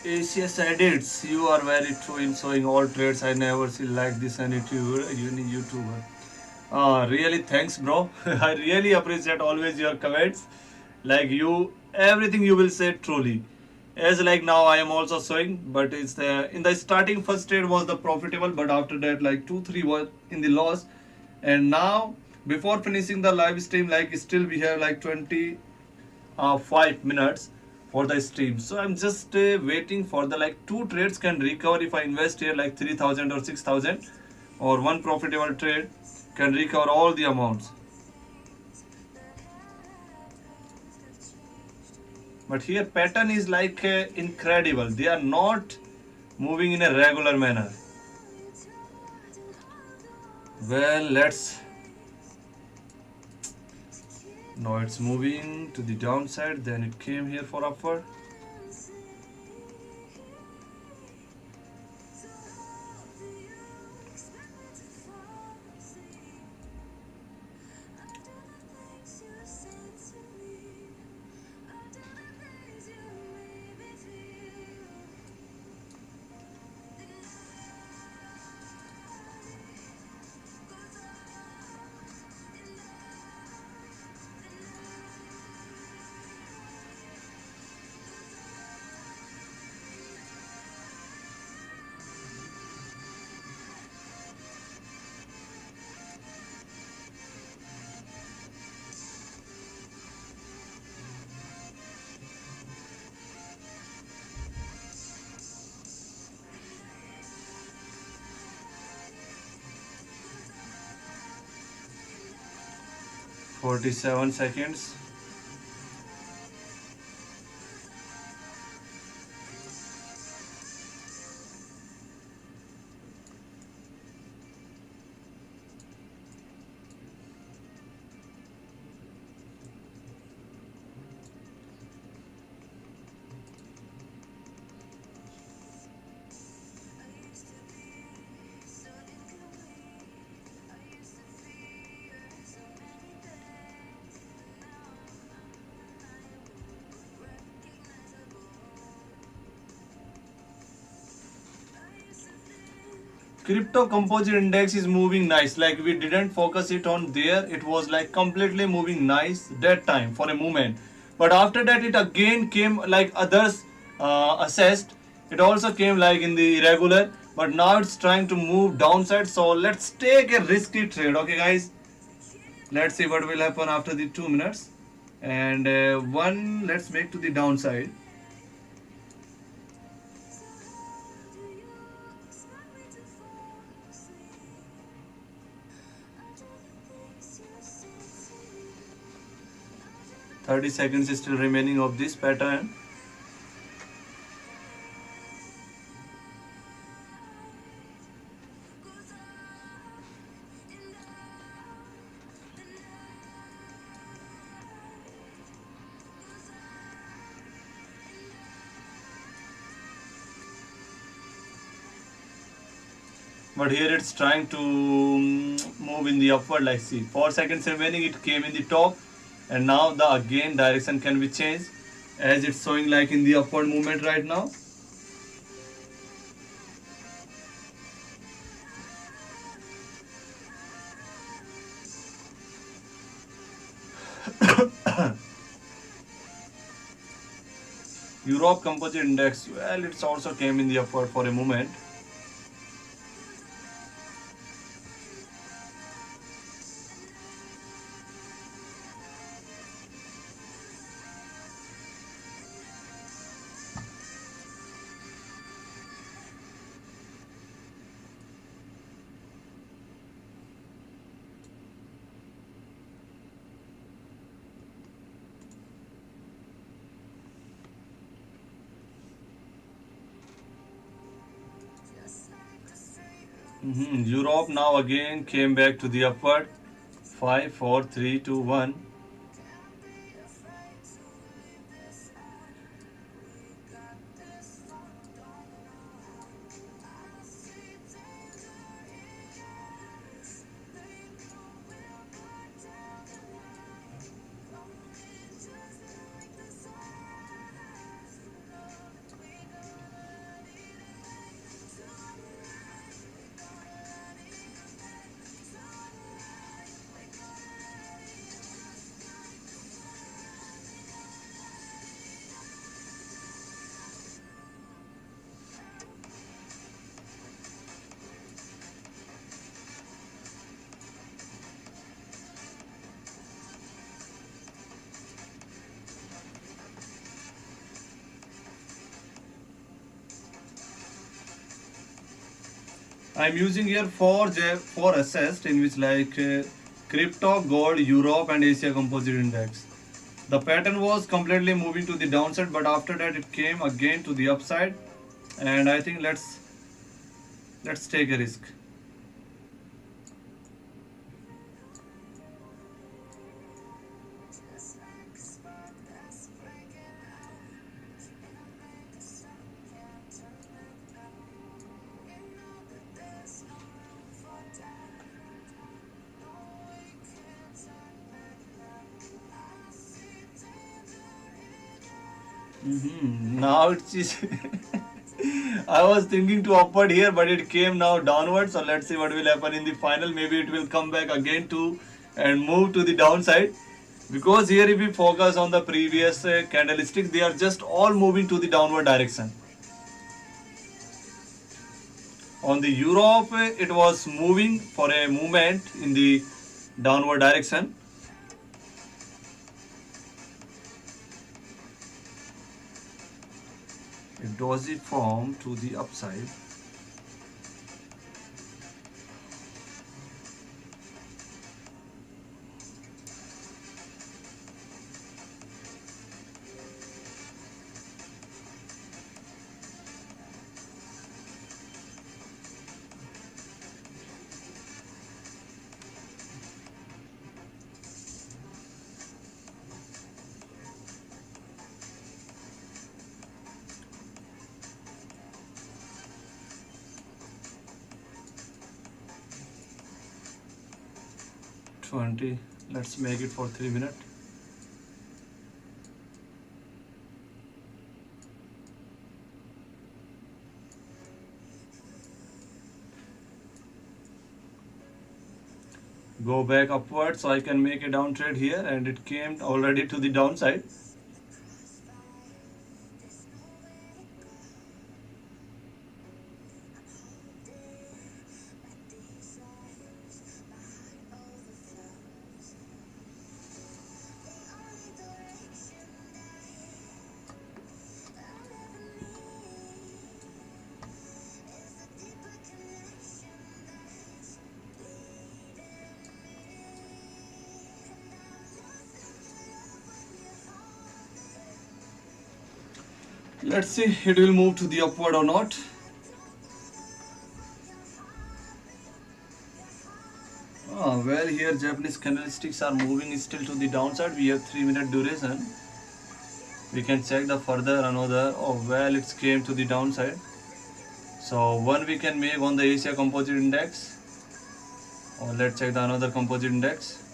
Asia's edits, you are very true in showing all trades. I never see like this on YouTube, YouTuber. Really, thanks, bro. I really appreciate always your comments. Like you, everything you will say truly. As like now, I am also showing, but it's in the starting first trade was the profitable, but after that, like 2 3 was in the loss, and now before finishing the live stream, like still we have like 5 minutes for the stream. So I'm just waiting for the like two trades can recover if I invest here like 3,000 or 6,000, or one profitable trade can recover all the amounts. But here pattern is like incredible. They are not moving in a regular manner. Well, let's. Now it's moving to the downside. Then it came here for upward. Forty-seven seconds. Crypto composite index is moving nice. Like we didn't focus it on there. It was like completely moving nice that time for a moment. But after that, it again came like others assessed. It also came like in the irregular. But now it's trying to move downside. So let's take a risky trade. Okay, guys. Let's see what will happen after the 2 minutes. And one, let's make to the downside. 30 seconds is still remaining of this pattern. But here it's trying to move in the upward, like see 4 seconds remaining, it came in the top, and now the again direction can be changed as it's showing like in the upward movement right now. Europe Composite Index, well, it's also came in the upward for a moment. Europe now again came back to the upward. 5, 4, 3, 2, 1. I'm using here four assets in which crypto, gold, Europe and Asia composite index. The pattern was completely moving to the downside, but after that it came again to the upside, and I think let's take a risk. Now it's just I was thinking to upward here, but it came now downward. So let's see what will happen in the final. Maybe it will come back again to and move to the downside. Because here, if we focus on the previous candlesticks, they are just all moving to the downward direction. On the Europe, it was moving for a movement in the downward direction. It does it form to the upside. 20. Let's make it for 3 minutes. Go back upward so I can make a down trade here, and it came already to the downside. Let's see it will move to the upward or not. Well, here Japanese candlesticks are moving still to the downside. We have 3 minute duration. We can check the further another. Oh well, it came to the downside. So one we can make on the Asia composite index. Or let's check the another composite index.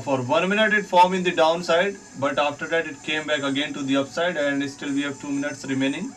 For 1 minute it formed in the downside, but after that it came back again to the upside, and still we have 2 minutes remaining.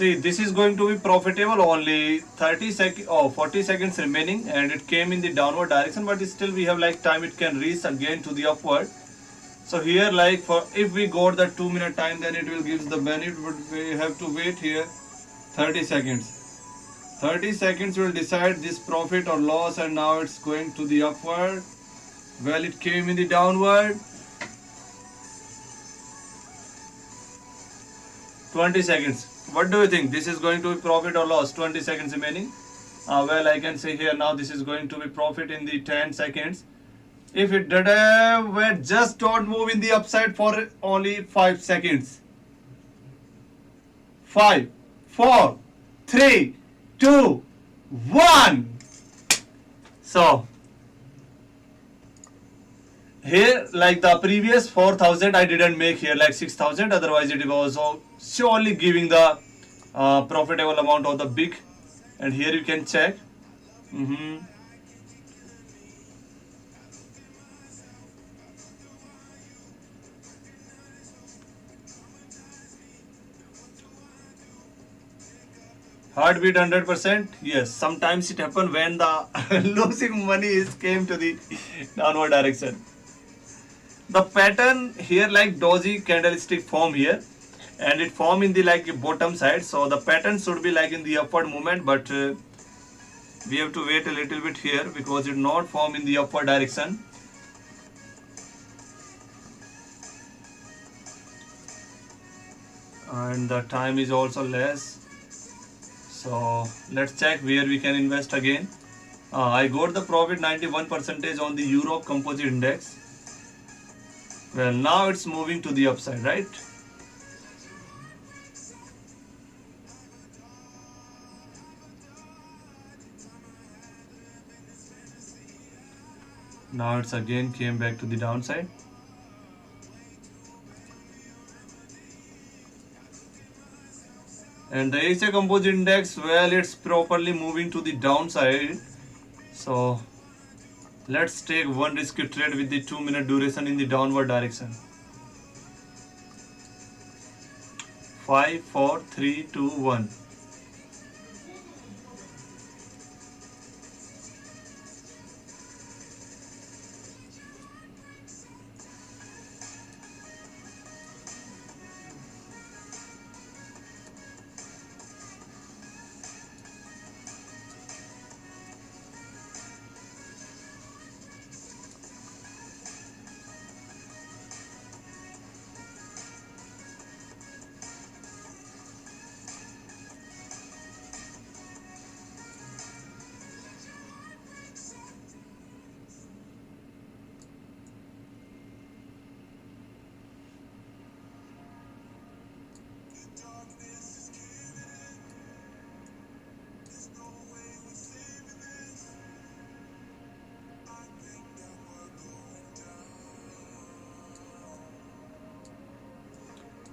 See, this is going to be profitable. Only 30 seconds or 40 seconds remaining, and it came in the downward direction, but still we have like time. It can reach again to the upward. So here, like for if we got the 2 minute time, then it will give the benefit, but we have to wait here 30 seconds. 30 seconds will decide this profit or loss, and now it's going to the upward. Well, it came in the downward. 20 seconds. What do you think? This is going to be profit or loss? 20 seconds remaining. Well, I can say here now this is going to be profit in the 10 seconds. If it did, well, just don't move in the upside for only 5 seconds. 5, 4, 3, 2, 1. So here, like the previous 4,000, I didn't make here like 6,000. Otherwise, it was surely giving the profitable amount of the big. And here you can check. Heartbeat 100%. Yes, sometimes it happen when the losing money is came to the downward direction. The pattern here like doji candlestick form here, and it form in the like bottom side. So the pattern should be like in the upward movement, but we have to wait a little bit here because it not form in the upward direction. And the time is also less. So let's check where we can invest again. I got the profit 91% on the Europe Composite Index. Well, now it's moving to the upside, right? Now it's again came back to the downside. And the Asia Composite Index, well, it's properly moving to the downside. So let's take one risky trade with the 2-minute duration in the downward direction. 5, 4, 3, 2, 1.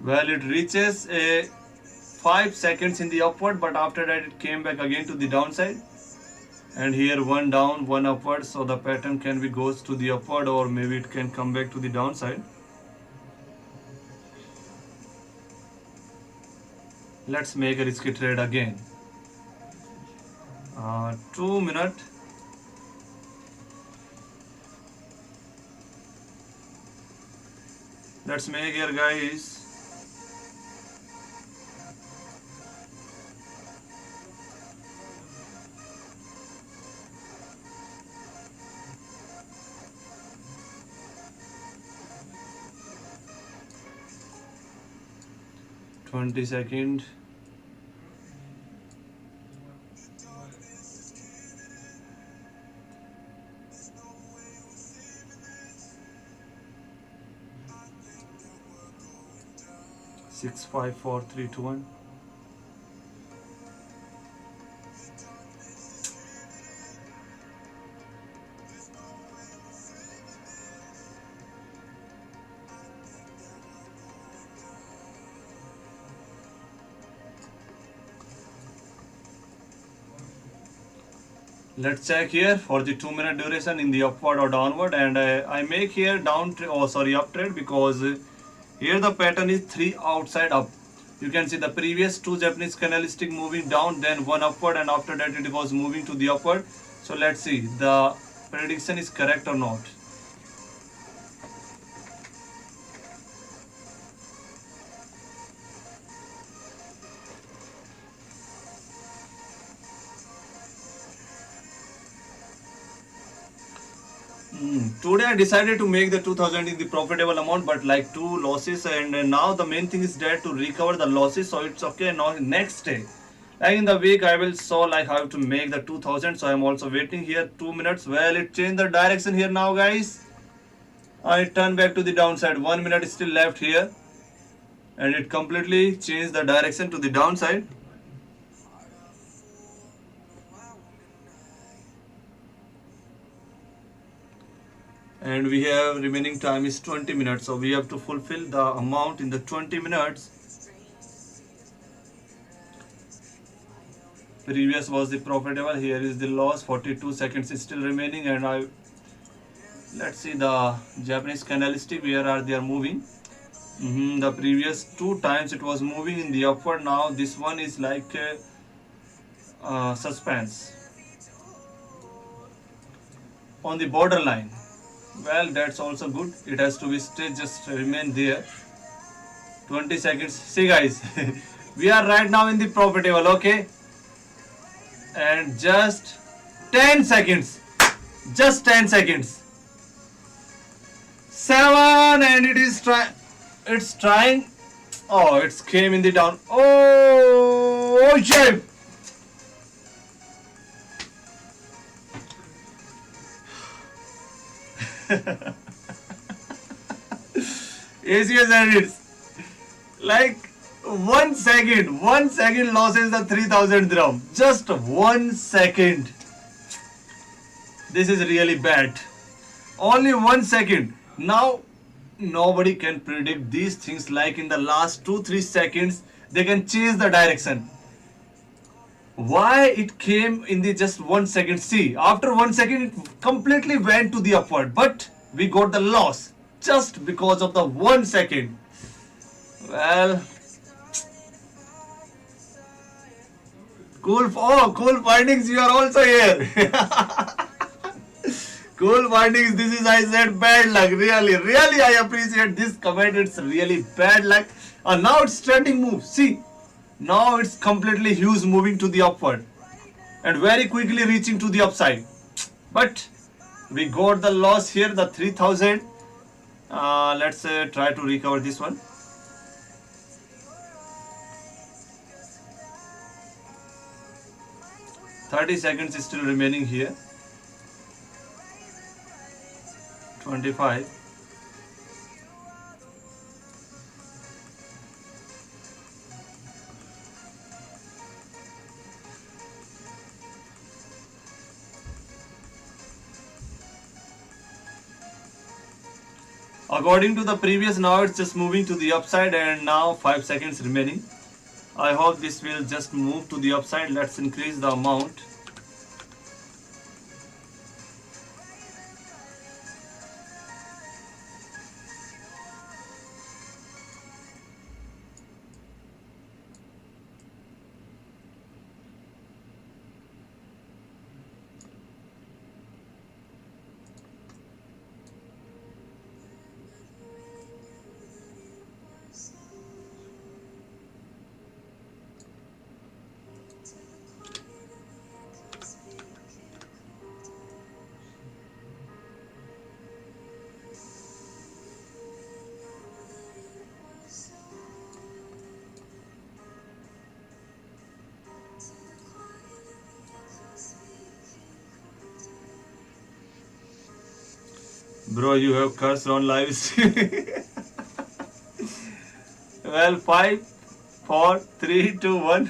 Well, it reaches a 5 seconds in the upward, but after that it came back again to the downside. And here one down, one upward, so the pattern can be goes to the upward, or maybe it can come back to the downside. Let's make a risky trade again. 2 minutes. Let's make here, guys. Second. Six, 5, 4, 3, 2, 1. Let's check here for the 2-minute duration in the upward or downward, and I make here up trade because here the pattern is 3 outside up. You can see the previous 2 Japanese candlestick moving down, then one upward, and after that it was moving to the upward. So let's see the prediction is correct or not. Today I decided to make the 2000 in the profitable amount, but like two losses, and now the main thing is there to recover the losses. So it's okay. Now next day, like in the week, I will show like how to make the 2000. So I'm also waiting here 2 minutes. Well, it changed the direction here now, guys. I turn back to the downside. 1 minute is still left here, and it completely changed the direction to the downside. And we have remaining time is 20 minutes, so we have to fulfill the amount in the 20 minutes. Previous was the profitable, here is the loss. 42 seconds is still remaining, and I let's see the Japanese candlestick, where are they are moving. The previous two times it was moving in the upward. Now this one is like suspense on the borderline. Well, that's also good. It has to be stay, just remain there. 20 seconds. See, guys, we are right now in the profitable, okay? And just 10 seconds. Just 10 seconds. 7, and it is trying. It's trying. Oh, it's came in the down. Oh, shit. ACS edits. Like 1 second losses the 3000 dirham. Just 1 second. This is really bad. Only 1 second. Now nobody can predict these things, like in the last 2-3 seconds they can change the direction. Why it came in the just 1 second? See, after 1 second it completely went to the upward, but we got the loss just because of the 1 second. Well, cool findings, you are also here. Cool findings. This is, I said, bad luck. Really, I appreciate this comment. It's really bad luck. Now it's trending move. See, now it's completely huge, moving to the upward and very quickly reaching to the upside. But we got the loss here, the 3000. Let's try to recover this one. $30 is still remaining here. 25. According to the previous, now it's just moving to the upside, and now 5 seconds remaining. I hope this will just move to the upside. Let's increase the amount. Bro, you have cursed on live stream. Well, 5, 4, 3, 2, 1.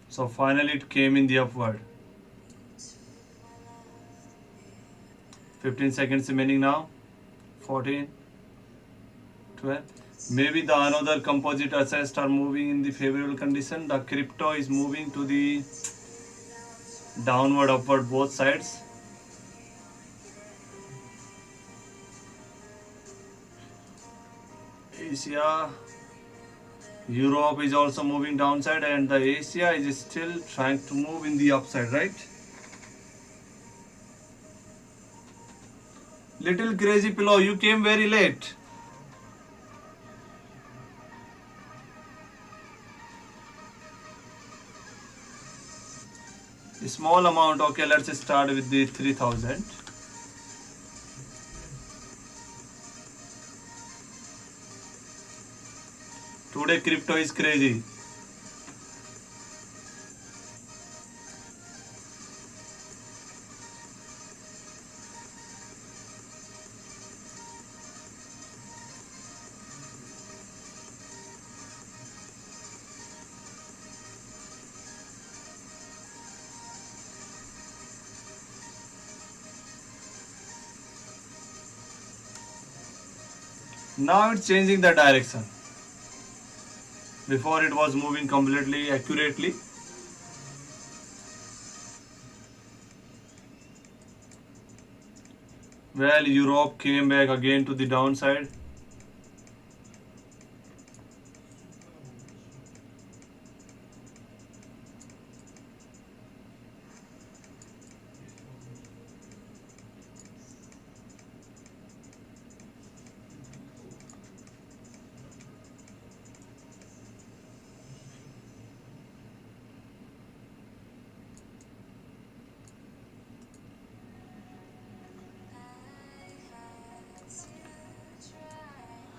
So finally it came in the upward. 15 seconds remaining now. 14, 12. Maybe the another composite assets are moving in the favorable condition. The crypto is moving to the downward, upward, both sides. Asia, Europe is also moving downside, and the Asia is still trying to move in the upside, right? Little crazy pillow, you came very late. A small amount, okay, let's start with the 3000. Today crypto is crazy. Now it's changing the direction. Before it was moving completely accurately. Well, Europe came back again to the downside.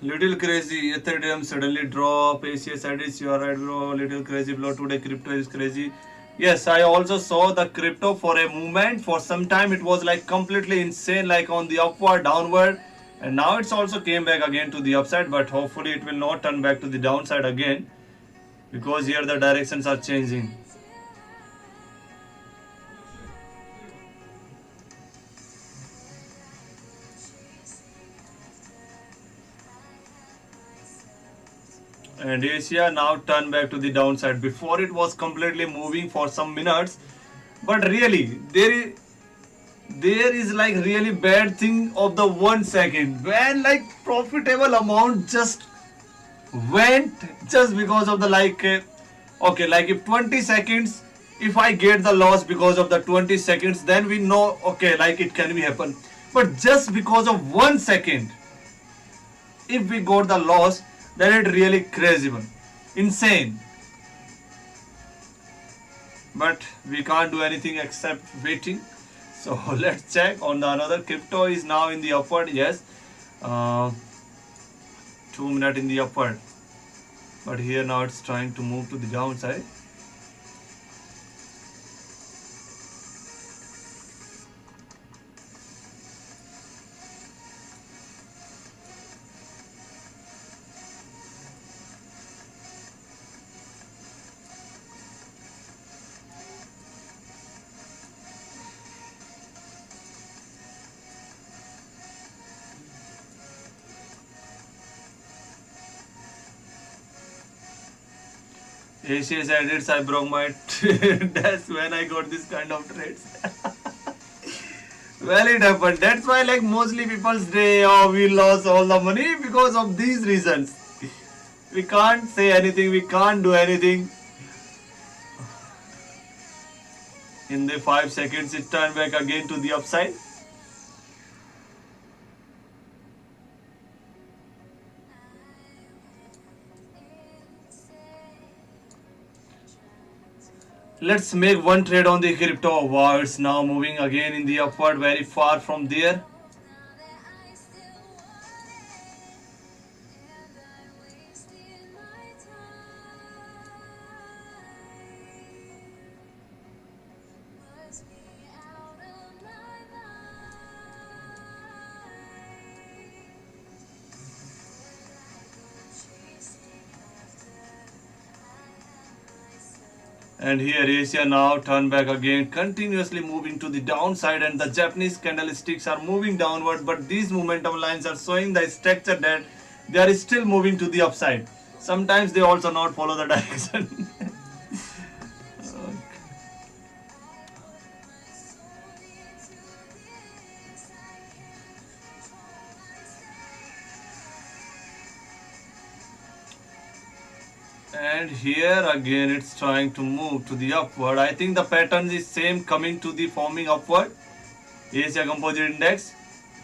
Little crazy, Ethereum suddenly drop, ACS addis, you are right bro, little crazy bro, today crypto is crazy. Yes, I also saw the crypto for a moment, for some time it was like completely insane, like on the upward, downward, and now it's also came back again to the upside, but hopefully it will not turn back to the downside again, because here the directions are changing. And Asia now turned back to the downside. Before it was completely moving for some minutes, but really there is like really bad thing of the 1 second when like profitable amount just went just because of the like okay, like if 20 seconds, if I get the loss because of the 20 seconds, then we know okay, like it can be happen, but just because of 1 second if we got the loss, then it really crazy one, insane. But we can't do anything except waiting. So let's check on the another. Crypto is now in the upward, yes. 2 minutes in the upward, but here now it's trying to move to the downside. ACS edits, I broke my that's when I got this kind of trades. Well, it happened. That's why like mostly people say, oh, we lost all the money because of these reasons. We can't say anything, we can't do anything. In the 5 seconds it turned back again to the upside. Let's make one trade on the crypto. Wow, it's now moving again in the upward, very far from there. And here Asia now turn back again, continuously moving to the downside, and the Japanese candlesticks are moving downward, but these momentum lines are showing the structure that they are still moving to the upside. Sometimes they also not follow the direction. And here again it's trying to move to the upward. I think the pattern is same, coming to the forming upward. Asia Composite Index.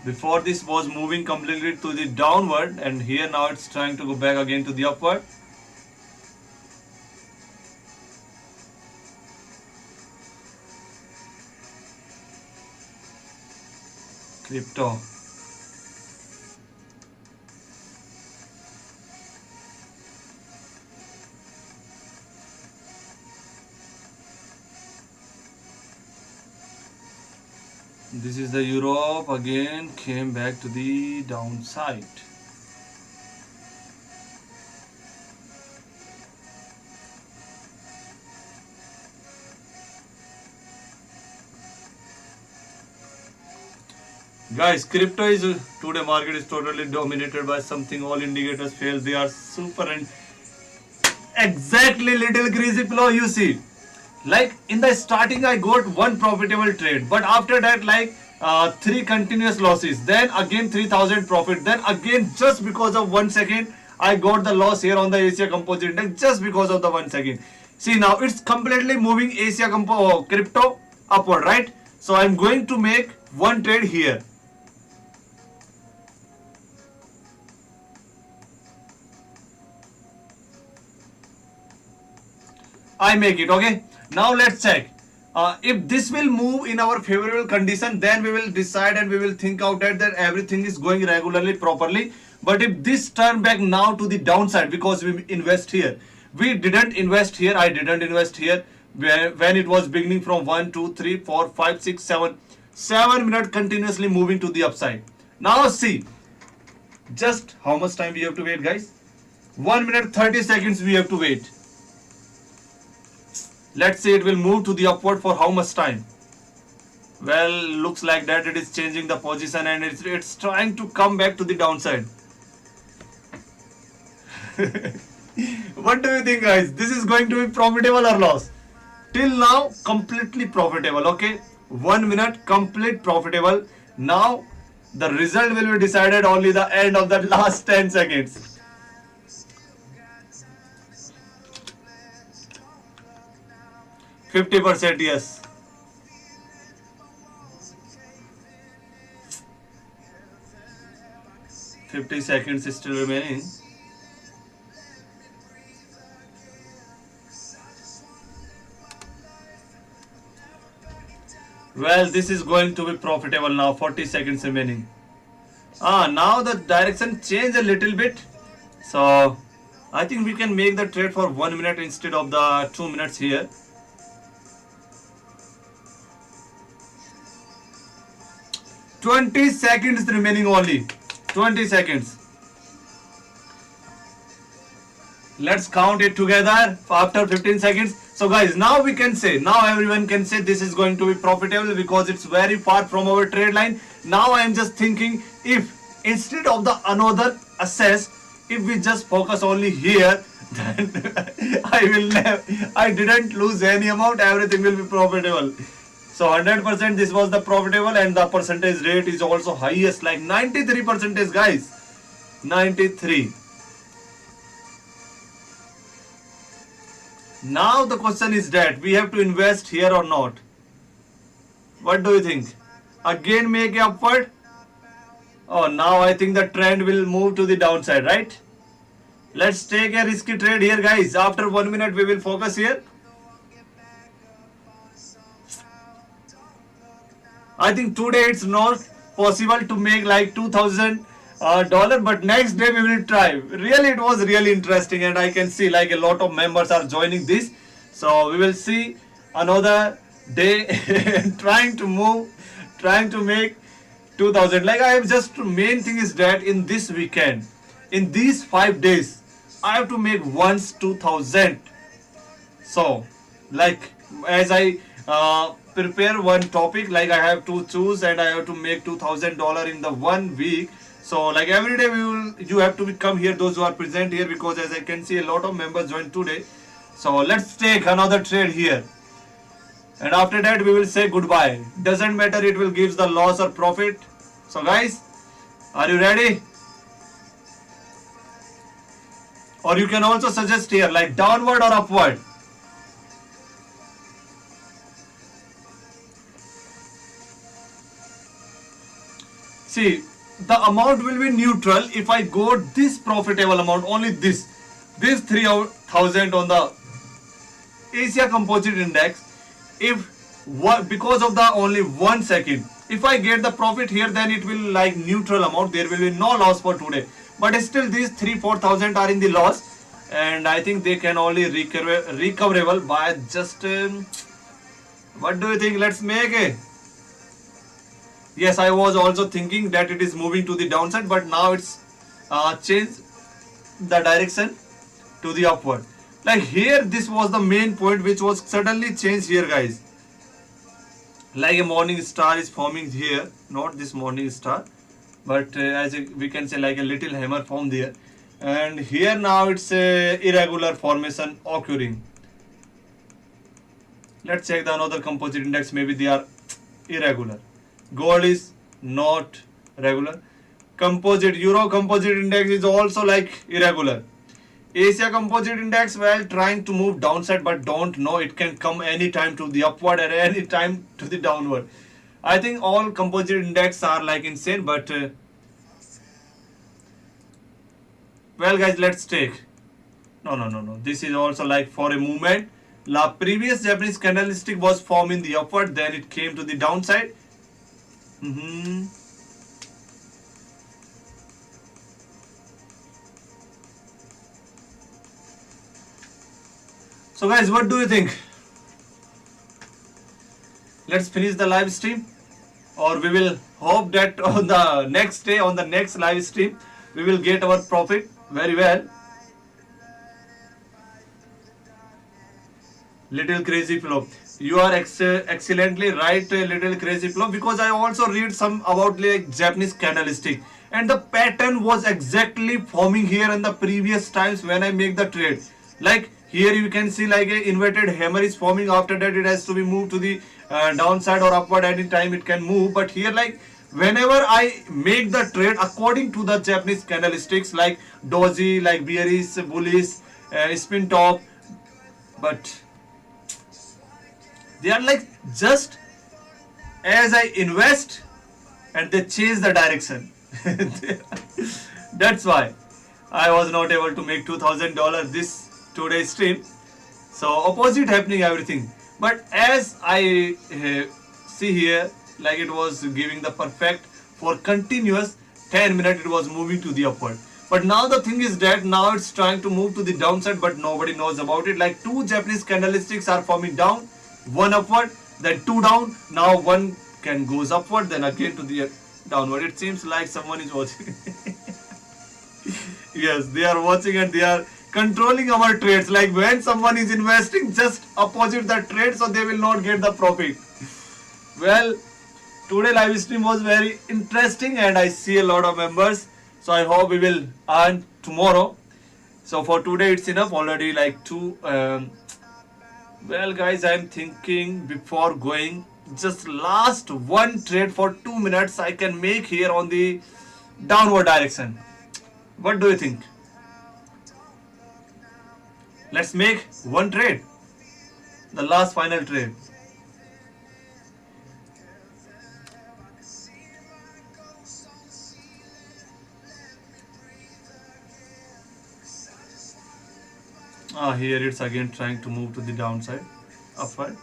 Before this was moving completely to the downward, and here now it's trying to go back again to the upward. Crypto. This is the Europe again, came back to the downside. Guys, crypto is today market is totally dominated by something. All indicators fail. They are super and exactly little crazy flow. You see, like in the starting I got one profitable trade, but after that like three continuous losses, then again 3000 profit, then again just because of 1 second I got the loss here on the Asia Composite Index just because of the 1 second. See, now it's completely moving crypto upward, right? So I'm going to make one trade here. I make it, okay? Now let's check. If this will move in our favorable condition, then we will decide and we will think out that everything is going regularly, properly. But if this turn back now to the downside, because we invest here, we didn't invest here, I didn't invest here, when it was beginning from 1, 2, 3, 4, 5, 6, 7, 7 minutes continuously moving to the upside. Now see, just how much time we have to wait, guys? 1 minute 30 seconds we have to wait. Let's say it will move to the upward for how much time? Well, looks like that it is changing the position and it's trying to come back to the downside. What do you think, guys? This is going to be profitable or loss? Till now, completely profitable, okay? 1 minute, complete profitable. Now, the result will be decided only the end of the last 10 seconds. 50% yes. 50 seconds is still remaining. Well, this is going to be profitable now. 40 seconds remaining. Now the direction changed a little bit. So I think we can make the trade for 1 minute instead of the 2 minutes here. 20 seconds remaining only. 20 seconds. Let's count it together after 15 seconds. So guys, now we can say, now everyone can say this is going to be profitable because it's very far from our trade line. Now I am just thinking, if instead of the another assess, if we just focus only here, then I didn't lose any amount, everything will be profitable. So 100% this was the profitable, and the percentage rate is also highest, like 93% guys. 93. Now the question is that we have to invest here or not. What do you think? Again make a upward? Oh, now I think the trend will move to the downside, right? Let's take a risky trade here, guys. After 1 minute we will focus here. I think today it's not possible to make like $2,000, but next day we will try. Really, it was really interesting, and I can see like a lot of members are joining this. So we will see another day trying to move, trying to make 2,000. Like I have just, main thing is that in this weekend, in these 5 days, I have to make once 2,000. So like as I prepare one topic, like I have to choose and I have to make $2,000 in the 1 week. So like every day you have to come here, those who are present here, because as I can see a lot of members joined today. So let's take another trade here, and after that we will say goodbye. Doesn't matter it will gives the loss or profit. So guys, are you ready? Or you can also suggest here like downward or upward. See, the amount will be neutral if I go this profitable amount, only this 3000 on the Asia Composite Index. If because of the only 1 second, if I get the profit here, then it will like neutral amount. There will be no loss for today. But still, these 3-4 thousand are in the loss, and I think they can only recoverable by just. What do you think? Let's make it. Yes, I was also thinking that it is moving to the downside, but now it's changed the direction to the upward. Like here, this was the main point which was suddenly changed here, guys. Like a morning star is forming here, not this morning star, but we can say like a little hammer formed there. And here now it's a irregular formation occurring. Let's check the another composite index. Maybe they are irregular. Gold is not regular. Composite Euro composite index is also like irregular. Asia composite index, well, trying to move downside, but don't know it can come anytime to the upward and any time to the downward. I think all composite index are like insane, but well, guys, let's take. No. This is also like for a movement. La previous Japanese candlestick was formed in the upward, then it came to the downside. So guys, what do you think? Let's finish the live stream, or we will hope that on the next day, on the next live stream, we will get our profit very well. Little crazy flow. You are excellently right, little crazy flow, because I also read some about like Japanese candlestick, and the pattern was exactly forming here in the previous times when I make the trade. Like here you can see like a inverted hammer is forming. After that it has to be moved to the downside or upward. Anytime it can move, but here like whenever I make the trade according to the Japanese candlesticks, like doji, like bearish, bullish, spin top, but they are like just as I invest and they change the direction. That's why I was not able to make $2,000 this today's stream. So opposite happening everything. But as I see here, like it was giving the perfect for continuous 10 minutes, it was moving to the upward. But now the thing is that now it's trying to move to the downside, but nobody knows about it. Like two Japanese candlesticks are forming down, one upward, then two down. Now one can goes upward, then again to the downward. It seems like someone is watching. Yes, they are watching and they are controlling our trades. Like when someone is investing, just opposite that trade, so they will not get the profit. Well, today live stream was very interesting and I see a lot of members. So I hope we will earn tomorrow. So for today it's enough already, like two. Well, guys, I'm thinking before going, just last one trade for 2 minutes I can make here on the downward direction. What do you think? Let's make one trade, the last final trade. Here it's again trying to move to the downside, upward.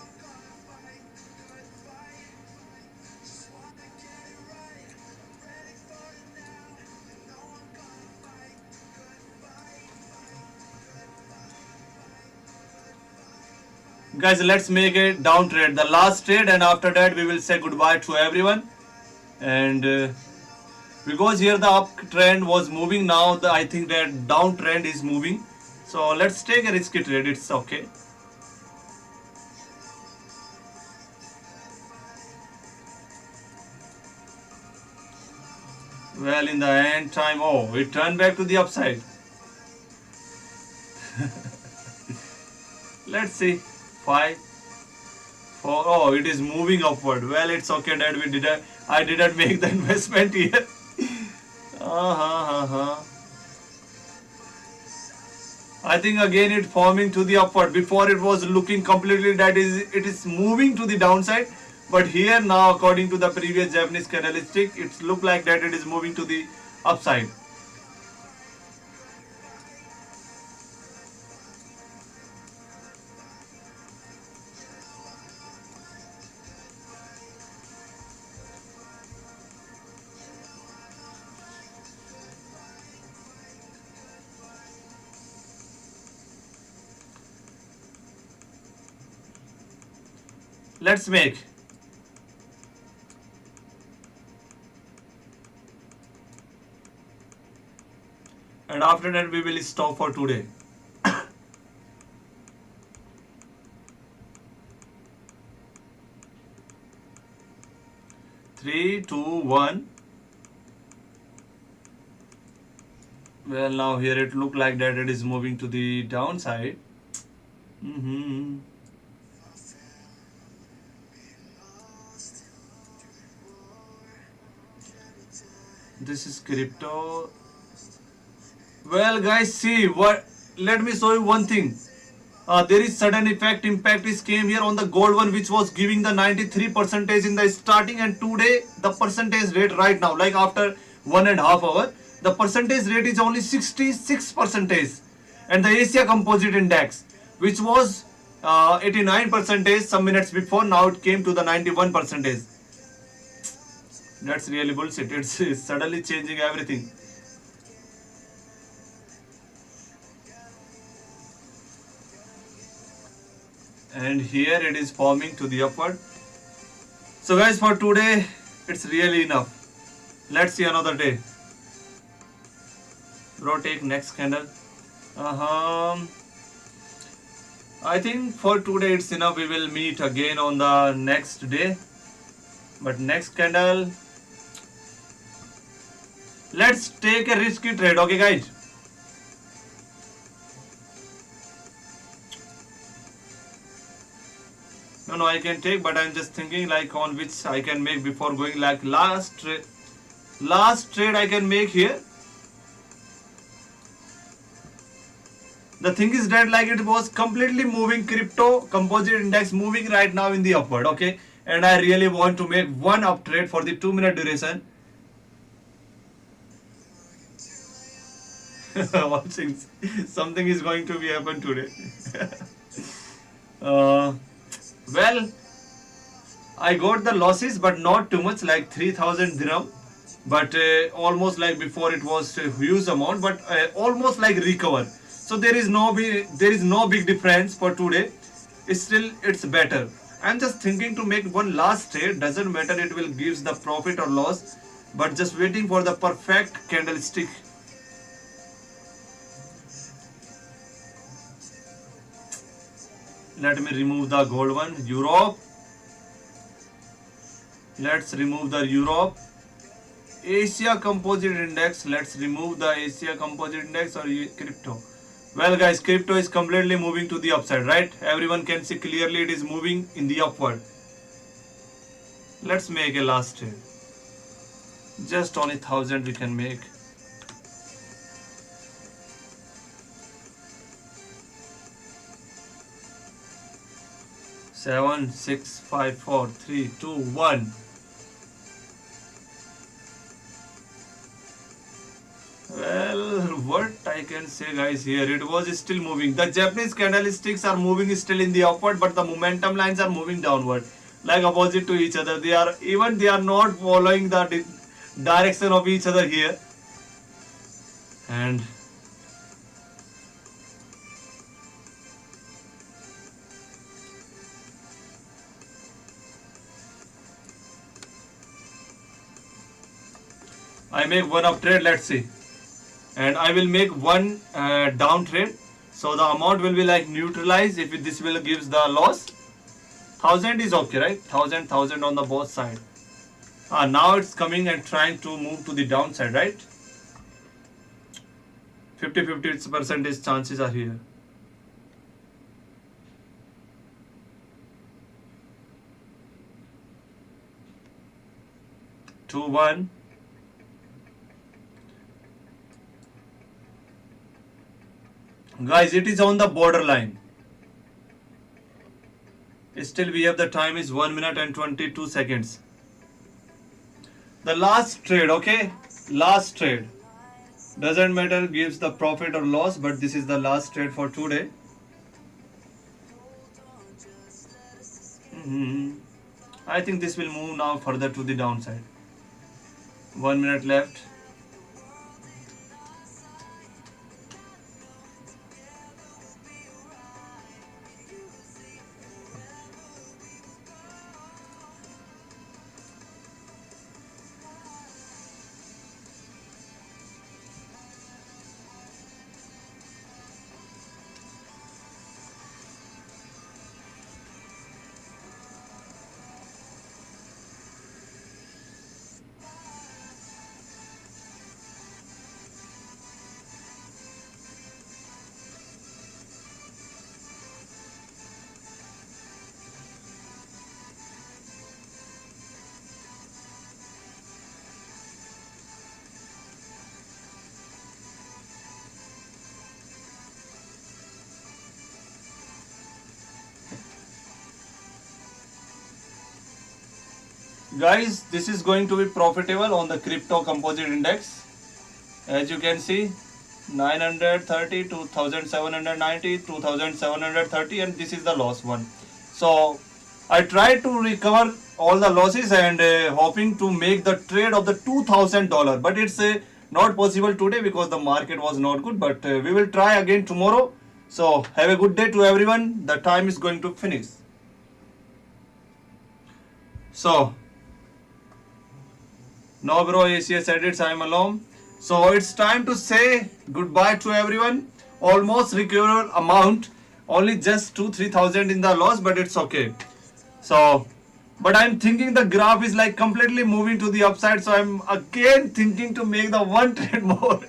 Guys, let's make a down trade, the last trade, and after that we will say goodbye to everyone. And because here the uptrend was moving, now I think that downtrend is moving. So let's take a risky trade. It's okay. Well, in the end time, oh, it turned back to the upside. Let's see. 5, 4. Oh, it is moving upward. Well, it's okay that I didn't make the investment here. Uh-huh. I think again it forming to the upward. Before it was looking completely that it is moving to the downside. But here now, according to the previous Japanese candlestick, it's look like that it is moving to the upside. Let's make. And after that we will stop for today. 3, 2, 1. Well, now here it look like that it is moving to the downside. This is crypto. Well, guys, see what. Let me show you one thing. There is sudden impact is came here on the gold one, which was giving the 93% in the starting, and today the percentage rate right now, like after 1.5 hours, the percentage rate is only 66%, and the Asia Composite Index, which was 89% some minutes before, now it came to the 91%. That's really bullshit. It's suddenly changing everything. And here it is forming to the upward. So guys, for today it's really enough. Let's see another day. Bro, take next candle. I think for today it's enough. We will meet again on the next day. But next candle, let's take a risky trade, okay guys? No, I can take, but I'm just thinking like on which I can make before going, like last trade I can make here. The thing is that like it was completely moving, crypto composite index moving right now in the upward, okay? And I really want to make one up trade for the 2-minute duration. Watching something is going to be happen today. Well, I got the losses, but not too much, like 3,000 dirham, but almost like before it was a huge amount, but almost like recover. So there is no big difference for today. It's better. I'm just thinking to make one last trade. Doesn't matter it will gives the profit or loss, but just waiting for the perfect candlestick. Let me remove the gold one. Europe. Let's remove the Europe. Asia Composite Index. Let's remove the Asia Composite Index or crypto. Well guys, crypto is completely moving to the upside, right? Everyone can see clearly it is moving in the upward. Let's make a last trade. Just only 1,000 we can make. Seven, 6, 5, 4, 3, 2, 1. Well, what I can say guys, here it was still moving. The Japanese candlesticks are moving still in the upward, but the momentum lines are moving downward, like opposite to each other. They are not following the direction of each other here. And I make one up trade, let's see. And I will make one down trade. So the amount will be like neutralized if this will gives the loss. 1,000 is okay, right? 1,000 on the both side. Now it's coming and trying to move to the downside, right? 50-50 percentage chances are here. Two, one. Guys, it is on the borderline. Still we have the time is 1 minute and 22 seconds. The last trade, okay? Last trade. Doesn't matter gives the profit or loss, but this is the last trade for today. I think this will move now further to the downside. 1 minute left. Guys, this is going to be profitable on the crypto composite index. As you can see, 930, 2790, 2730, and this is the loss one. So I tried to recover all the losses and hoping to make the trade of the $2,000, but it's not possible today because the market was not good. But we will try again tomorrow. So have a good day to everyone. The time is going to finish. So no bro, ACS edits, I am alone. So it's time to say goodbye to everyone. Almost recoverable amount, only just 2-3,000 in the loss, but it's okay. So, but I'm thinking the graph is like completely moving to the upside, so I'm again thinking to make the one trade more.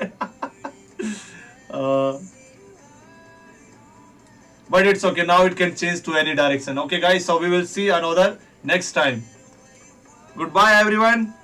But it's okay, now it can change to any direction. Okay guys, so we will see another next time. Goodbye everyone.